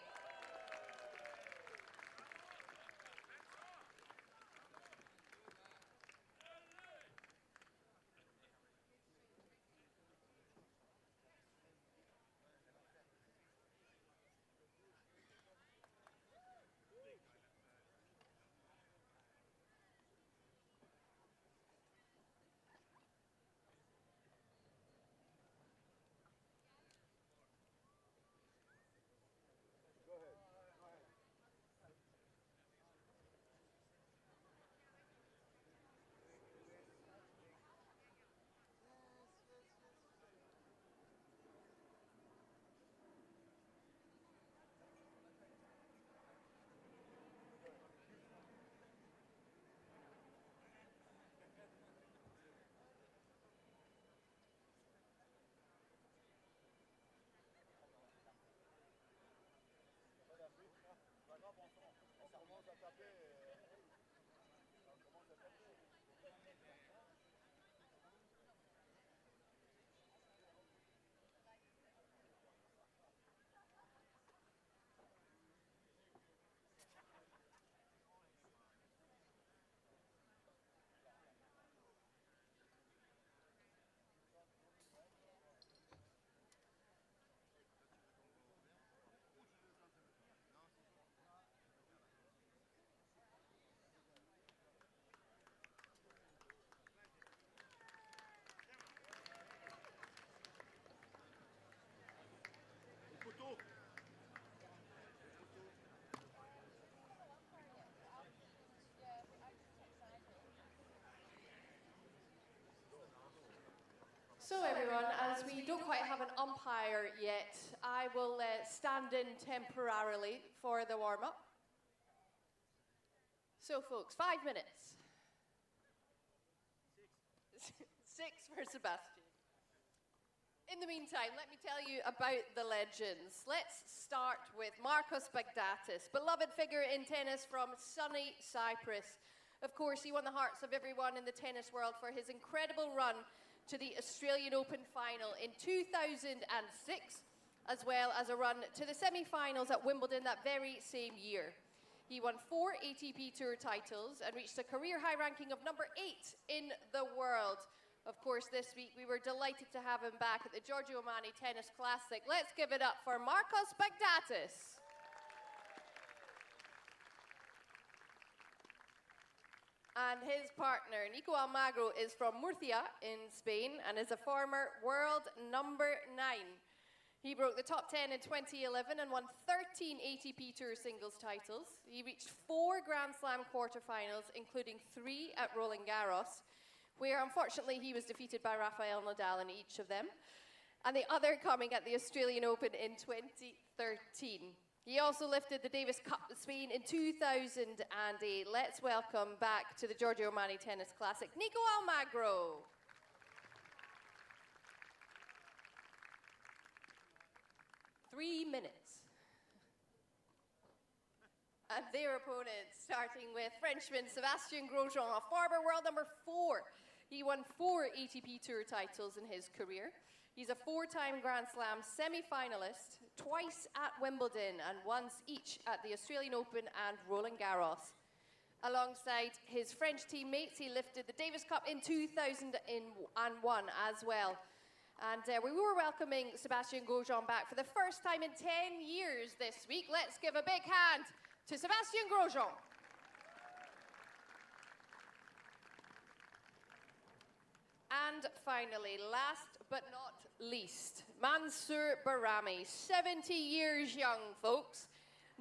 So everyone, as we don't quite have an umpire yet, I will stand in temporarily for the warm-up. So folks, 5 minutes. 6 for Sebastian. In the meantime, let me tell you about the legends. Let's start with Marcos Baghdatis, beloved figure in tennis from sunny Cyprus. Of course, he won the hearts of everyone in the tennis world for his incredible run to the Australian Open final in 2006, as well as a run to the semi-finals at Wimbledon that very same year. He won 4 ATP Tour titles and reached a career high ranking of number 8 in the world. Of course, this week we were delighted to have him back at the Giorgio Armani Tennis Classic. Let's give it up for Marcos Baghdatis. And his partner, Nico Almagro, is from Murcia in Spain and is a former world number 9. He broke the top 10 in 2011 and won 13 ATP Tour singles titles. He reached 4 Grand Slam quarterfinals, including 3 at Roland Garros, where unfortunately he was defeated by Rafael Nadal in each of them, and the other coming at the Australian Open in 2013. He also lifted the Davis Cup to Spain in 2008. Let's welcome back to the Giorgio Armani Tennis Classic, Nico Almagro. Three minutes. And their opponents, starting with Frenchman Sebastien Grosjean, a former world number 4. He won 4 ATP Tour titles in his career. He's a 4-time Grand Slam semi-finalist, twice at Wimbledon and once each at the Australian Open and Roland Garros. Alongside his French teammates, he lifted the Davis Cup in 2001 as well. And we were welcoming Sebastien Grosjean back for the first time in 10 years this week. Let's give a big hand to Sebastien Grosjean. And finally, last but not least, Mansour Bahrami, 70 years young, folks,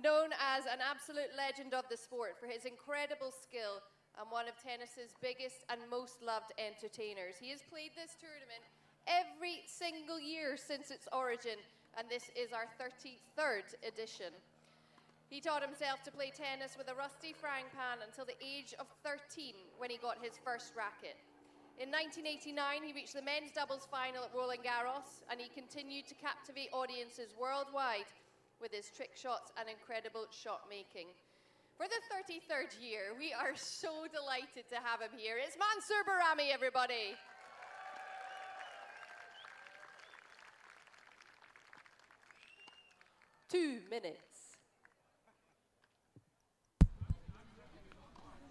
known as an absolute legend of the sport for his incredible skill and one of tennis's biggest and most loved entertainers. He has played this tournament every single year since its origin, and this is our 33rd edition. He taught himself to play tennis with a rusty frying pan until the age of 13 when he got his first racket. In 1989, he reached the men's doubles final at Roland Garros, and he continued to captivate audiences worldwide with his trick shots and incredible shot making. For the 33rd year, we are so delighted to have him here. It's Mansour Bahrami, everybody. Two minutes.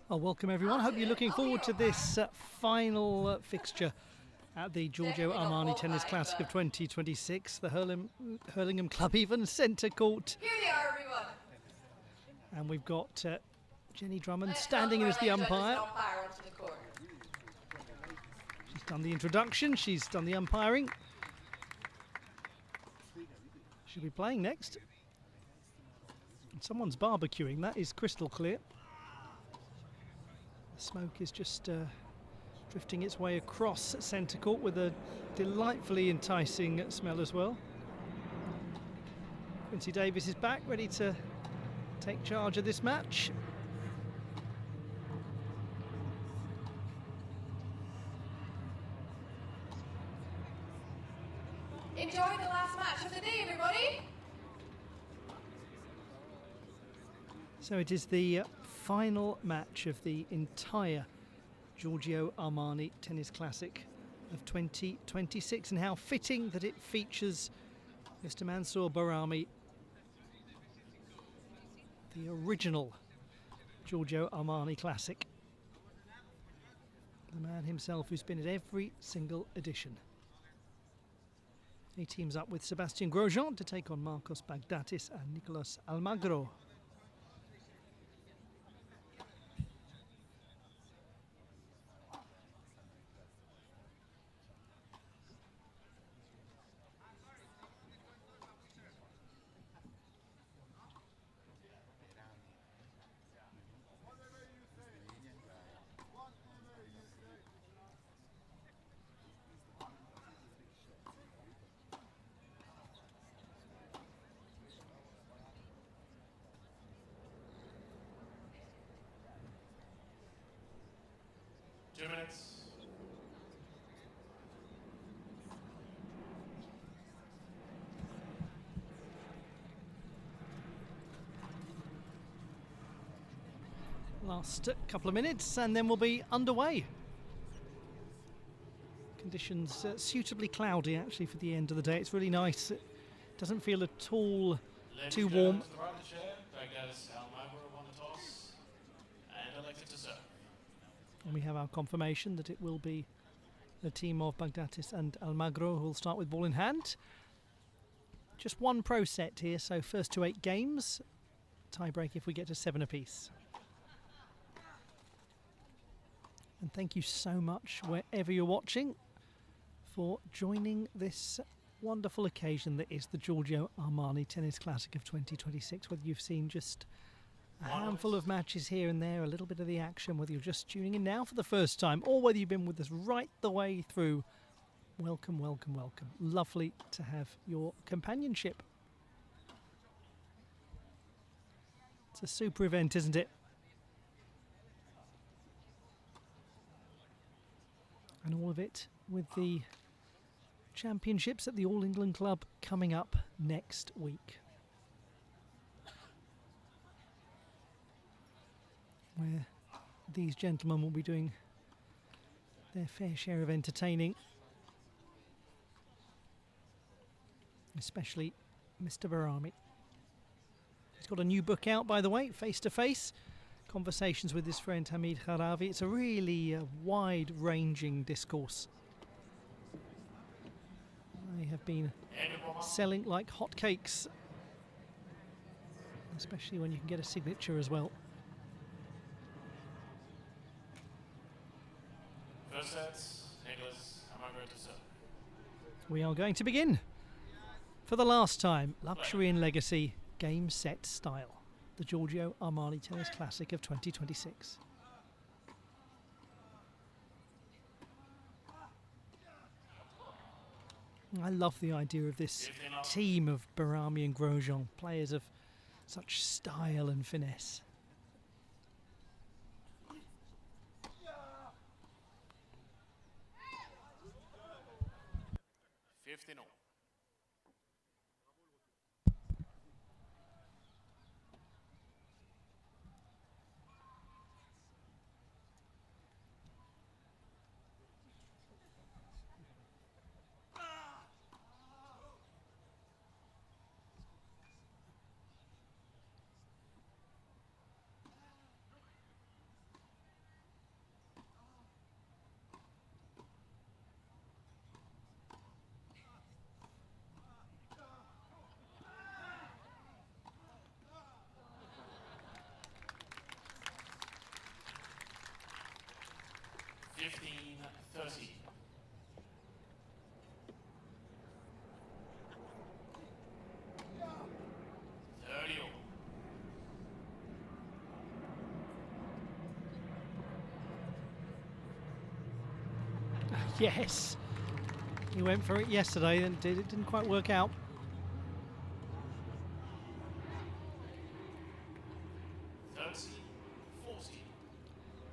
Well, welcome everyone. Hope you're looking forward to this final fixture at the Giorgio Armani Tennis Classic of 2026. The Hurlingham Club even centre court. Here they are, everyone. And we've got Jenny Drummond standing in as the umpire. She's done the introduction, she's done the umpiring. She'll be playing next. And someone's barbecuing, that is crystal clear. The smoke is just drifting its way across centre court with a delightfully enticing smell as well. Quincy Davis is back, ready to take charge of this match. Enjoy the last match of the day, everybody. So it is the final match of the entire Giorgio Armani Tennis Classic of 2026, and how fitting that it features Mr. Mansour Bahrami, the original Giorgio Armani Classic. The man himself who's been at every single edition. He teams up with Sebastien Grosjean to take on Marcos Baghdatis and Nicolas Almagro. 2 minutes. Last couple of minutes and then we'll be underway. Conditions suitably cloudy actually for the end of the day. It's really nice. It doesn't feel at all too warm. To the right of the chair, Baghdatis Almagro won the toss and elected to serve. And we have our confirmation that it will be the team of Baghdatis and Almagro who will start with ball in hand. Just one pro set here, so first to 8 games. Tie break if we get to 7 apiece. And thank you so much, wherever you're watching, for joining this wonderful occasion that is the Giorgio Armani Tennis Classic of 2026. Whether you've seen just a handful of matches here and there, a little bit of the action, whether you're just tuning in now for the first time, or whether you've been with us right the way through, welcome, welcome, welcome. Lovely to have your companionship. It's a super event, isn't it? And all of it with the championships at the All England Club coming up next week, where these gentlemen will be doing their fair share of entertaining, especially Mr. Bahrami. He's got a new book out, by the way, Face to Face, Conversations with his friend Hamid Haravi. It's a really wide-ranging discourse. They have been selling like hotcakes, especially when you can get a signature as well. First set, Nicholas Almagro to serve. We are going to begin, for the last time, Luxury and Legacy Game Set Style, the Giorgio Armani Tennis Classic of 2026. I love the idea of this team of Bahrami and Grosjean, players of such style and finesse. 15-all. Yes, he went for it yesterday and it didn't quite work out.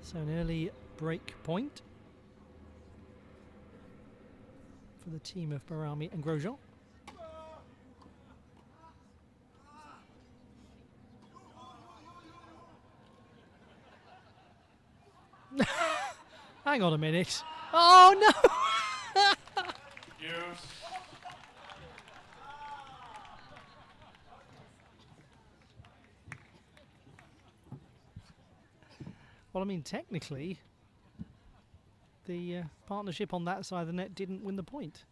So an early break point for the team of Bahrami and Grosjean. Hang on a minute. Oh no! Well, I mean, technically, the partnership on that side of the net didn't win the point.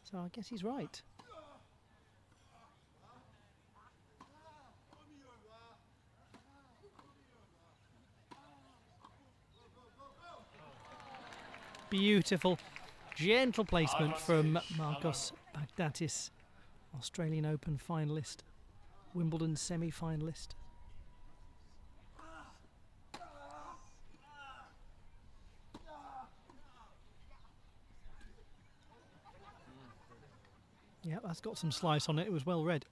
So I guess he's right. Beautiful, gentle placement from Marcos Baghdatis, Australian Open finalist, Wimbledon semi-finalist. Yeah, that's got some slice on it. It was well read.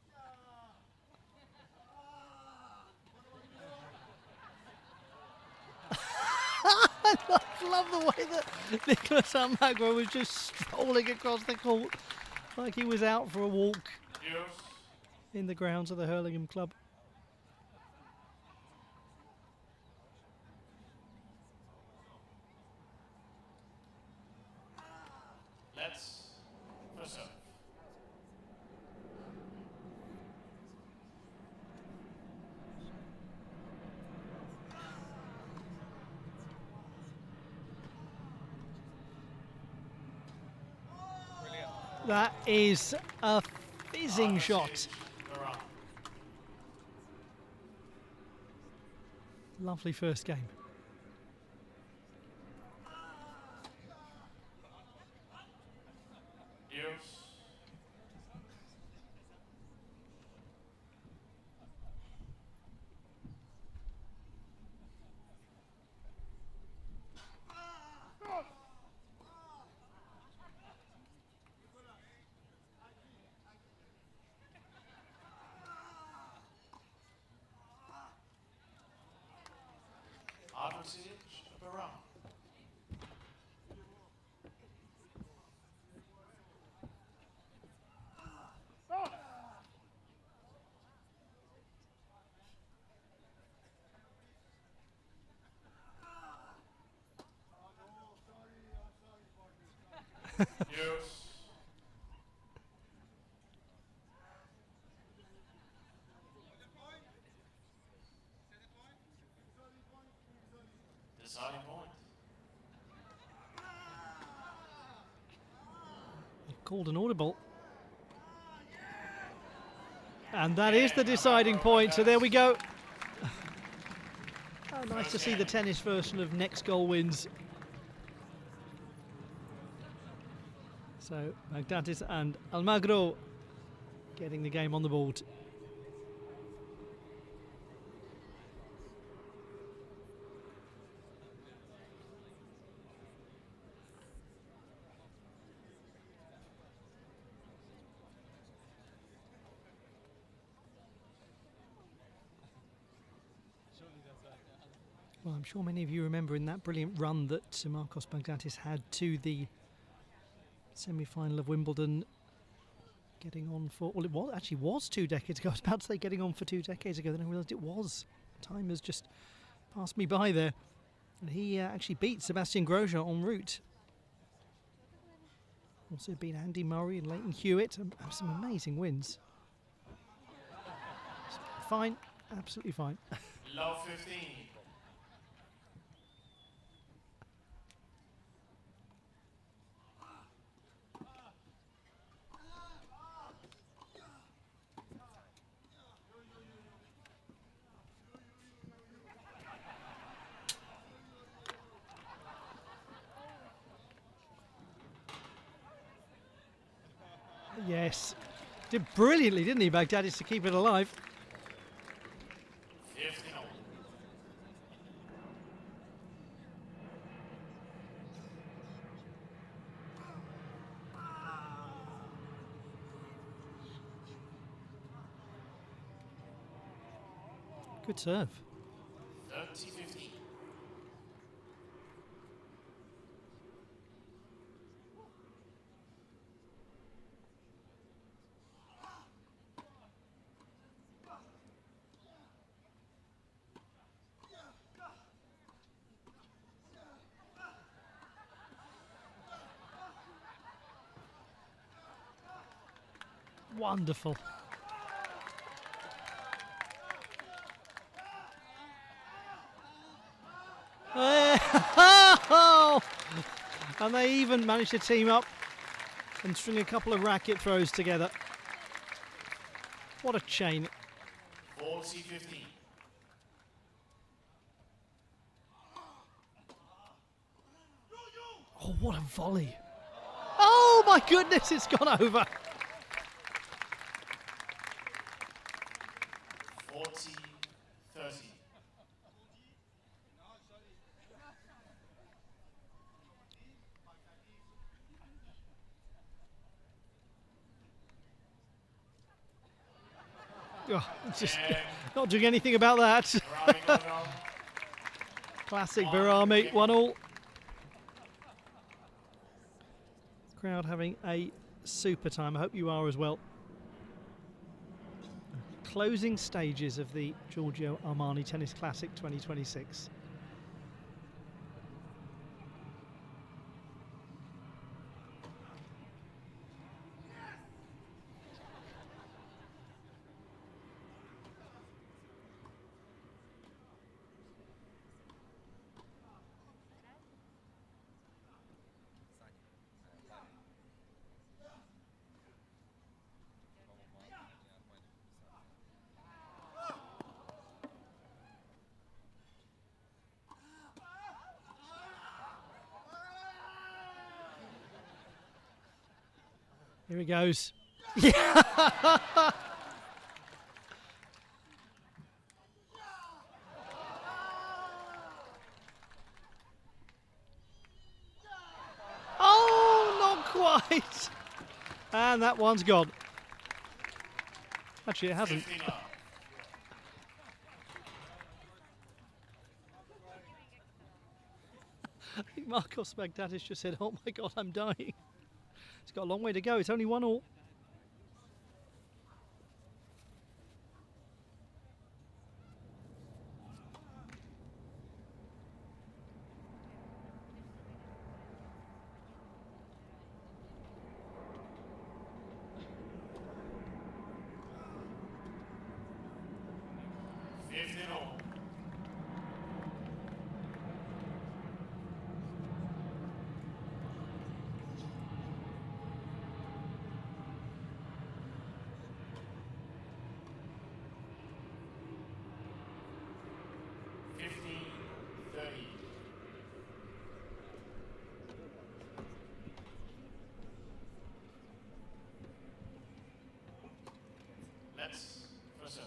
love the way that Nicholas Almagro was just strolling across the court like he was out for a walk in the grounds of the Hurlingham Club. Let's first serve. That is a fizzing shot. Lovely first game. Deciding point. Called an audible. And that is the deciding point, so there we go. Oh, nice to see the tennis version of next goal wins. So Baghdatis and Almagro getting the game on the board. Well, I'm sure many of you remember in that brilliant run that Marcos Baghdatis had to the semi-final of Wimbledon, getting on for, well, it actually was 2 decades ago. I was about to say getting on for 2 decades ago, then I realised it was. Time has just passed me by there. And he actually beat Sebastian Grosjean en route. Also beat Andy Murray and Leighton Hewitt. Some amazing wins. Fine, absolutely fine. Love 15. Yes, did brilliantly, didn't he, Baghdatis, to keep it alive. 15. Good serve. 30-15. Wonderful. And they even managed to team up and string a couple of racket throws together. What a chain. 40-15. Oh, what a volley. Oh my goodness, it's gone over. 40-30. Oh, just not doing anything about that. Classic Bahrami, 1-1. Crowd having a super time. I hope you are as well. Closing stages of the Giorgio Armani Tennis Classic 2026. Here he goes. Yeah. Oh, not quite. And that one's gone. Actually, it hasn't. I think Marcos Baghdatis just said, "Oh my God, I'm dying." It's got a long way to go. It's only 1-1. Let's first serve.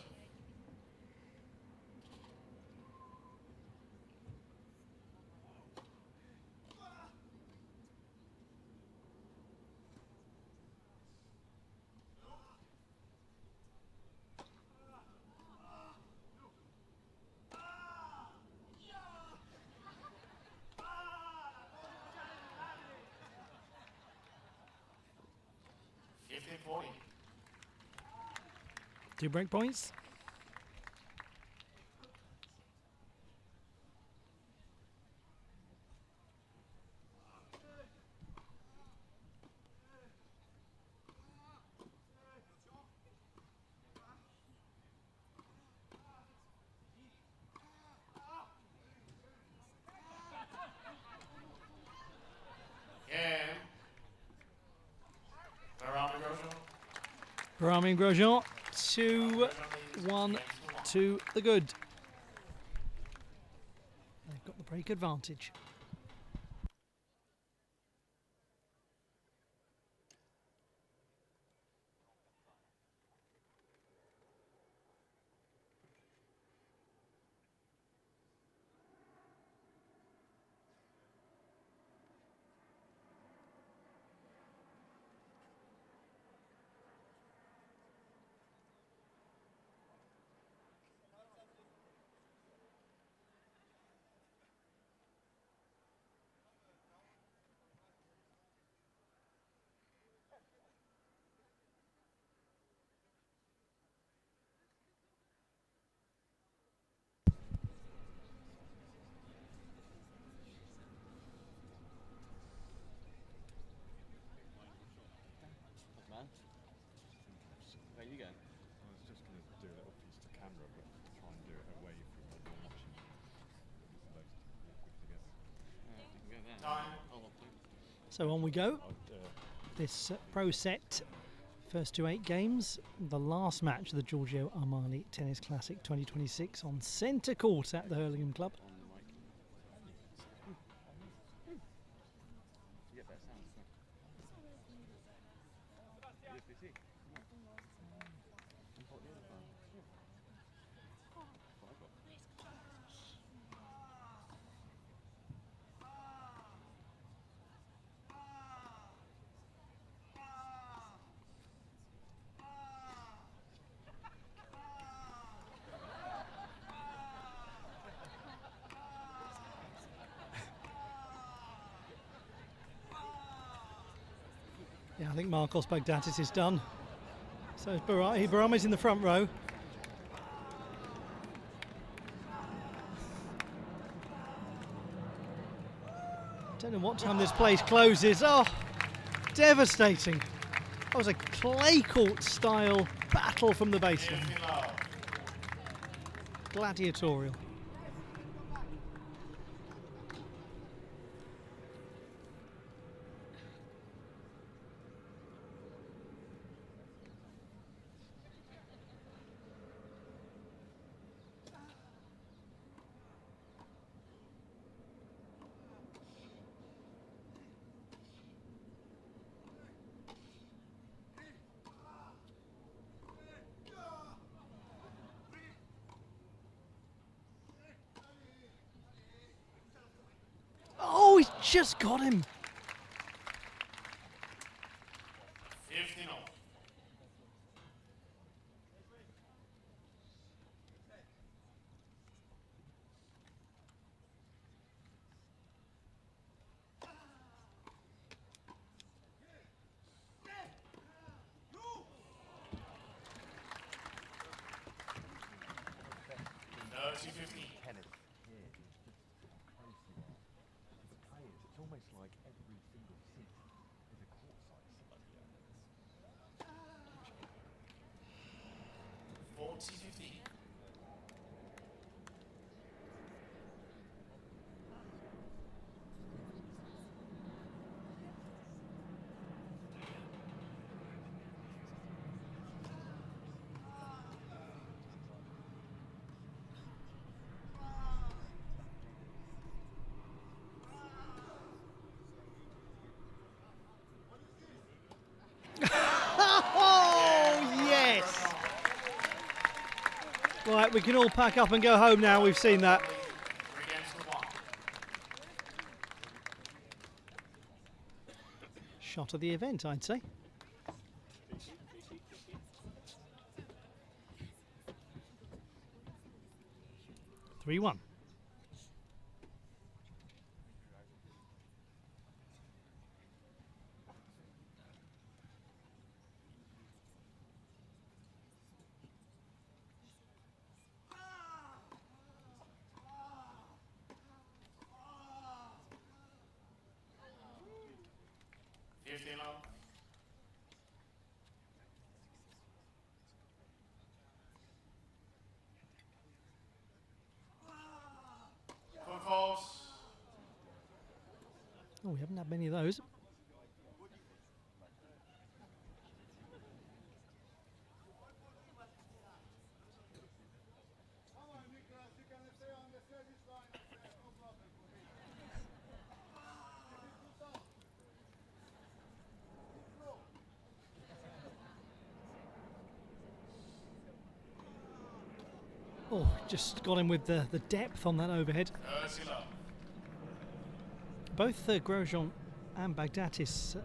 Two break points. Bahrami and Grosjean, 2-1 to the good. They've got the break advantage. Where are you going? I was just going to do a little piece to camera, but try and do it away from what you're watching. So on we go. This pro set, first to 8 games. The last match of the Giorgio Armani Tennis Classic 2026 on centre court at the Hurlingham Club. Yeah, I think Marcos Baghdatis is done. So Bahrami's in the front row. Don't know what time this place closes. Oh, devastating. That was a clay court style battle from the baseline. Gladiatorial. Oh, he's just got him. 15 all. It's almost like every single seat is a court-side seat. 40-15. Oh, yes! Right, we can all pack up and go home now. We've seen that. Shot of the event, I'd say. Three 1. Oh, we haven't had many of those. Oh, just got him with the depth on that overhead. Both Grosjean and Baghdatis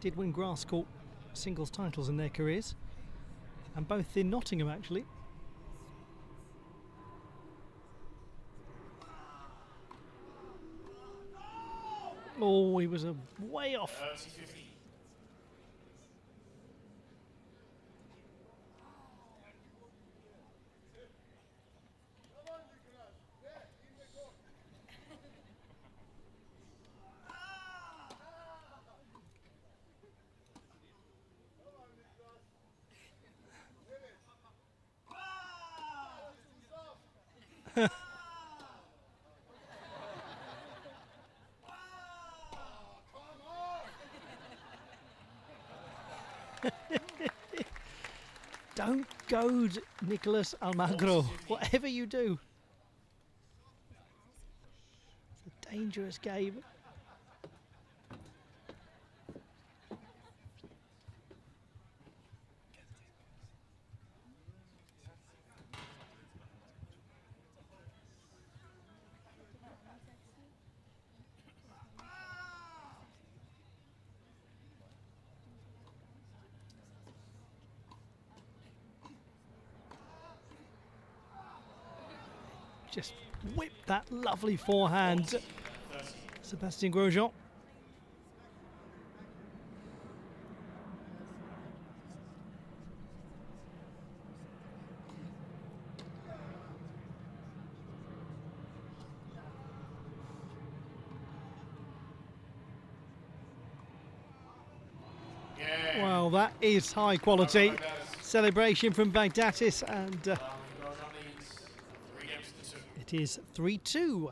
did win grass court singles titles in their careers, and both in Nottingham actually. Oh, he was way off. Don't goad Nicolas Almagro, whatever you do. It's a dangerous game. Just whipped that lovely forehand, Sébastien Grosjean. Well, that is high quality celebration from Baghdatis, and Grosjean leads 3 games to 2. it is 3-2.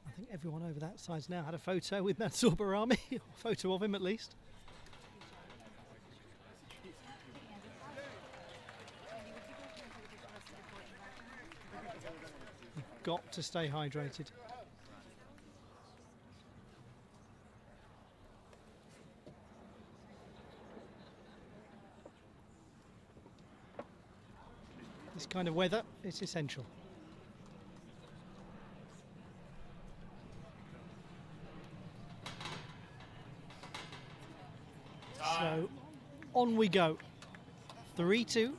I think everyone over that side's now had a photo with Mansour Bahrami, a photo of him at least. You've got to stay hydrated. This kind of weather, it's essential. So on we go. 3-2.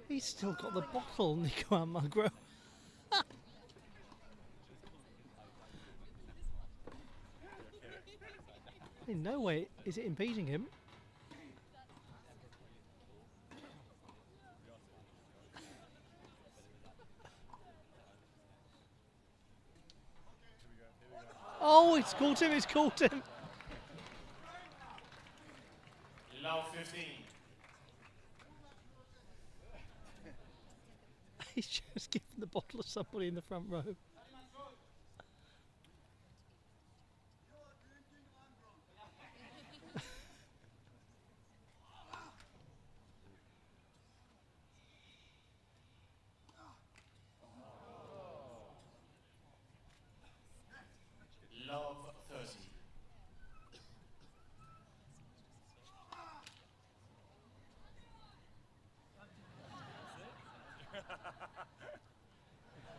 He's still got the bottle, Nico Almagro. In no way is it impeding him. Oh, it's caught him, it's caught him. Love 15. He's just given the bottle to somebody in the front row. Love 30.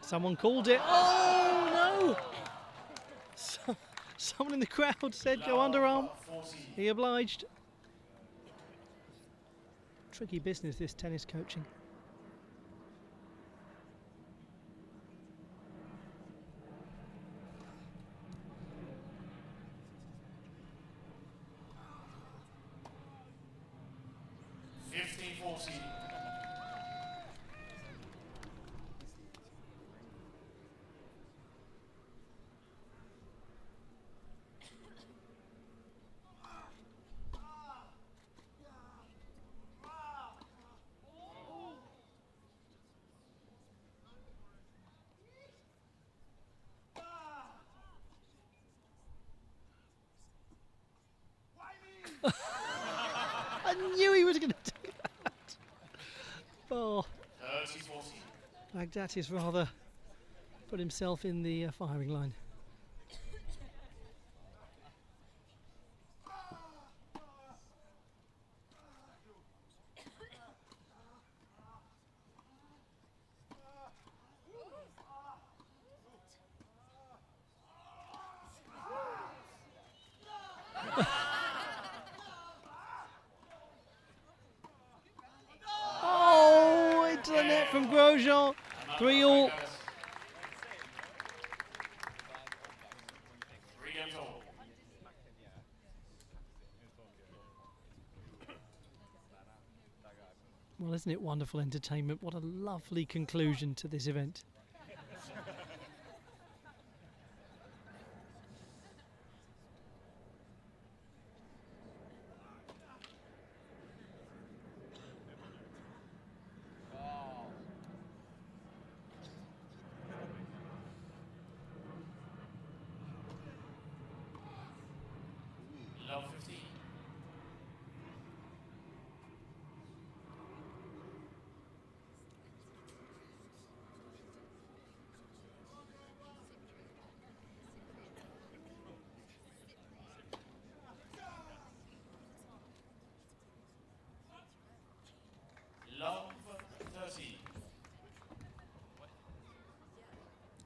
Someone called it. Oh no! Someone in the crowd said go underarm. 40. He obliged. Tricky business, this tennis coaching. I knew he was going to do that. Oh, 30-40. Baghdatis rather put himself in the firing line. Oh, into the net from Grosjean. 3-all. 3 games all. Well, isn't it wonderful entertainment? What a lovely conclusion to this event. Love 15.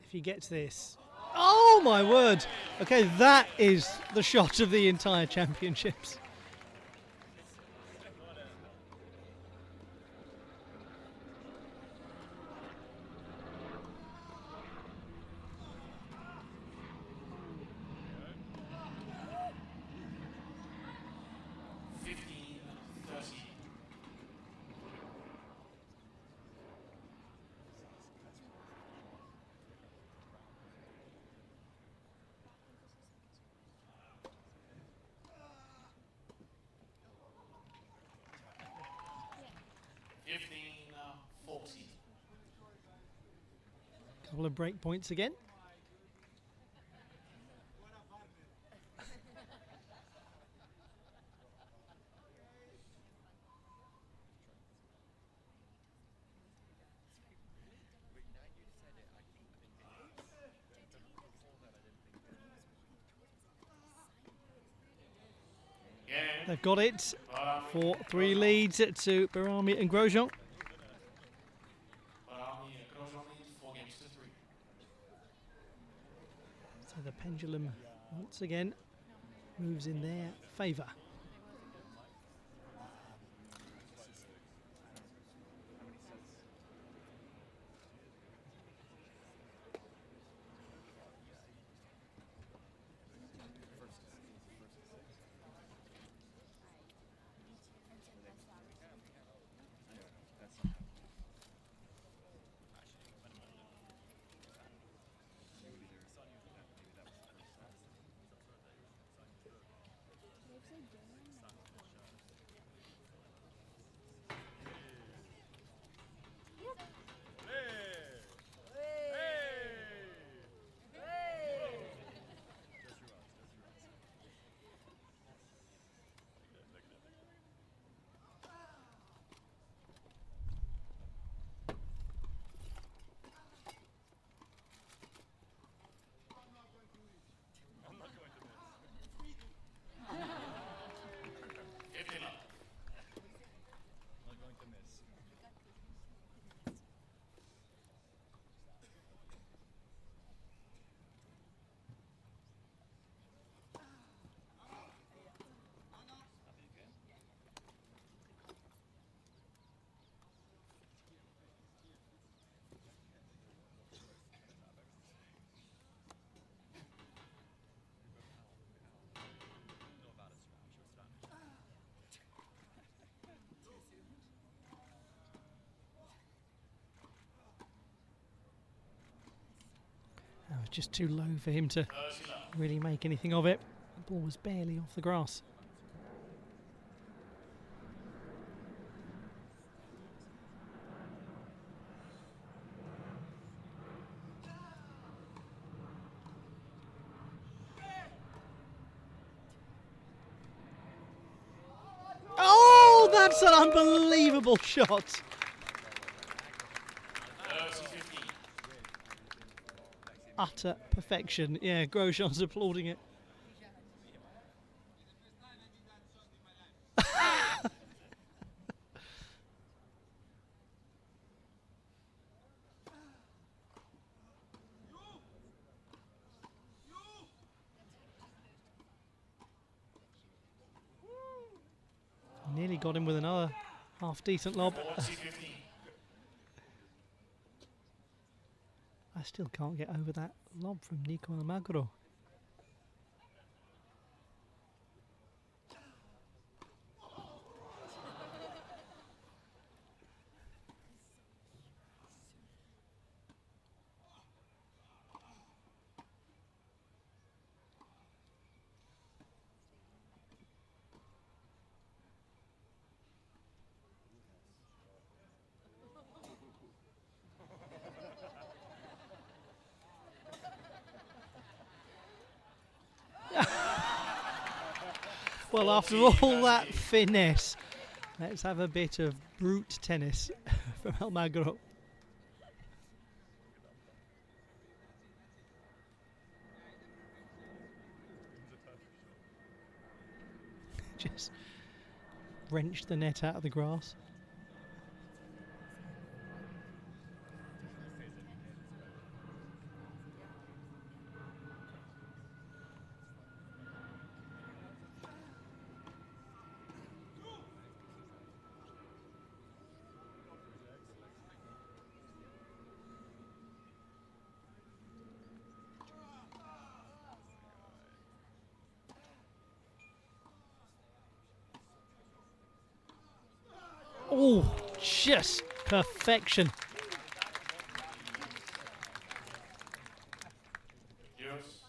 if he gets this. Oh my word! Okay, that is the shot of the entire championships. Couple of break points again. They've got it for 3 leads to Bahrami and Grosjean. So the pendulum once again moves in their favour. That was just too low for him to really make anything of it. The ball was barely off the grass. Oh, that's an unbelievable shot. Utter perfection. Yeah, Grosjean's applauding it. Nearly got him with another half-decent lob. I still can't get over that lob from Nico Almagro. Well, after all that finesse, let's have a bit of brute tennis from Almagro. Just wrenched the net out of the grass. Oh, just perfection. Yours.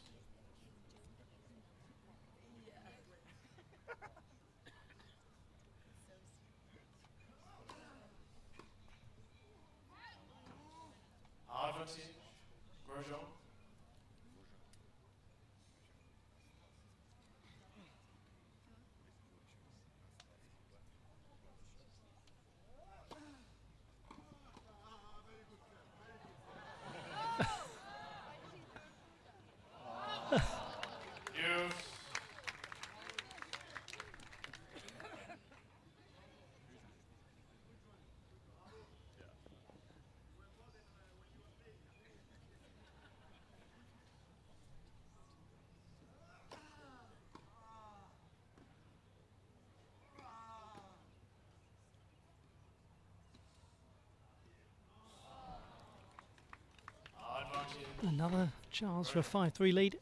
Advantage. Grosjean. Yours. Advantage. Another chance for a 5-3 lead.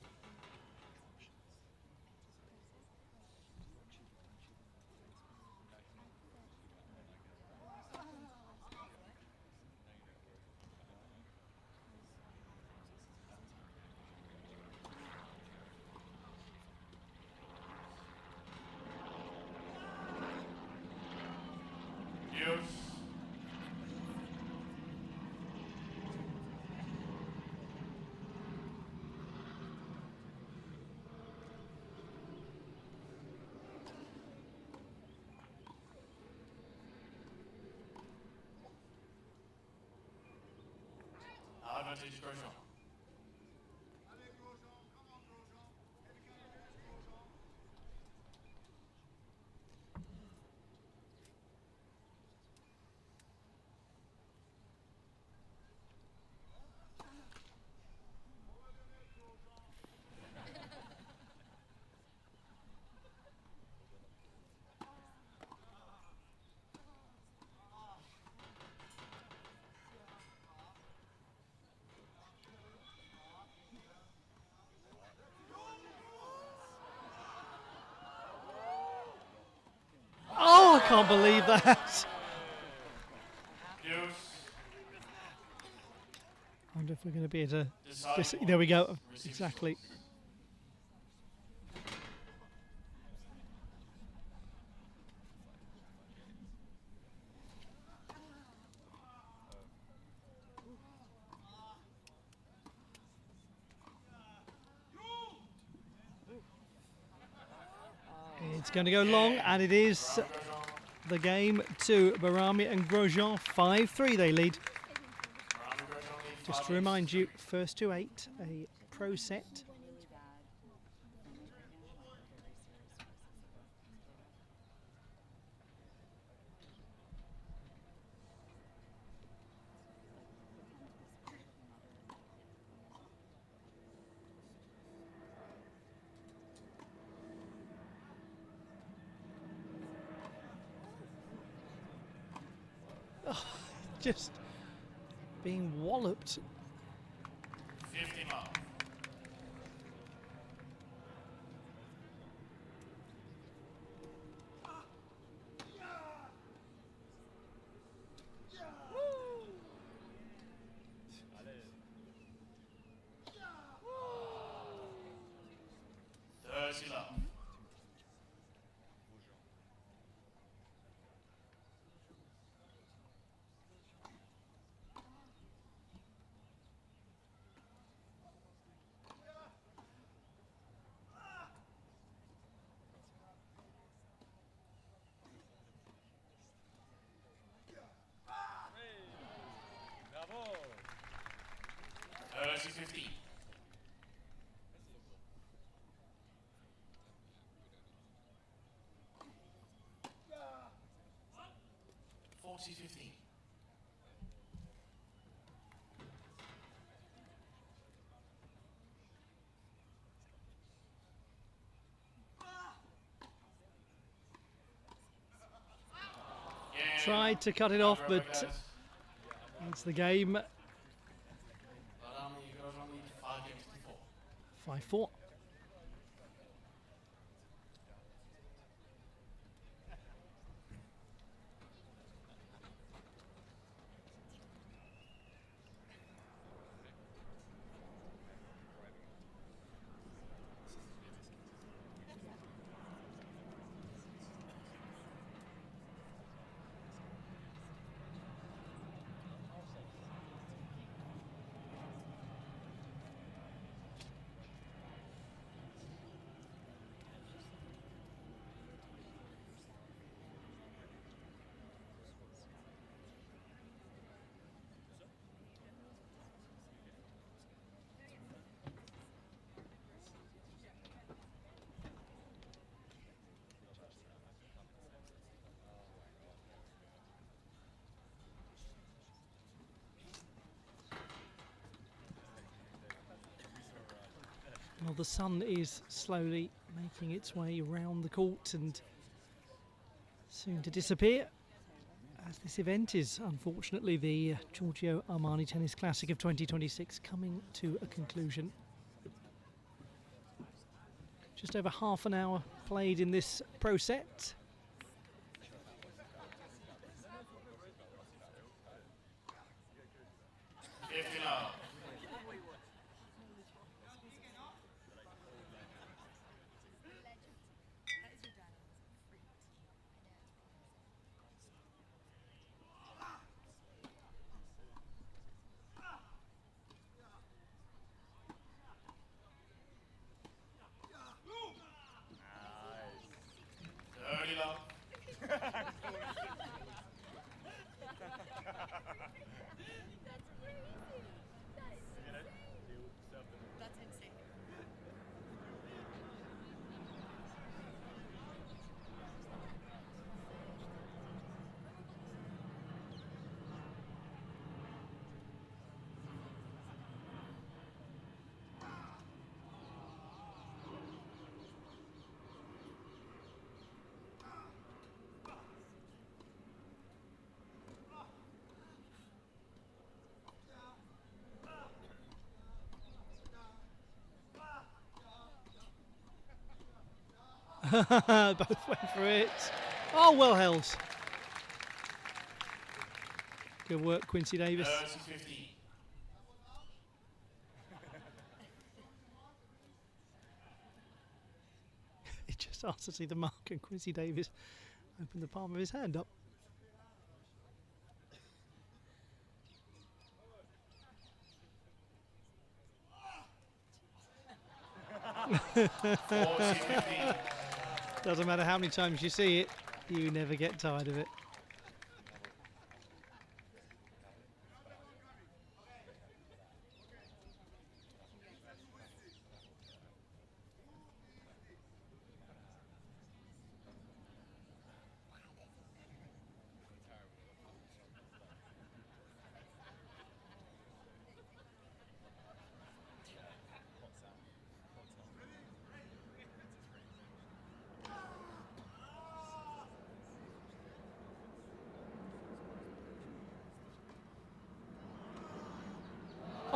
Yours. Advantage Grosjean. Oh, I can't believe that. Yours. I wonder if we're going to be able to... Deciding There we go. points. Receive Exactly. scores. It's going to go long, and it is Grosjean. the game to Bahrami and Grosjean. 5-3 they lead. Bahrami, Grosjean lead Just to 5-8. remind you, first to 8, a pro set. Just being walloped. 50 mark. Love. Bravo! 30-15. Tried to cut it off, but it's the game. 5-4. Well, the sun is slowly making its way round the court and soon to disappear, as this event is unfortunately the Giorgio Armani Tennis Classic of 2026 coming to a conclusion. Just over half an hour played in this pro set. Both went for it. Oh, well held. Good work, Quincy Davis. He just asked to see the mark, and Quincy Davis opened the palm of his hand up. Doesn't matter how many times you see it, you never get tired of it.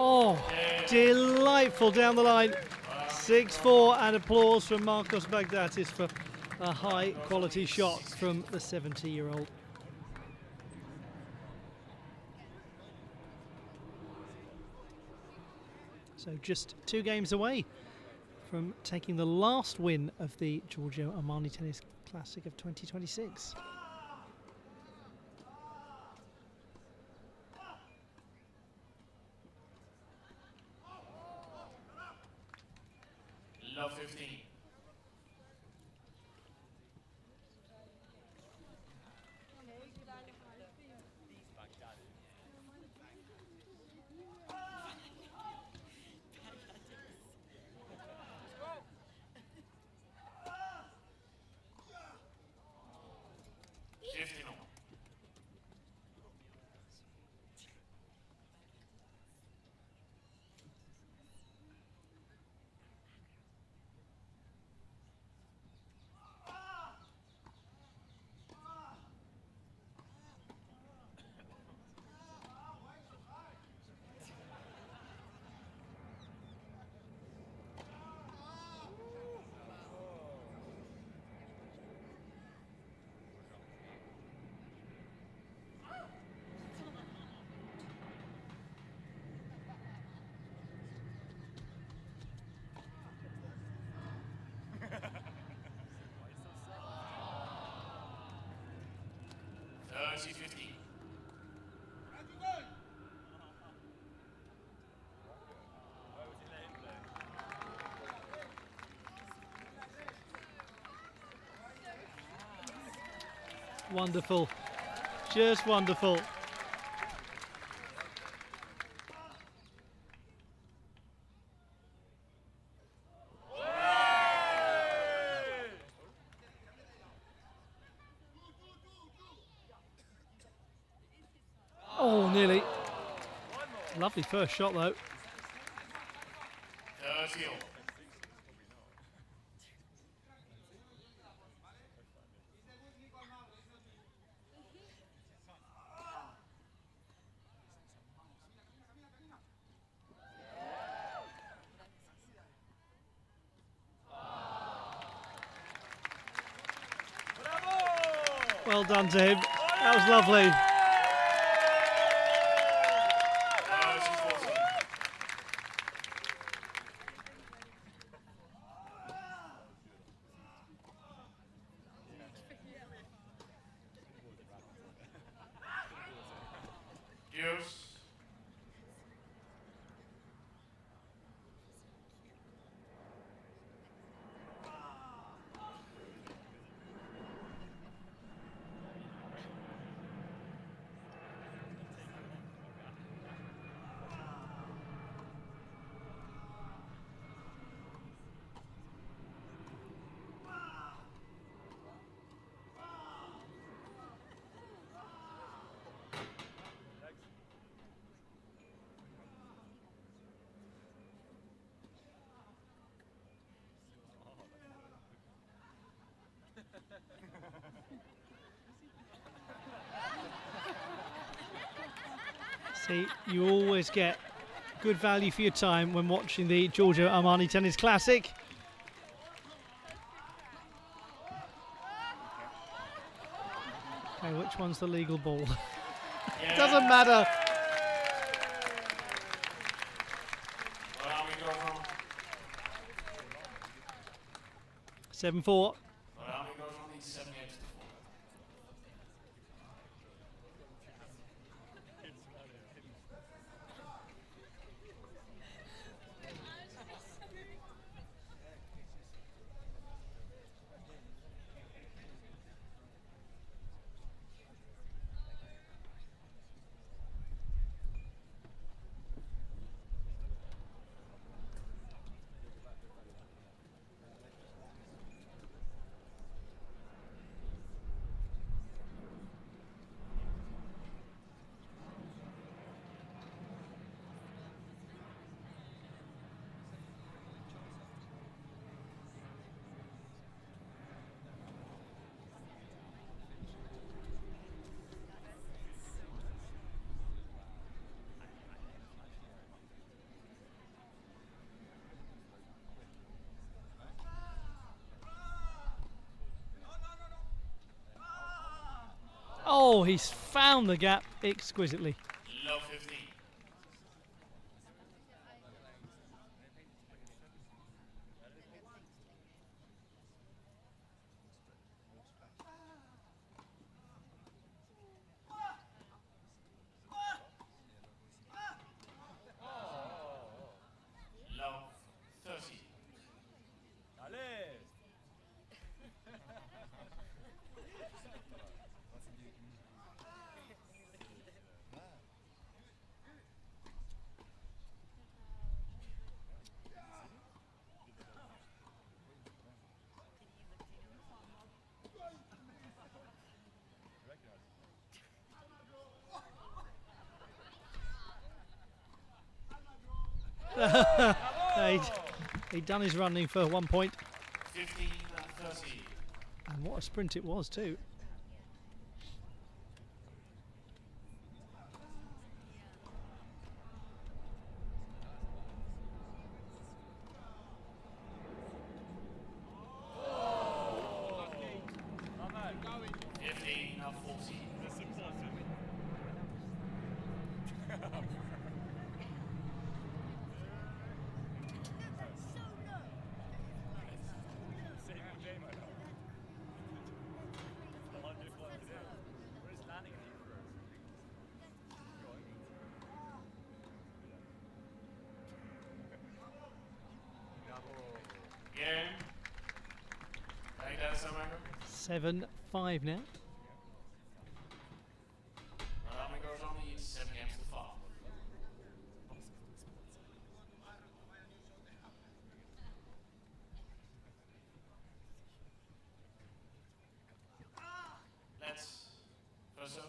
Oh, delightful down the line. 6-4, and applause from Marcos Baghdatis for a high quality shot from the 70-year-old. So just 2 games away from taking the last win of the Giorgio Armani Tennis Classic of 2026. Love 15. Wonderful, just wonderful. Oh, nearly. Lovely first shot though. Well done to him. That was lovely. Cheers. See, you always get good value for your time when watching the Giorgio Armani Tennis Classic. Okay, which one's the legal ball? Yeah. Doesn't matter. Well, we go from 7-4. well, we go from the 7 games to 4. Oh, he's found the gap exquisitely. Love 15. Love 30. He'd done his running for 1 point. 15 and 30. And what a sprint it was too. Game. Baghdatis, Almagro. 7-5 now. Bahrami goes on the 7 games to 5. Let's first serve.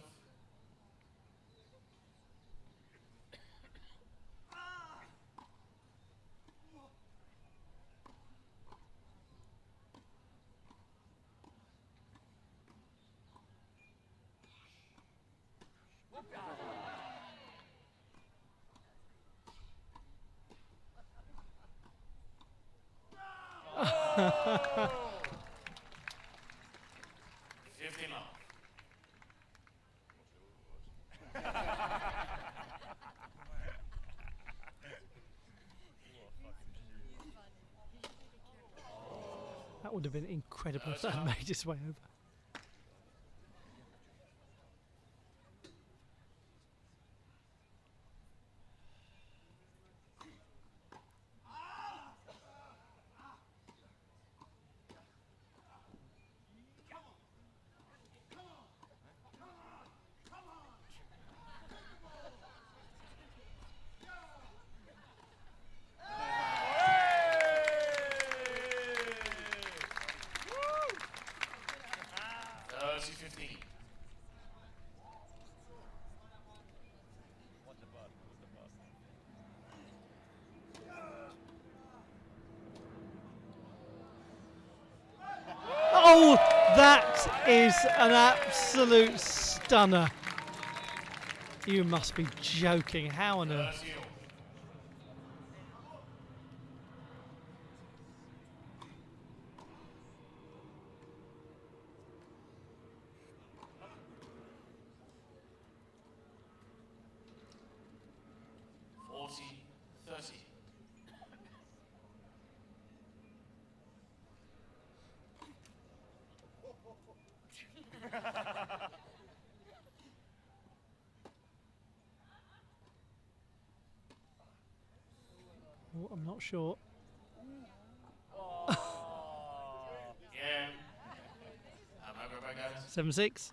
would have been incredible if that made its way over. Oh, that is an absolute stunner. You must be joking. How on earth? Oh, I'm not sure. Yeah. Almagro Baghdatis. 7-6.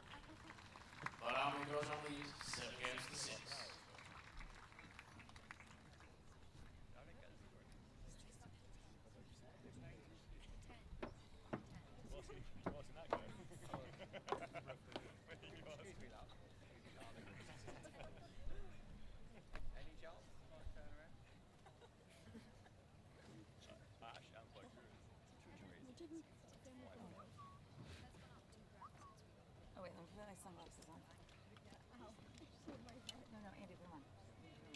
Bahrami Grosjean leads 7 games to 6. Oh wait, let me put my sunglasses on. No, no, Andy, come on. Thank you.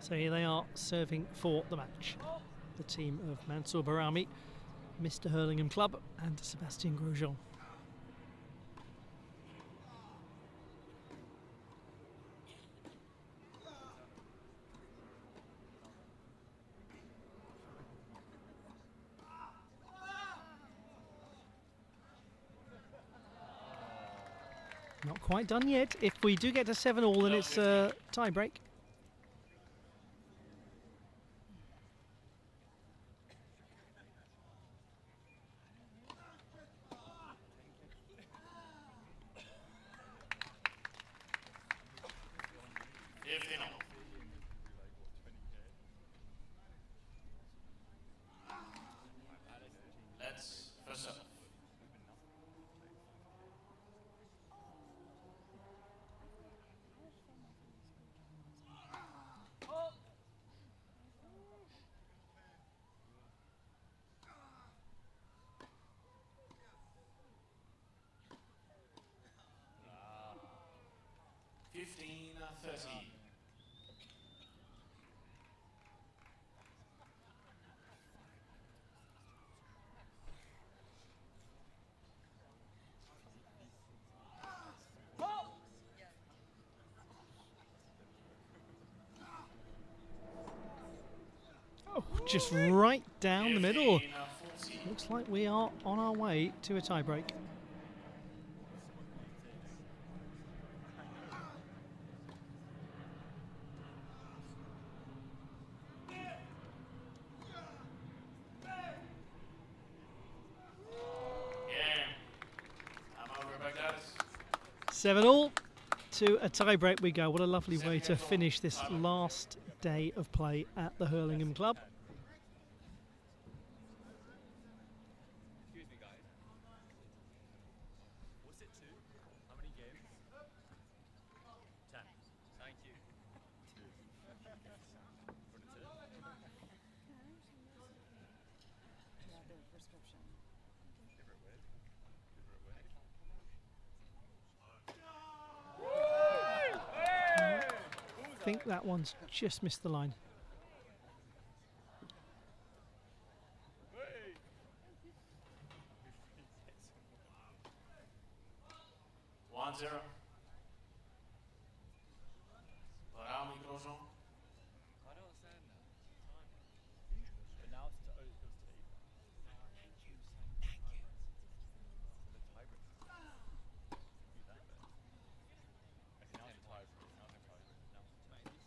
So here they are serving for the match. The team of Mansour Bahrami, Mr. Hurlingham Club, and Sebastian Grosjean. Not quite done yet. If we do get to 7-all, then it's a tie break. Let's first up. Fifteen 13. Oh, just right down the middle. 14. Looks like we are on our way to a tie break. Almagro Baghdatis. 7-all to a tie break we go. What a lovely way to finish this last day of play at the Hurlingham Club. Excuse me, guys. Was it 2? How many games? 10. Thank you. Yeah, the prescription. Give her a win. Give her a win. think that one's just missed the line. One zero. Bahrami, Grosjean. I don't understand that. But now it's to even. Thank you. Thank you. So the tiebreak. You that bit. Okay, now it's tiebreak. Now it's tiebreak. Now it's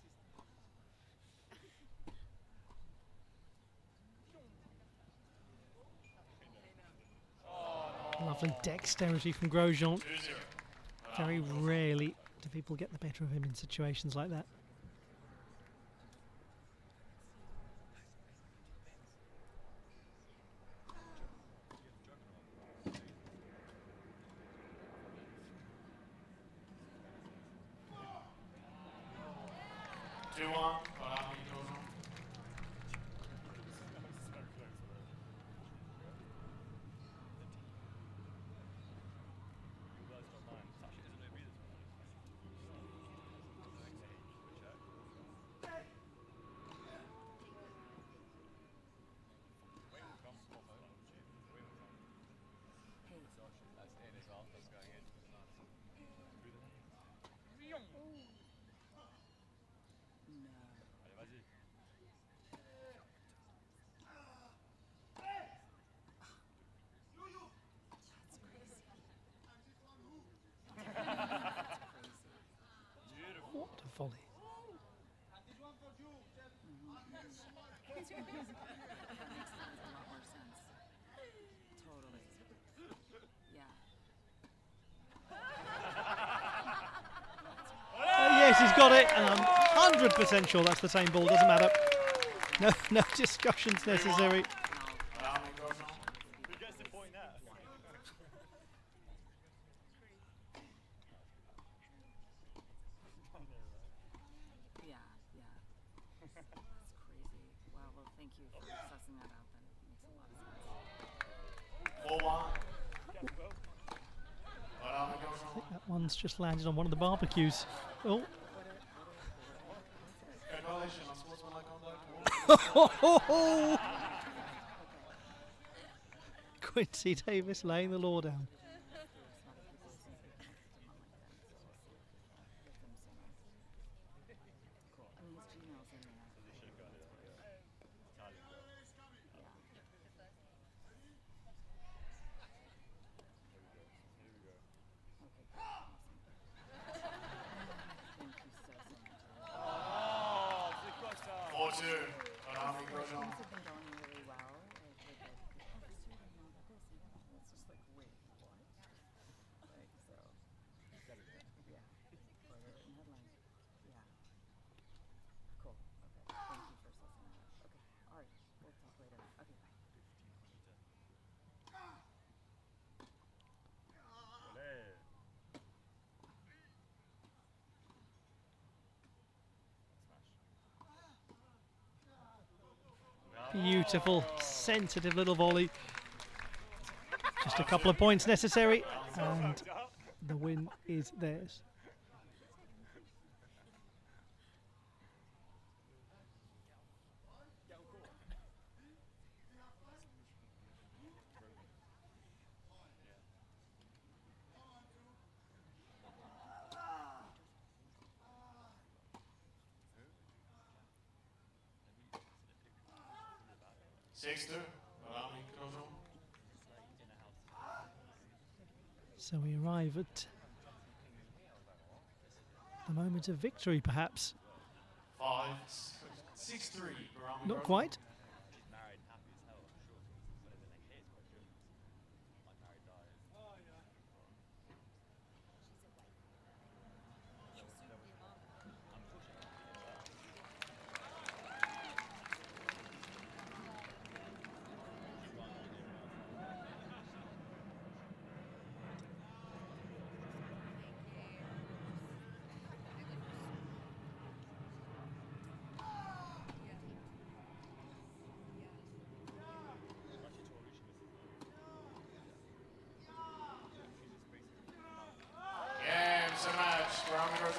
tiebreak. Lovely dexterity from Grosjean. 2-0. Very rarely do people get the better of him in situations like that. Two one. Bahrami, Grosjean. What a volley. That makes a lot more sense. Totally. Yeah. Yes, he's got it, and I'm 100% sure that's the same ball. Doesn't matter. No discussions necessary. Bahrami, Grosjean. Who gets the point there? Yeah. That's crazy. Wow, well, thank you for sussing that out then. It makes a lot of sense. 4-1. Bahrami, I Grosjean. think that one's just landed on one of the barbecues. Oh. Congratulations on sportsmanlike conduct. Quincy Davis laying the law down. I mean, his Gmail's in there. Thank you so much. 4-2. Bahrami, Grosjean. Things have been going really well. It's just like, wait, what? Like, so. Yeah. For the written headline. Yeah. Cool. Okay. Thank you for sussing that out. Okay. All right. We'll talk later. Okay. Bye. Beautiful, sensitive little volley. Just a couple of points necessary, and the win is theirs. Sixth, Bahrami, Grosjean. So we arrive at the moment of victory, perhaps. 6-3. Bahrami, Not Grosjean. quite.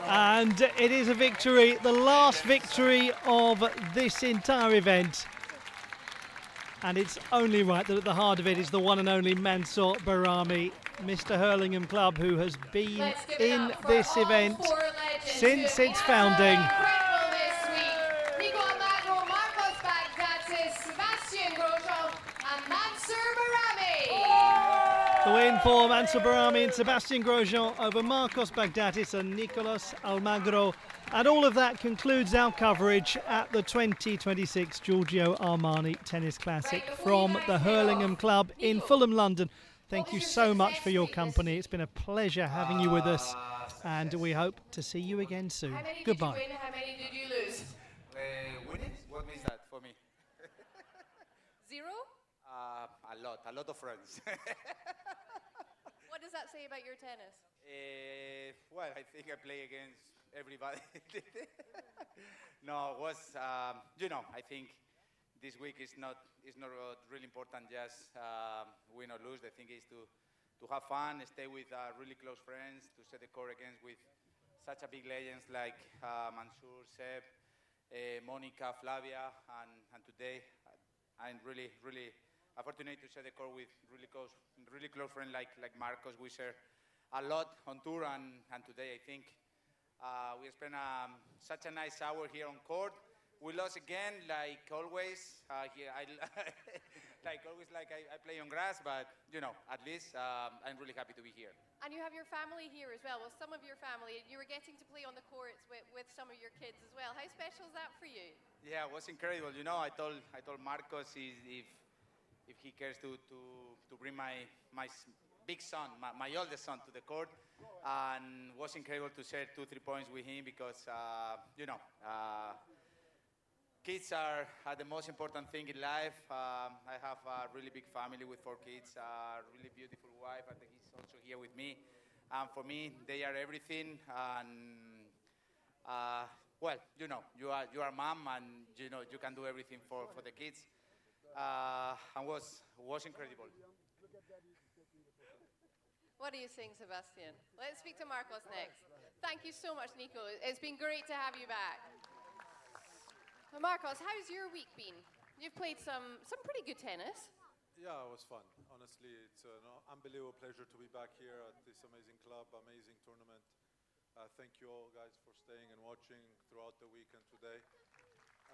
And it is a victory, the last victory of this entire event. And it's only right that at the heart of it is the one and only Mansour Bahrami, Mr. Hurlingham Club, who has been in this event since its founding. Incredible this week. Almagro, Marcos Baghdatis, Sebastian Grosjean, and Mansour Bahrami. The win for Mansour Bahrami and Sebastian Grosjean over Marcos Baghdatis and Nicolas Almagro. And all of that concludes our coverage at the 2026 Giorgio Armani Tennis Classic from the Hurlingham Club in Fulham, London. Thank you so much for your company. It's been a pleasure having you with us, and we hope to see you again soon. Goodbye. How many did you win? How many did you lose? Winning? What means that for me? Zero? A lot of friends. What does that say about your tennis? Well, I think I play against everybody. No, it was, I think this week is not really important just win or lose. The thing is to have fun, stay with really close friends, to set the court against with such a big legends like Mansour, Seb, Monica, Flavia, and today I'm really fortunate to set the court with really close friends like Marcos. We share a lot on tour, and today I think we spent such a nice hour here on court. We lost again, like always. Here, I play on grass, but at least I'm really happy to be here. And you have your family here as well. Well, some of your family, you were getting to play on the courts with some of your kids as well. How special is that for you? Yeah, it was incredible. I told Marcos if he cares to bring my big son, my oldest son, to the court, and it was incredible to share 2-3 points with him because kids are the most important thing in life. I have a really big family with 4 kids, a really beautiful wife, and he's also here with me. And for me, they are everything. And well, you are mom, and you can do everything for the kids. And was incredible. What do you think, Sebastian? Let's speak to Marcos next. Thank you so much, Nico. It's been great to have you back. Well, Marcos, how's your week been? You've played some pretty good tennis. Yeah, it was fun. Honestly, it's an unbelievable pleasure to be back here at this amazing club, amazing tournament. Thank you all guys for staying and watching throughout the week and today.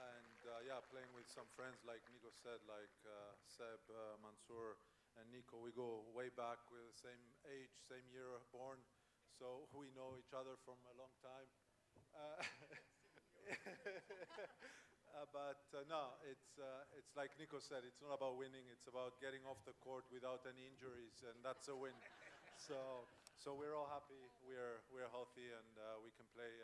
And yeah, playing with some friends like Nico said, like Seb, Mansour, and Nico. We go way back. We're the same age, same year born, so we know each other from a long time. But no, it's like Nico said, it's not about winning, it's about getting off the court without any injuries, and that's a win. So we're all happy, we're healthy, and we can play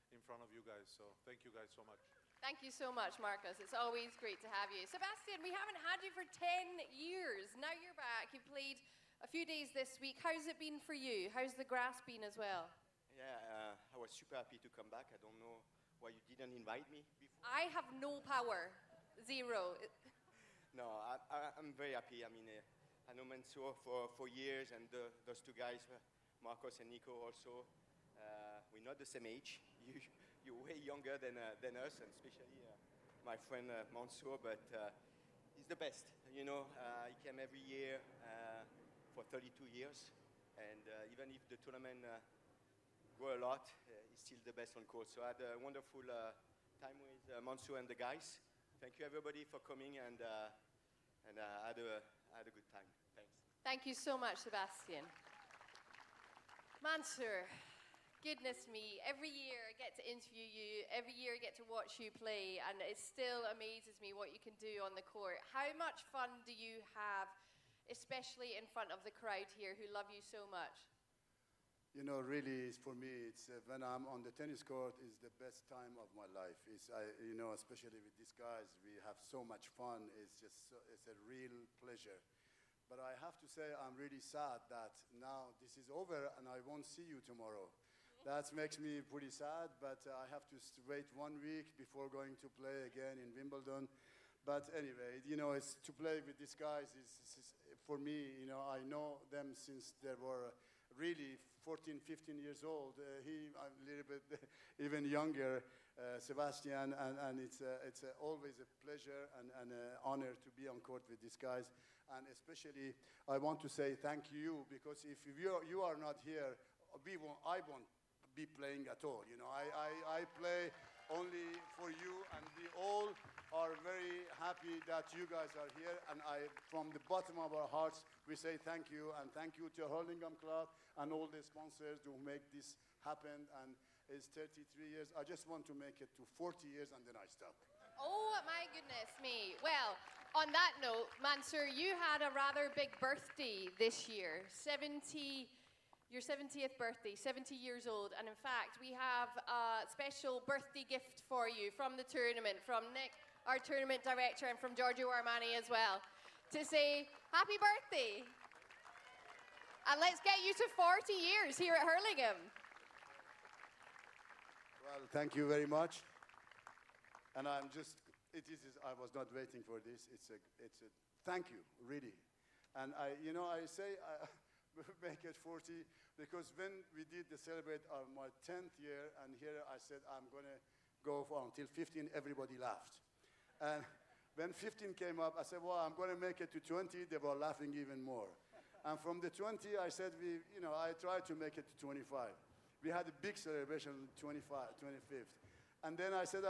in front of you guys. So thank you guys so much. Thank you so much, Marcos. It's always great to have you. Sebastian, we haven't had you for 10 years. Now you're back. You played a few days this week. How's it been for you? How's the grass been as well? Yeah, I was super happy to come back. I don't know why you didn't invite me before. I have no power. Zero. No, I'm very happy. I mean, I know Mansour for years, and those 2 guys, Marcos and Nico also. We're not the same age. You're way younger than us, and especially my friend Mansour, but he's the best. He came every year for 32 years, and even if the tournament grow a lot, he's still the best on court. So I had a wonderful time with Mansour and the guys. Thank you everybody for coming, and I had a good time. Thanks. Thank you so much, Sebastian. Mansour. Goodness me, every year I get to interview you, every year I get to watch you play, and it still amazes me what you can do on the court. How much fun do you have, especially in front of the crowd here who love you so much? Really, for me, it's when I'm on the tennis court, it's the best time of my life. Especially with these guys, we have so much fun. It's a real pleasure. But I have to say, I'm really sad that now this is over and I won't see you tomorrow. That makes me pretty sad, but I have to wait 1 week before going to play again in Wimbledon. But anyway, it's to play with these guys is for me, I know them since they were really 14, 15 years old. I'm a little bit even younger, Sebastian, and it's always a pleasure and an honor to be on court with these guys. And especially, I want to say thank you, because if you are not here, I won't be playing at all. You know, I play only for you, and we all are very happy that you guys are here. And from the bottom of our hearts, we say thank you, and thank you to Hurlingham Club and all the sponsors who make this happen. And it's 33 years. I just want to make it to 40 years, and then I stop. Oh my goodness me. Well, on that note, Mansour, you had a rather big birthday this year. Your 70th birthday, 70 years old. And in fact, we have a special birthday gift for you from the tournament, from Nick, our tournament director, and from Giorgio Armani as well, to say happy birthday. And let's get you to 40 years here at Hurlingham. Well, thank you very much. And I was not waiting for this. It's a thank you, really. And I say make it 40 because when we did the celebrate my 10th year, and here I said I'm gonna go until 15. Everybody laughed, and when 15 came up, I said, well, I'm gonna make it to 20. They were laughing even more, and from the 20, I said I tried to make it to 25. We had a big celebration on 25th. And then I said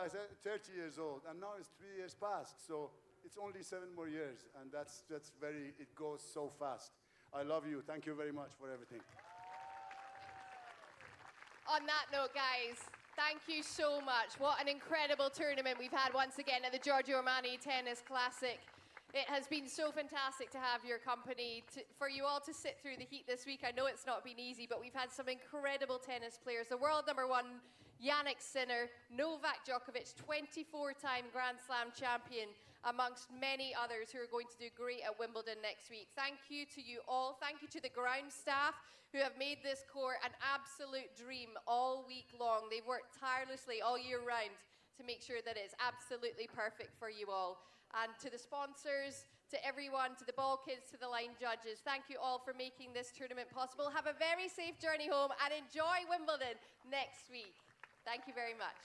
30 years old, and now it's 3 years past, so it's only 7 more years, and it goes so fast. I love you. Thank you very much for everything. On that note, guys, thank you so much. What an incredible tournament we've had once again at the Giorgio Armani Tennis Classic. It has been so fantastic to have your company, for you all to sit through the heat this week. I know it's not been easy, but we've had some incredible tennis players. The world #1, Jannik Sinner, Novak Djokovic, 24-time Grand Slam champion, amongst many others who are going to do great at Wimbledon next week. Thank you to you all. Thank you to the ground staff who have made this court an absolute dream all week long. They've worked tirelessly all year round to make sure that it's absolutely perfect for you all. And to the sponsors, to everyone, to the ball kids, to the line judges, thank you all for making this tournament possible. Have a very safe journey home and enjoy Wimbledon next week. Thank you very much.